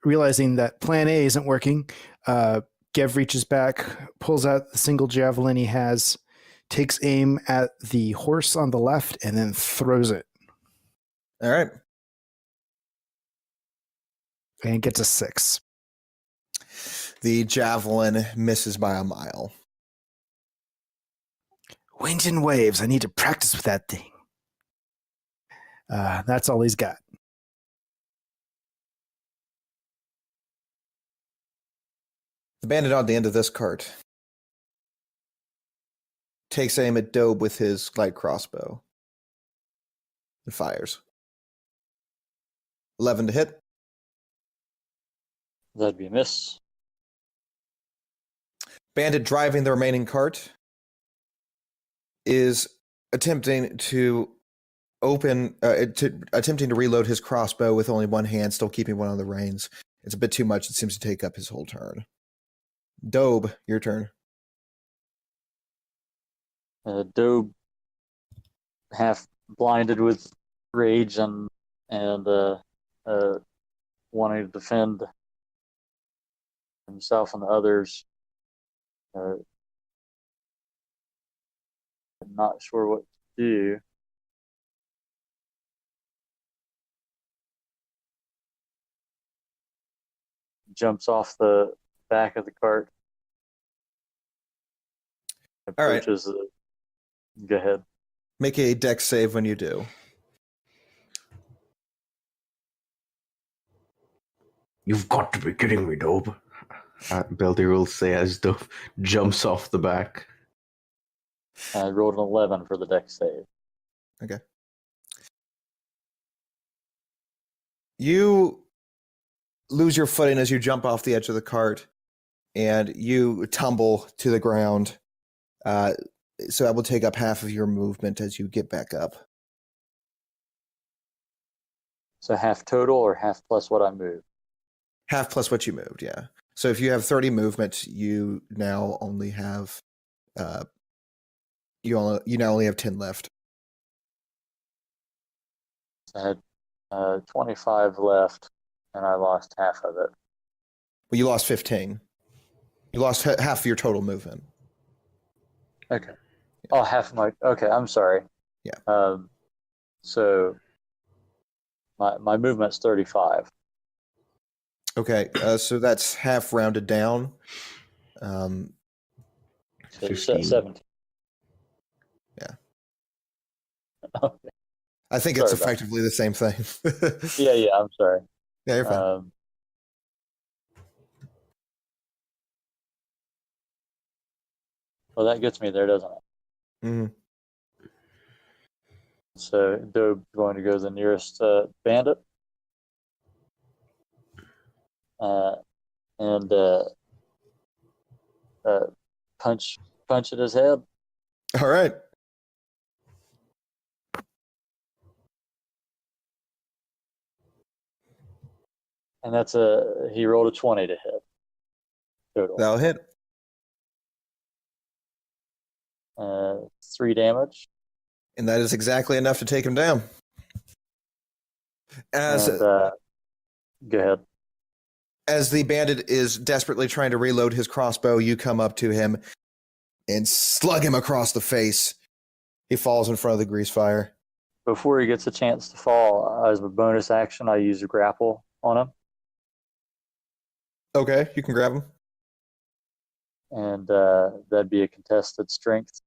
realizing that plan A isn't working, Gev reaches back, pulls out the single javelin he has, takes aim at the horse on the left, and then throws it. All right. And gets a 6. The javelin misses by a mile. Winds and waves. I need to practice with that thing. That's all he's got. The bandit on the end of this cart takes aim at Dobe with his light crossbow and fires. 11 to hit. That'd be a miss. Bandit driving the remaining cart is attempting to reload his crossbow with only one hand, still keeping one on the reins. It's a bit too much. It seems to take up his whole turn. Dobe, your turn. Dobe, half blinded with rage and wanting to defend himself and the others. Not sure what to do. Jumps off the back of the cart. All right. Approaches go ahead. Make a dex save when you do. You've got to be kidding me, Dobe. Beldir will say as Dobe jumps off the back. I rolled an 11 for the dex save. Okay. You lose your footing as you jump off the edge of the cart, and you tumble to the ground. So that will take up half of your movement as you get back up. So half total or half plus what I moved? Half plus what you moved, yeah. So if you have 30 movement, you now only have you now only have 10 left. So I had 25 left, and I lost half of it. Well, you lost 15. You lost half of your total movement. Okay. Oh, half my. Okay, I'm sorry. Yeah. So my movement's 35. Okay, so that's half rounded down. So 15. 17. Yeah. Okay. I think Sorry it's about effectively the same thing. Yeah, I'm sorry. Yeah, you're fine. Well, that gets me there, doesn't it? Mm-hmm. So Dobe's going to go to the nearest bandit. and punch at his head. All right. And he rolled a 20 to hit. Total. That'll hit. 3 damage. And that is exactly enough to take him down. Go ahead. As the bandit is desperately trying to reload his crossbow, you come up to him and slug him across the face. He falls in front of the grease fire. Before he gets a chance to fall, as a bonus action, I use a grapple on him. Okay, you can grab him. And that'd be a contested strength.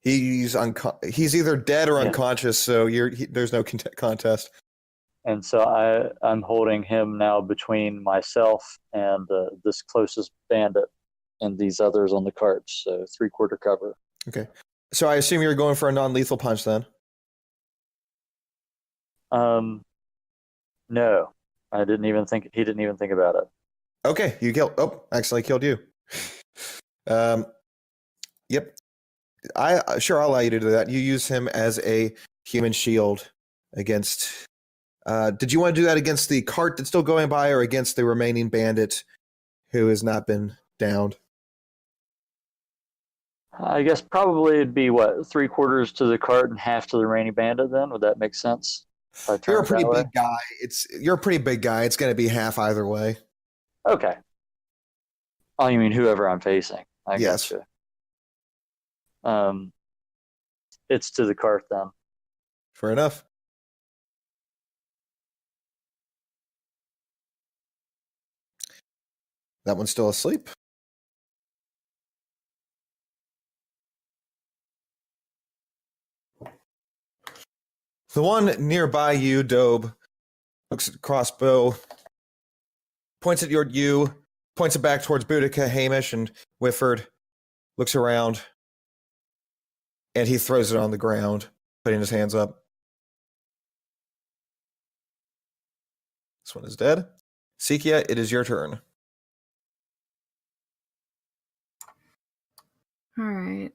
He's either dead or unconscious, so there's no contest. And so I'm holding him now between myself and this closest bandit and these others on the cart, so 3/4 cover. Okay. So I assume you're going for a non-lethal punch then? No. I didn't even think he didn't even think about it. Okay, accidentally killed you. Yep. I'll allow you to do that. You use him as a human shield against. Did you want to do that against the cart that's still going by, or against the remaining bandit who has not been downed? I guess probably it'd be 3/4 to the cart and half to the remaining bandit. Then would that make sense? You're a pretty big guy. You're a pretty big guy. It's going to be half either way. Okay. Oh, you mean whoever I'm facing? Yes. Gotcha. It's to the cart then. Fair enough. That one's still asleep. The one nearby you, Dobe, looks at the crossbow, points at you, points it back towards Boudica, Hamish, and Whifford, looks around, and he throws it on the ground, putting his hands up. This one is dead. Sikia, it is your turn. All right.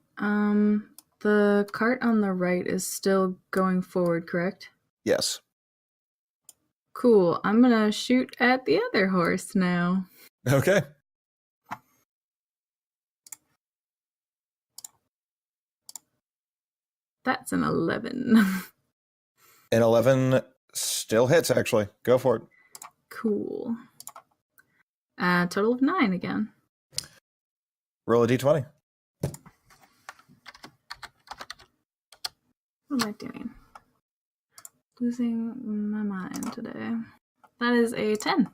The cart on the right is still going forward, correct? Yes. Cool. I'm gonna shoot at the other horse now. Okay. That's an 11. An 11 still hits, actually. Go for it. Cool. Total of 9 again. Roll a d20. What am I doing? Losing my mind today. That is a 10.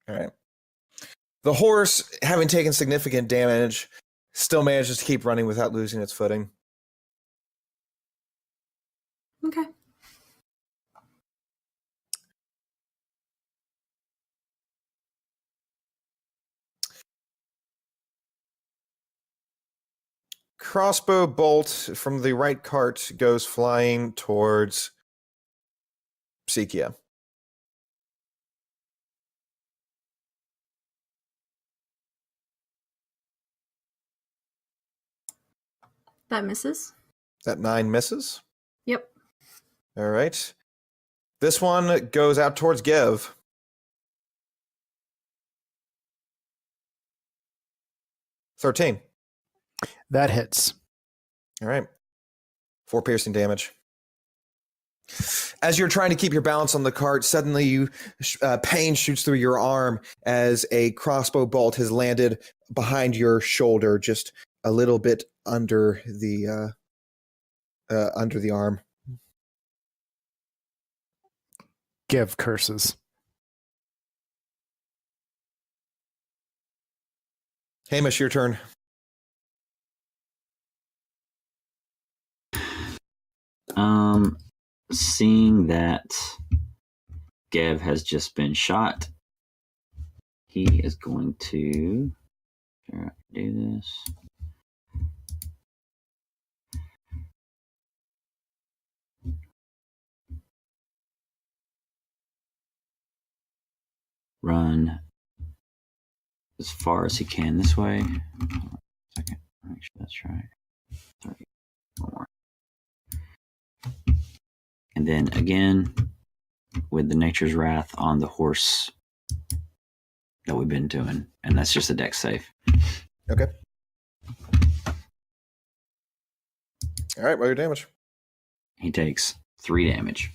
All right. The horse, having taken significant damage, still manages to keep running without losing its footing. Okay. Crossbow bolt from the right cart goes flying towards Sikia. That misses. That 9 misses. Yep. All right. This one goes out towards Gev. $13. That hits. All right. 4 piercing damage. As you're trying to keep your balance on the cart, suddenly pain shoots through your arm as a crossbow bolt has landed behind your shoulder, just a little bit under the arm. Give curses. Hamish, your turn. Seeing that Gev has just been shot, he is going to do this. Run as far as he can this way. Hold on a second. Make sure that's right. 30. One more. And then again, with the Nature's Wrath on the horse that we've been doing. And that's just a dex save. Okay. All right, roll your damage. He takes 3 damage.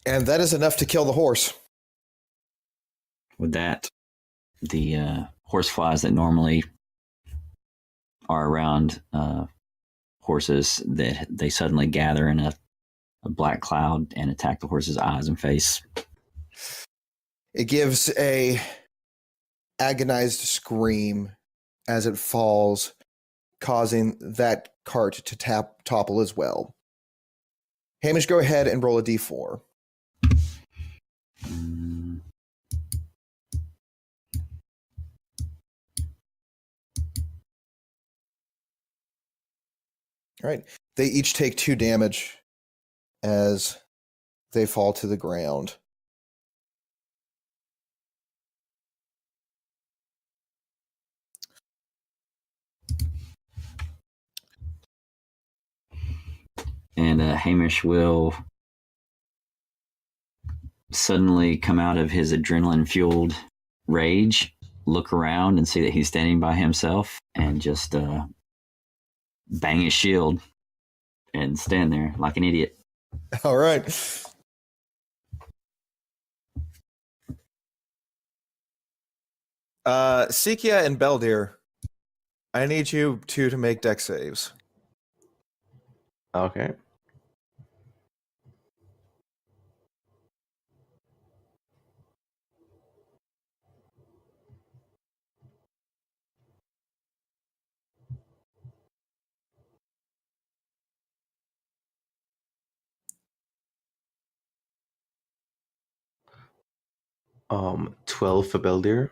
And that is enough to kill the horse. With that, the horse flies that normally are around horses, that they suddenly gather in a black cloud and attack the horse's eyes and face. It gives a agonized scream as it falls, causing that cart to topple as well. Hamish, go ahead and roll a d4. All right. They each take 2 damage as they fall to the ground. And Hamish will suddenly come out of his adrenaline-fueled rage, look around and see that he's standing by himself, and just bang his shield and stand there like an idiot. All right. Sikia and Beldir, I need you two to make dex saves. Okay. Um, 12 for Beldir.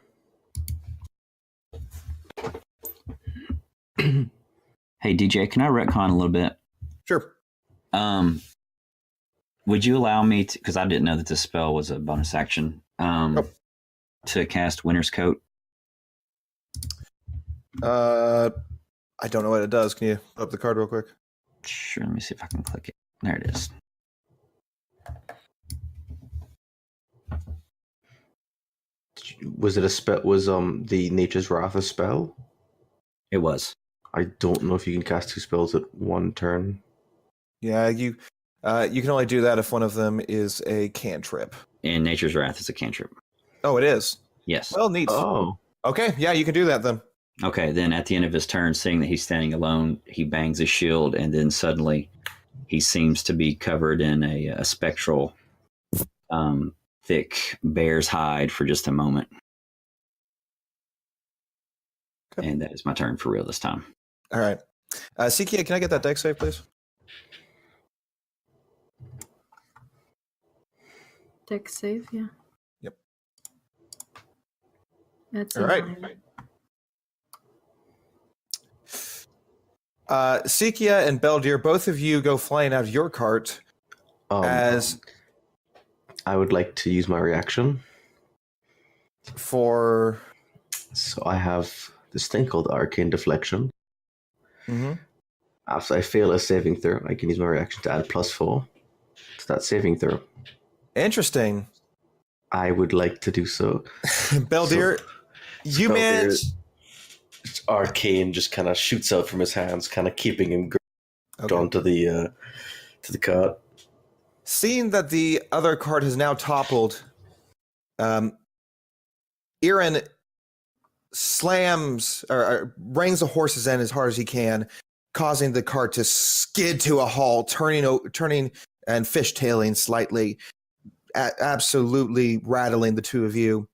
Hey, DJ, can I retcon a little bit? Sure. Would you allow me to, because I didn't know that this spell was a bonus action, to cast Winter's Coat? I don't know what it does. Can you put up the card real quick? Sure, let me see if I can click it. There it is. Was it a spell? Was the Nature's Wrath a spell? It was. I don't know if you can cast 2 spells at one turn. Yeah, you can only do that if one of them is a cantrip. And Nature's Wrath is a cantrip. Oh, it is? Yes. Well, neat. Oh. Okay, yeah, you can do that then. Okay, then at the end of his turn, seeing that he's standing alone, he bangs his shield, and then suddenly he seems to be covered in a spectral, thick bear's hide for just a moment. Okay. And that is my turn for real this time. All right. Sikia, can I get that dex save, please? Dex save, yeah. Yep. That's All right. Sikia and Beldir, both of you go flying out of your cart as I would like to use my reaction. for... So I have this thing called Arcane Deflection. Mm-hmm. After I fail a saving throw, I can use my reaction to add +4 to that saving throw. Interesting. I would like to do so. Beldir, you manage... Arcane just kind of shoots out from his hands, kind of keeping him Okay. onto the cart. Seeing that the other cart has now toppled, Iran slams or rings the horse's end as hard as he can, causing the cart to skid to a halt, turning and fishtailing slightly, absolutely rattling the two of you.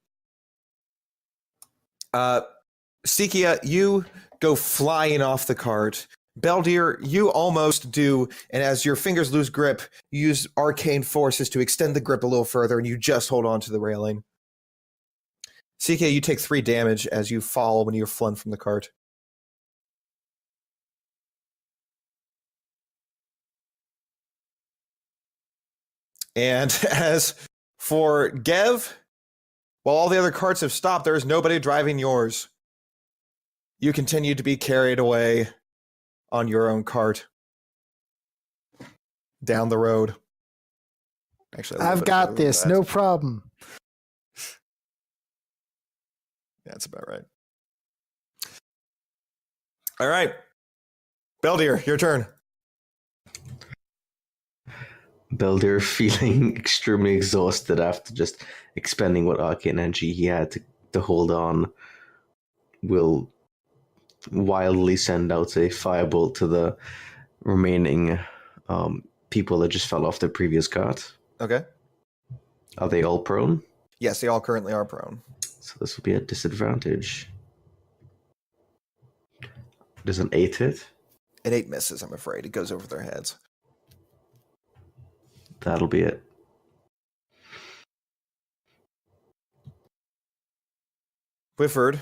Sikia, you go flying off the cart. Beldir, you almost do, and as your fingers lose grip, you use arcane forces to extend the grip a little further, and you just hold on to the railing. Sikia, you take 3 damage as you fall when you're flung from the cart. And as for Gev, While all the other carts have stopped, there is nobody driving yours. You continue to be carried away on your own cart down the road. Actually, I've got this, no problem. That's about right. All right. Beldir, your turn. Beldir, feeling extremely exhausted after just expending what arcane energy he had to hold on, will wildly send out a firebolt to the remaining people that just fell off the previous cart. Okay. Are they all prone? Yes, they all currently are prone. So this will be a disadvantage. Does an 8 hit? An 8 misses, I'm afraid. It goes over their heads. That'll be it. Whifford.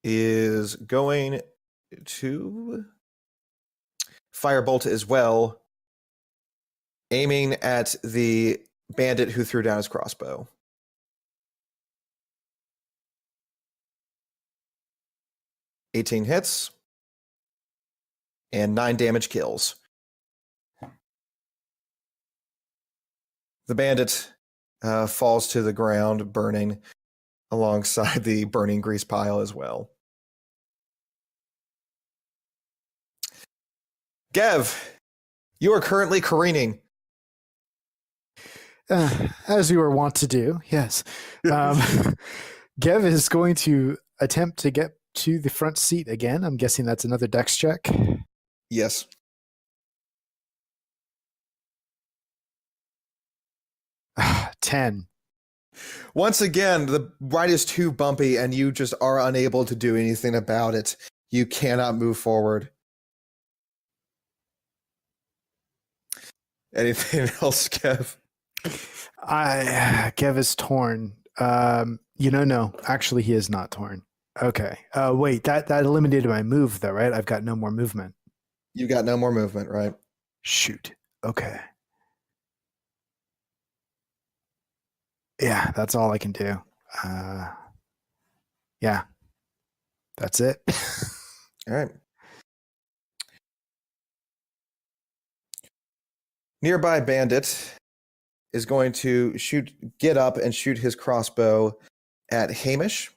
Is going to firebolt as well, aiming at the bandit who threw down his crossbow. $18 hits and 9 damage kills. The bandit falls to the ground, burning alongside the burning grease pile as well. Gev, you are currently careening. As you are wont to do, yes. Gev is going to attempt to get to the front seat again. I'm guessing that's another dex check. Yes. $10. Once again, the ride is too bumpy and you just are unable to do anything about it. You cannot move forward. Anything else, Kev? Kev is torn. No. Actually, he is not torn. Okay. Wait, that eliminated my move, though, right? I've got no more movement. You got no more movement, right? Shoot. Okay. Yeah, that's all I can do. Yeah. That's it. All right. Nearby bandit is going to get up and shoot his crossbow at Hamish.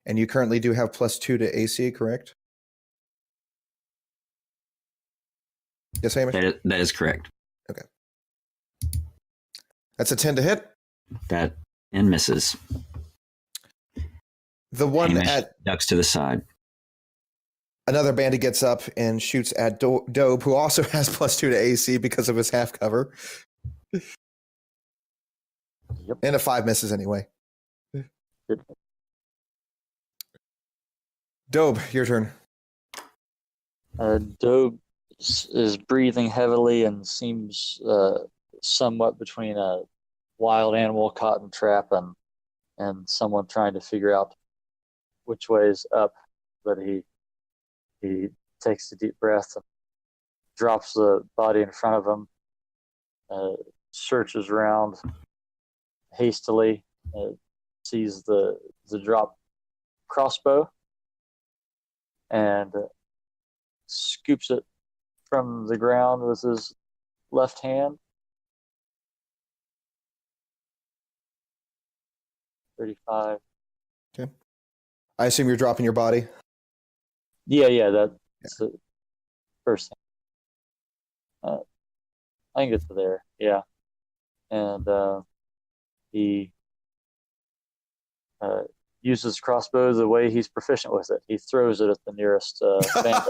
And you currently do have +2 to AC, correct? Yes, Hamish? That is correct. Okay. That's a 10 to hit. That and misses. The one Hamish ducks to the side. Another bandit gets up and shoots at Dobe, who also has +2 to AC because of his half cover. Yep. And a 5 misses anyway. Good. Dobe, your turn. Dobe is breathing heavily and seems somewhat between a wild animal caught in trap and someone trying to figure out which way is up. But he takes a deep breath and drops the body in front of him, searches around hastily, sees the drop crossbow, and scoops it from the ground with his left hand. 35. Okay. I assume you're dropping your body? Yeah, that's the first thing. I can get to there, yeah. And he uses crossbow the way he's proficient with it. He throws it at the nearest bandit.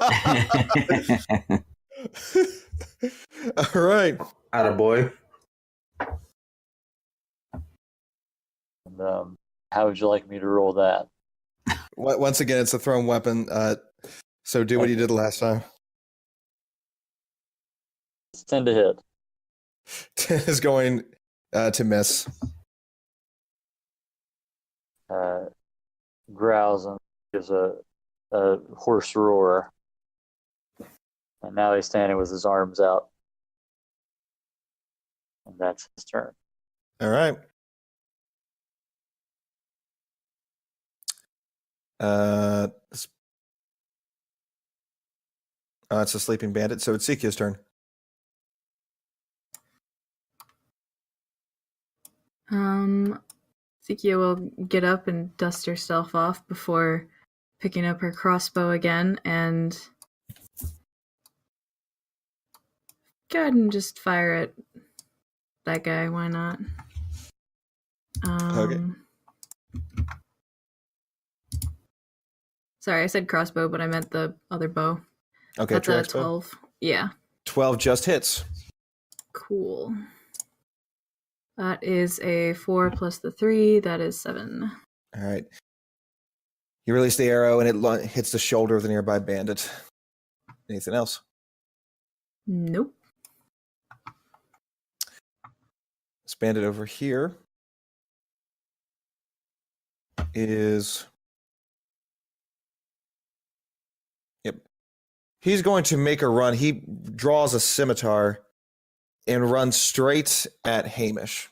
All right. Attaboy. And how would you like me to roll that? Once again, it's a thrown weapon. So do what you did last time. It's 10 to hit. 10 is going to miss. Growls and gives a hoarse roar. And now he's standing with his arms out. And that's his turn. All right. It's a sleeping bandit, so it's Sikia's turn. Sikia will get up and dust herself off before picking up her crossbow again and go ahead and just fire at that guy. Why not? Okay. Sorry, I said crossbow, but I meant the other bow. Okay, That's a Truax bow. 12. Yeah. 12 just hits. Cool. That is a 4 plus the 3. That is 7. All right. You release the arrow, and it hits the shoulder of the nearby bandit. Anything else? Nope. This bandit over here is... Yep. He's going to make a run. He draws a scimitar and runs straight at Hamish.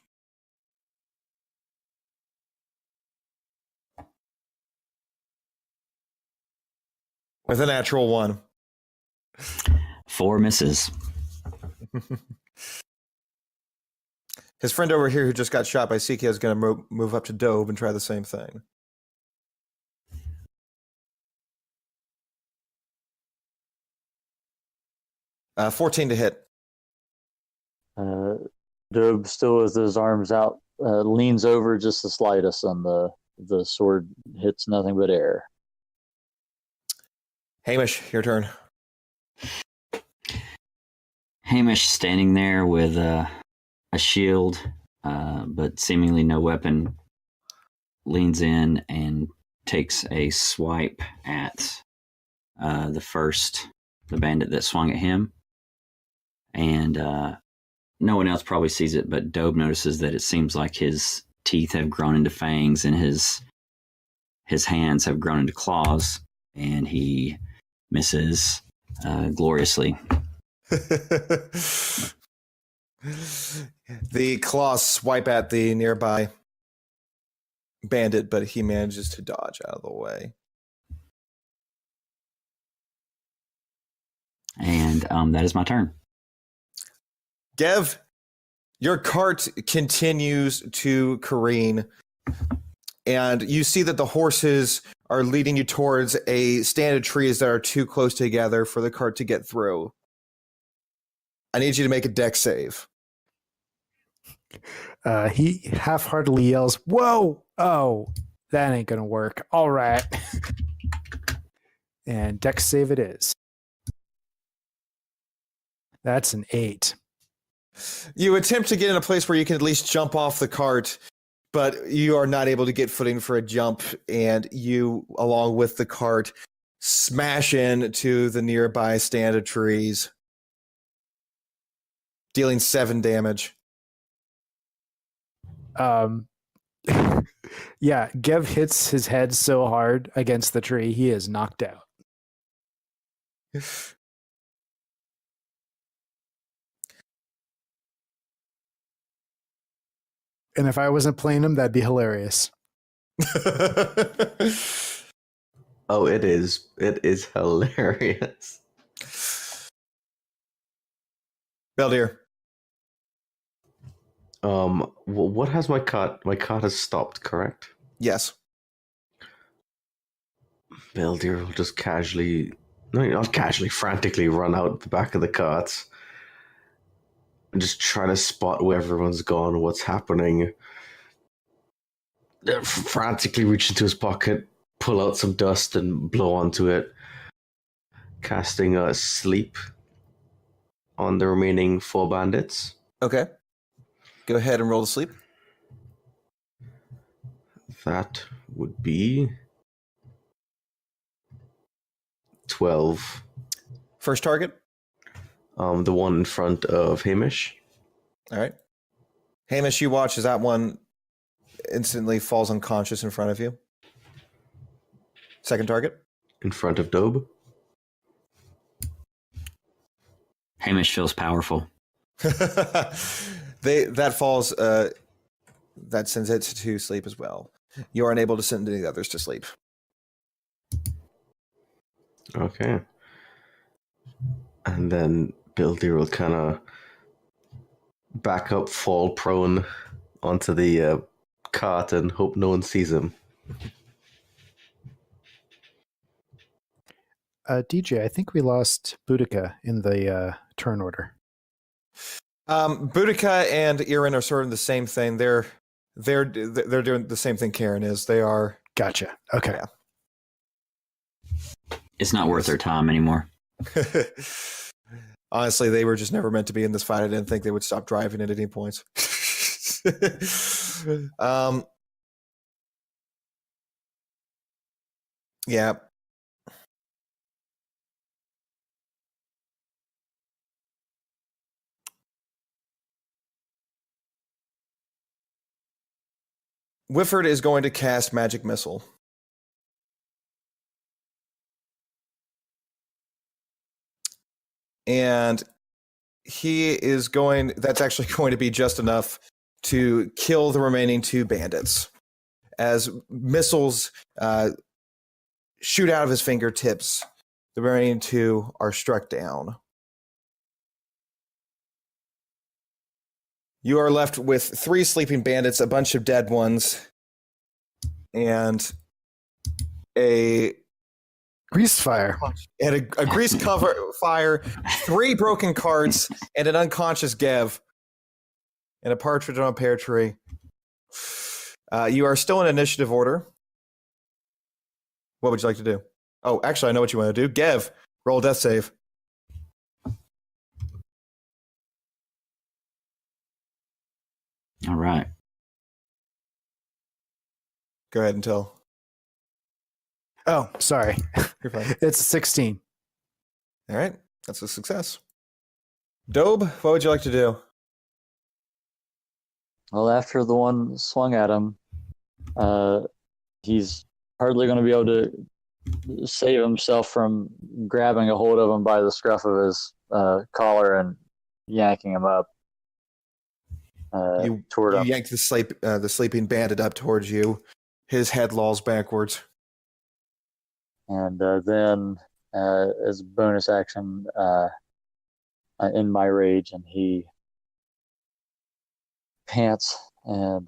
With a natural 1. 4 misses. His friend over here who just got shot by Sikia is going to move up to Dobe and try the same thing. Uh, 14 to hit. Dobe, still with his arms out, leans over just the slightest, and the sword hits nothing but air. Hamish, your turn. Hamish standing there with a shield, but seemingly no weapon, leans in and takes a swipe at the bandit that swung at him. And no one else probably sees it, but Dobe notices that it seems like his teeth have grown into fangs and his hands have grown into claws, and he misses gloriously. The claws swipe at the nearby bandit, but he manages to dodge out of the way. And that is my turn. Gev, your cart continues to careen, and you see that the horses are leading you towards a stand of trees that are too close together for the cart to get through. I need you to make a dex save. He half-heartedly yells, "Whoa! Oh, that ain't gonna work. All right." And dex save it is. That's an 8. You attempt to get in a place where you can at least jump off the cart, but you are not able to get footing for a jump, and you, along with the cart, smash into the nearby stand of trees, dealing 7 damage. Yeah, Gev hits his head so hard against the tree, he is knocked out. And if I wasn't playing him, that'd be hilarious. Oh, it is. It is hilarious. Beldir. What has my cart? My cart has stopped, correct? Yes. Beldir will just casually, no, not casually, frantically run out the back of the cart and just try to spot where everyone's gone, what's happening. Frantically reach into his pocket, pull out some dust and blow onto it, casting a sleep on the remaining 4 bandits. Okay. Go ahead and roll the sleep. That would be 12. First target. The one in front of Hamish. All right. Hamish, you watch as that one instantly falls unconscious in front of you. Second target. In front of Dobe. Hamish feels powerful. that falls. That sends it to sleep as well. You are unable to send any others to sleep. Okay. And then Bildir will kind of back up, fall prone onto the cart, and hope no one sees him. DJ, I think we lost Boudica in the turn order. Boudica and Irin are sort of the same thing. They're doing the same thing Karen is. They are. Gotcha. Okay. Yeah. It's not worth their time anymore. Honestly, they were just never meant to be in this fight. I didn't think they would stop driving at any point. Yeah. Whifford is going to cast Magic Missile. And he is that's actually going to be just enough to kill the remaining 2 bandits. As missiles shoot out of his fingertips, the remaining 2 are struck down. You are left with 3 sleeping bandits, a bunch of dead ones, and a Grease fire. And a grease cover fire, 3 broken carts, and an unconscious Gev, and a partridge on a pear tree. You are still in initiative order. What would you like to do? Oh, actually, I know what you want to do. Gev, roll a death save. All right. Go ahead and tell. Oh, sorry. You're fine. It's 16. All right, that's a success. Dobe, what would you like to do? Well, after the one swung at him, he's hardly going to be able to save himself from grabbing a hold of him by the scruff of his collar and yanking him up toward You him. yank the sleeping bandit up towards you. His head lolls backwards. And then, as a bonus action, in my rage, and he pants and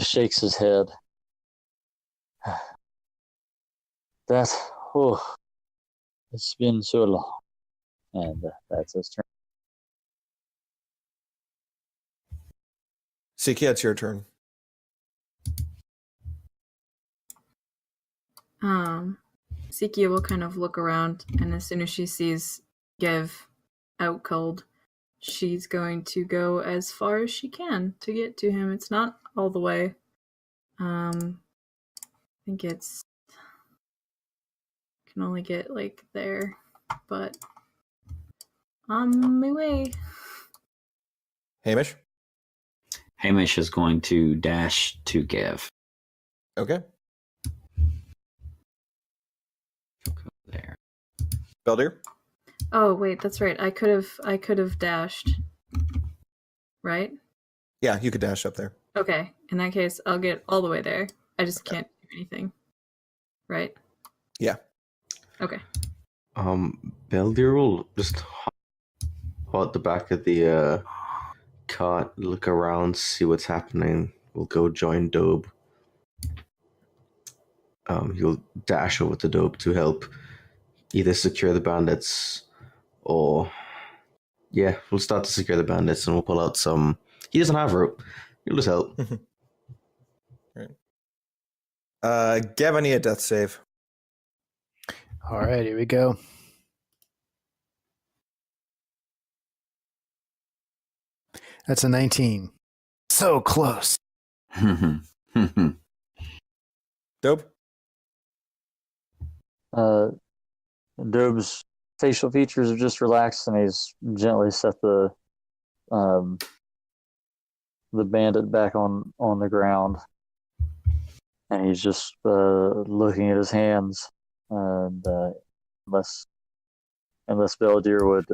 shakes his head. It's been so long. And that's his turn. Siki, it's your turn. Sikia will kind of look around, and as soon as she sees Gev out cold, she's going to go as far as she can to get to him. It's not all the way. I think it's can only get like there, but on my way. Hamish? Hamish is going to dash to Gev. Okay. There. Beldir? Oh wait, that's right. I could have dashed. Right? Yeah, you could dash up there. Okay. In that case, I'll get all the way there. I just can't do anything. Right? Yeah. Okay. Beldir will just hop at the back of the cart, look around, see what's happening. We'll go join Dobe. He'll dash over to Dobe to help either secure the bandits or we'll start to secure the bandits and we'll pull out some. He doesn't have rope. He'll just help. Right. Gev, I need a death save. All right, here we go. That's a 19. So close. Dope? Dobe's facial features are just relaxed, and he's gently set the bandit back on the ground, and he's just looking at his hands, and unless Beldir would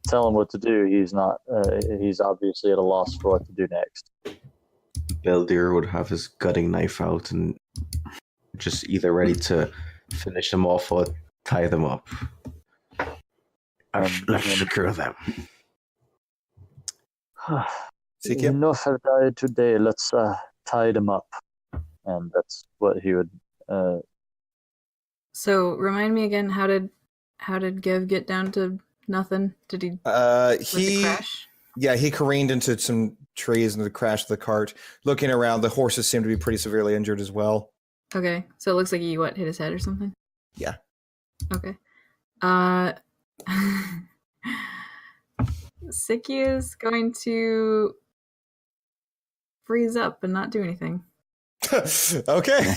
tell him what to do. He's not. He's obviously at a loss for what to do next. Beldir would have his gutting knife out and just either ready to finish them off or tie them up. Let's secure them. Sikia? Enough have died today. Let's tie them up, and that's what he would. So remind me again, how did Gev get down to nothing? Did he crash? Yeah, he careened into some trees and crashed the cart. Looking around, the horses seem to be pretty severely injured as well. Okay, so it looks like he hit his head or something. Yeah. Okay. Sikia is going to freeze up and not do anything. Okay.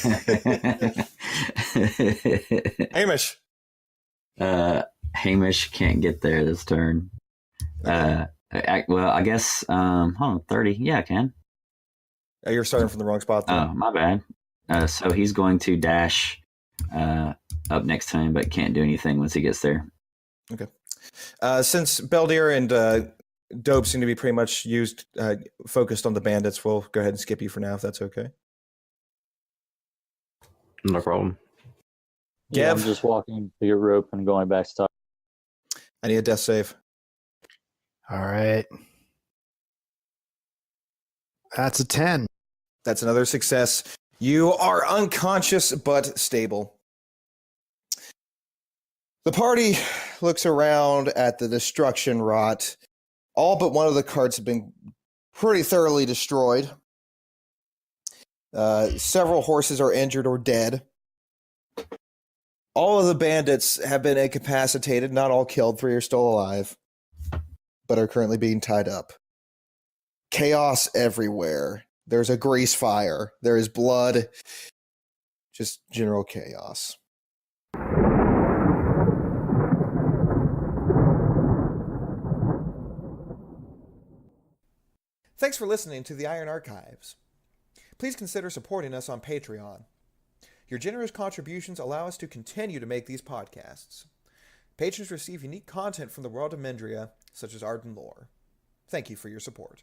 Hamish. Hamish can't get there this turn. I guess, hold on, 30. Yeah, I can. You're starting from the wrong spot, though. Oh, my bad. So he's going to dash up next to him, but can't do anything once he gets there. Okay. Since Beldir and Dope seem to be pretty much focused on the bandits, we'll go ahead and skip you for now, if that's okay. No problem. Yeah, I'm Gev? just walking to your rope and going back to talk. I need a death save. All right. That's a 10. That's another success. You are unconscious but stable. The party looks around at the destruction wrought. All but one of the carts have been pretty thoroughly destroyed. Several horses are injured or dead. All of the bandits have been incapacitated, not all killed. 3 are still alive, but are currently being tied up. Chaos everywhere. There's a grease fire. There is blood. Just general chaos. Thanks for listening to the Iron Archives. Please consider supporting us on Patreon. Your generous contributions allow us to continue to make these podcasts. Patrons receive unique content from the world of Mendria, such as art and lore. Thank you for your support.